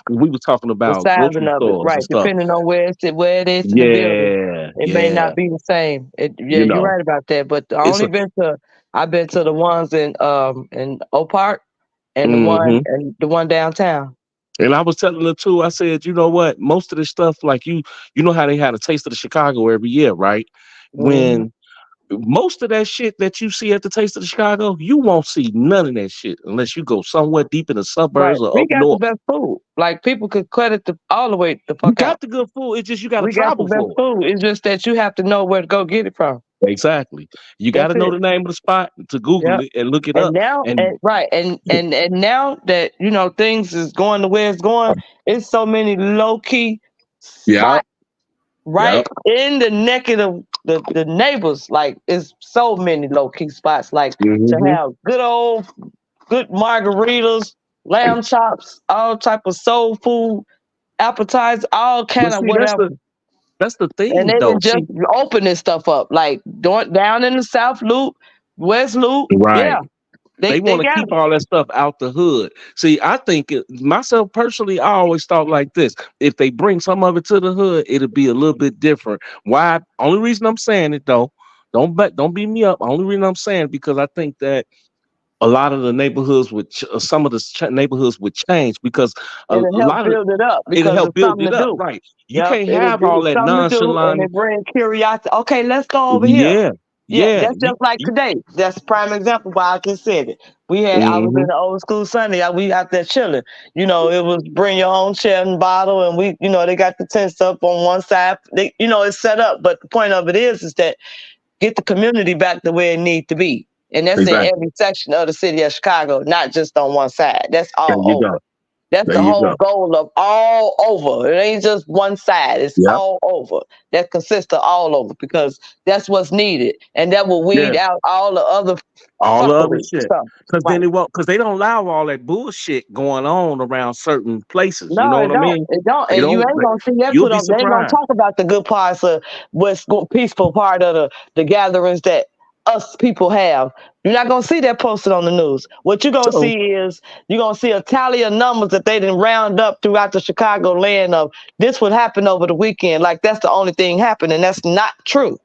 Speaker 2: 'cause we were talking
Speaker 3: The
Speaker 2: about
Speaker 3: sizing
Speaker 2: grocery
Speaker 3: of it,
Speaker 2: stores and
Speaker 3: right?
Speaker 2: stuff.
Speaker 3: Depending on where it is in the building,
Speaker 2: Yeah,
Speaker 3: it may
Speaker 2: yeah.
Speaker 3: not be the same. Yeah,
Speaker 2: You
Speaker 3: you're
Speaker 2: know,
Speaker 3: right about that. But
Speaker 2: it's a
Speaker 3: I've been to the ones in Oak Park and
Speaker 2: hmm
Speaker 3: the one downtown.
Speaker 2: and I was telling her too, I said, you know what? Most of this stuff, like you know how they had a taste of the Chicago every year, right?
Speaker 3: Hmm.
Speaker 2: When most of that shit that you see at the Taste of the Chicago, you won't see none of that shit unless you go somewhere deep in the
Speaker 3: Right,
Speaker 2: suburbs or
Speaker 3: we
Speaker 2: up
Speaker 3: got the
Speaker 2: north.
Speaker 3: best food. Like people could credit all the way the
Speaker 2: You
Speaker 3: fuck
Speaker 2: got
Speaker 3: out.
Speaker 2: the good food. It's just you got to
Speaker 3: We got the
Speaker 2: travel
Speaker 3: best
Speaker 2: for
Speaker 3: food. It's just that you have to know where to go get it from.
Speaker 2: it. Exactly. You got
Speaker 3: That's
Speaker 2: to know
Speaker 3: it.
Speaker 2: the name of the spot to Google
Speaker 3: Yep.
Speaker 2: it and look it
Speaker 3: And
Speaker 2: up.
Speaker 3: now,
Speaker 2: And
Speaker 3: right, and now that things is going the way it's going, it's so many low key
Speaker 2: yeah,
Speaker 3: spots
Speaker 2: yeah.
Speaker 3: right in the neck of the neighbors. Like it's so many low key spots. Like to
Speaker 2: hmm
Speaker 3: have good margaritas, lamb chops, all type of soul food, appetizers, all
Speaker 2: But
Speaker 3: kind of
Speaker 2: see,
Speaker 3: whatever.
Speaker 2: that's the
Speaker 3: And
Speaker 2: thing
Speaker 3: they
Speaker 2: though.
Speaker 3: didn't just
Speaker 2: See,
Speaker 3: open this stuff up. Like down in the South Loop, West Loop,
Speaker 2: right.
Speaker 3: yeah,
Speaker 2: They
Speaker 3: they
Speaker 2: want to
Speaker 3: got
Speaker 2: keep
Speaker 3: them.
Speaker 2: all that stuff out the hood. See, I think myself personally, I always thought like this: if they bring some of it to the hood, it'll be a little bit different. Why? Only reason I'm saying it though, don't beat me up. Only reason I'm saying it because I think that a lot of the neighborhoods some of the neighborhoods would change because a
Speaker 3: It'll help
Speaker 2: lot of
Speaker 3: build it up
Speaker 2: it'll
Speaker 3: because
Speaker 2: help
Speaker 3: it's
Speaker 2: build
Speaker 3: something
Speaker 2: it
Speaker 3: to
Speaker 2: up.
Speaker 3: do.
Speaker 2: Right? You
Speaker 3: Yep,
Speaker 2: can't have all
Speaker 3: it's
Speaker 2: that
Speaker 3: something to do, and
Speaker 2: nonchalant.
Speaker 3: it brings curiosity. Okay, let's go over here.
Speaker 2: Yeah,
Speaker 3: Yeah,
Speaker 2: yeah.
Speaker 3: that's just like today. That's a prime example why I just said it. I was
Speaker 2: hmm
Speaker 3: in the old school Sunday. We out there chilling. It was bring your own chair and bottle, and they got the tents up on one side. It's set up. But the point of it is that get the community back the way it needs to be, and that's in
Speaker 2: Exactly.
Speaker 3: every section of the city of Chicago, not just on one side. That's
Speaker 2: There
Speaker 3: all
Speaker 2: you
Speaker 3: over.
Speaker 2: go.
Speaker 3: That's
Speaker 2: There
Speaker 3: the
Speaker 2: you
Speaker 3: whole
Speaker 2: go.
Speaker 3: goal of all over. It ain't just one side. It's
Speaker 2: Yep.
Speaker 3: all over. That consists of all over because that's what's needed, and that will weed
Speaker 2: Yeah.
Speaker 3: out all the other
Speaker 2: All the other
Speaker 3: fuckery
Speaker 2: shit.
Speaker 3: stuff.
Speaker 2: Cause then
Speaker 3: Right.
Speaker 2: it won't, cause they don't allow all that bullshit going on around certain places. You
Speaker 3: No,
Speaker 2: know
Speaker 3: it
Speaker 2: what I
Speaker 3: don't.
Speaker 2: mean?
Speaker 3: It don't.
Speaker 2: They
Speaker 3: And you
Speaker 2: don't.
Speaker 3: ain't gonna see that
Speaker 2: You'll
Speaker 3: put
Speaker 2: be
Speaker 3: up. They ain't gonna
Speaker 2: surprised.
Speaker 3: talk about the good parts of peaceful part of the gatherings that us people have. You're not gonna see that posted on the news. What you're gonna
Speaker 2: So
Speaker 3: see is you're gonna see a tally of numbers that they didn't round up throughout the Chicago land of this would happen over the weekend. Like that's the only thing happening. That's not true.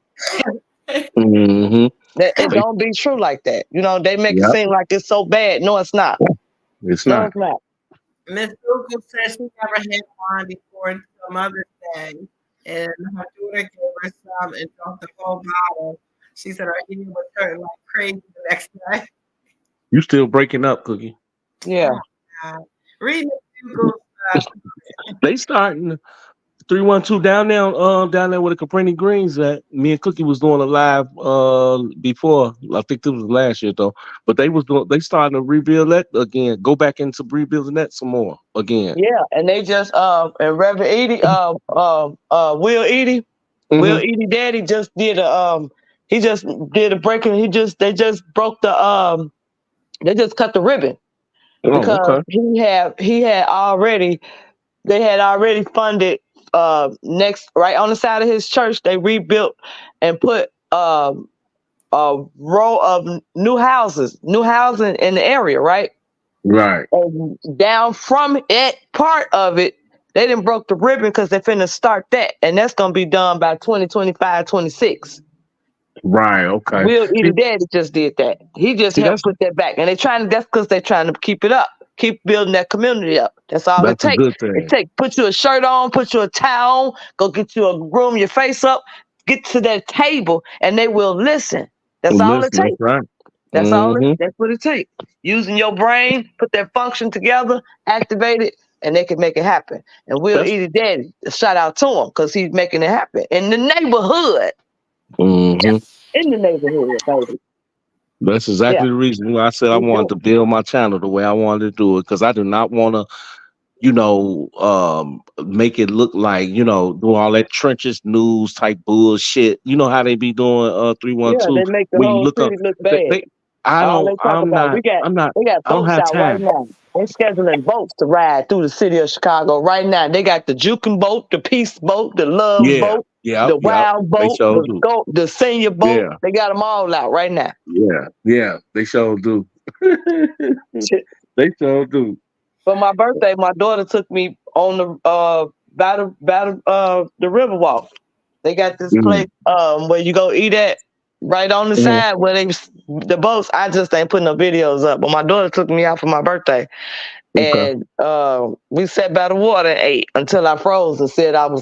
Speaker 2: hmm
Speaker 3: That it
Speaker 2: they,
Speaker 3: don't be true like that. They make it
Speaker 2: yep,
Speaker 3: seem like it's so bad. No, it's not.
Speaker 2: it's
Speaker 3: No,
Speaker 2: not.
Speaker 3: it's not.
Speaker 1: Miss Google says she never had wine before until Mother's Day, and her daughter gave her some and drank the whole bottle. She said her eating was hurting like crazy the next day.
Speaker 2: You still breaking up, Cookie.
Speaker 3: Yeah.
Speaker 1: Oh my God. Read Miss Google's
Speaker 2: They starting 312 down there where the Caprini Greens at. Me and Cookie was doing a live before. I think this was last year though. But they starting to rebuild that again. Go back into rebuilding that some more again.
Speaker 3: Yeah, and they just and Reverend Edie Will
Speaker 2: hmm
Speaker 3: Edie Daddy just did he just did a breaking. They just broke the they just cut the ribbon
Speaker 2: Oh,
Speaker 3: because
Speaker 2: okay.
Speaker 3: he had already they had already funded next right on the side of his church. They rebuilt and put a row of new housing in the area, right?
Speaker 2: Right.
Speaker 3: And down from it, part of it, they didn't broke the ribbon because they're finna start that. And that's gonna be done by 2025, 26.
Speaker 2: Right. Okay.
Speaker 3: Will
Speaker 2: See,
Speaker 3: Eater Daddy just did that. He just
Speaker 2: see,
Speaker 3: helped put that back. And that's because they're trying to keep it up, keep building that community up. That's all it
Speaker 2: that's a
Speaker 3: takes.
Speaker 2: good
Speaker 3: It
Speaker 2: thing.
Speaker 3: takes put you a shirt on, put you a towel on, go get you a groom your face up, get to that table, and they will listen. That's all it
Speaker 2: Listen, that's
Speaker 3: takes.
Speaker 2: right. hmm
Speaker 3: That's what it takes. Using your brain, put that function together, activate it. and they can make it happen. And Will
Speaker 2: That's
Speaker 3: Eaty Daddy, shout out to him because he's making it happen in the neighborhood.
Speaker 2: hmm
Speaker 3: In the neighborhood, baby.
Speaker 2: that's
Speaker 3: Yeah,
Speaker 2: exactly the reason why I said I
Speaker 3: we
Speaker 2: wanted
Speaker 3: do.
Speaker 2: to build my channel the way I wanted to do it because I do not want to, make it look like doing all that trenches news type bullshit. You know how they be doing three one
Speaker 3: Yeah,
Speaker 2: two.
Speaker 3: they make the
Speaker 2: When you
Speaker 3: whole
Speaker 2: look up,
Speaker 3: city look bad.
Speaker 2: they I
Speaker 3: All
Speaker 2: don't.
Speaker 3: they talk about,
Speaker 2: I'm not.
Speaker 3: they got
Speaker 2: I don't
Speaker 3: boats
Speaker 2: have
Speaker 3: out right
Speaker 2: time.
Speaker 3: now. They're scheduling boats to ride through the city of Chicago right now. They got the juking boat, the peace boat, the love
Speaker 2: Yeah.
Speaker 3: boat,
Speaker 2: Yep.
Speaker 3: the
Speaker 2: Yep.
Speaker 3: wild
Speaker 2: They
Speaker 3: boat,
Speaker 2: sure do.
Speaker 3: the senior boat.
Speaker 2: Yeah.
Speaker 3: They got them all out right now.
Speaker 2: Yeah. Yeah. They sure do. They sure do.
Speaker 3: For my birthday, my daughter took me on the the river walk. They got this
Speaker 2: Mm.
Speaker 3: place where you go eat at right on the
Speaker 2: Mhm.
Speaker 3: side where the boats. I just ain't putting no videos up, but my daughter took me out for my birthday,
Speaker 2: Okay.
Speaker 3: and we sat by the water and ate until I froze and said I was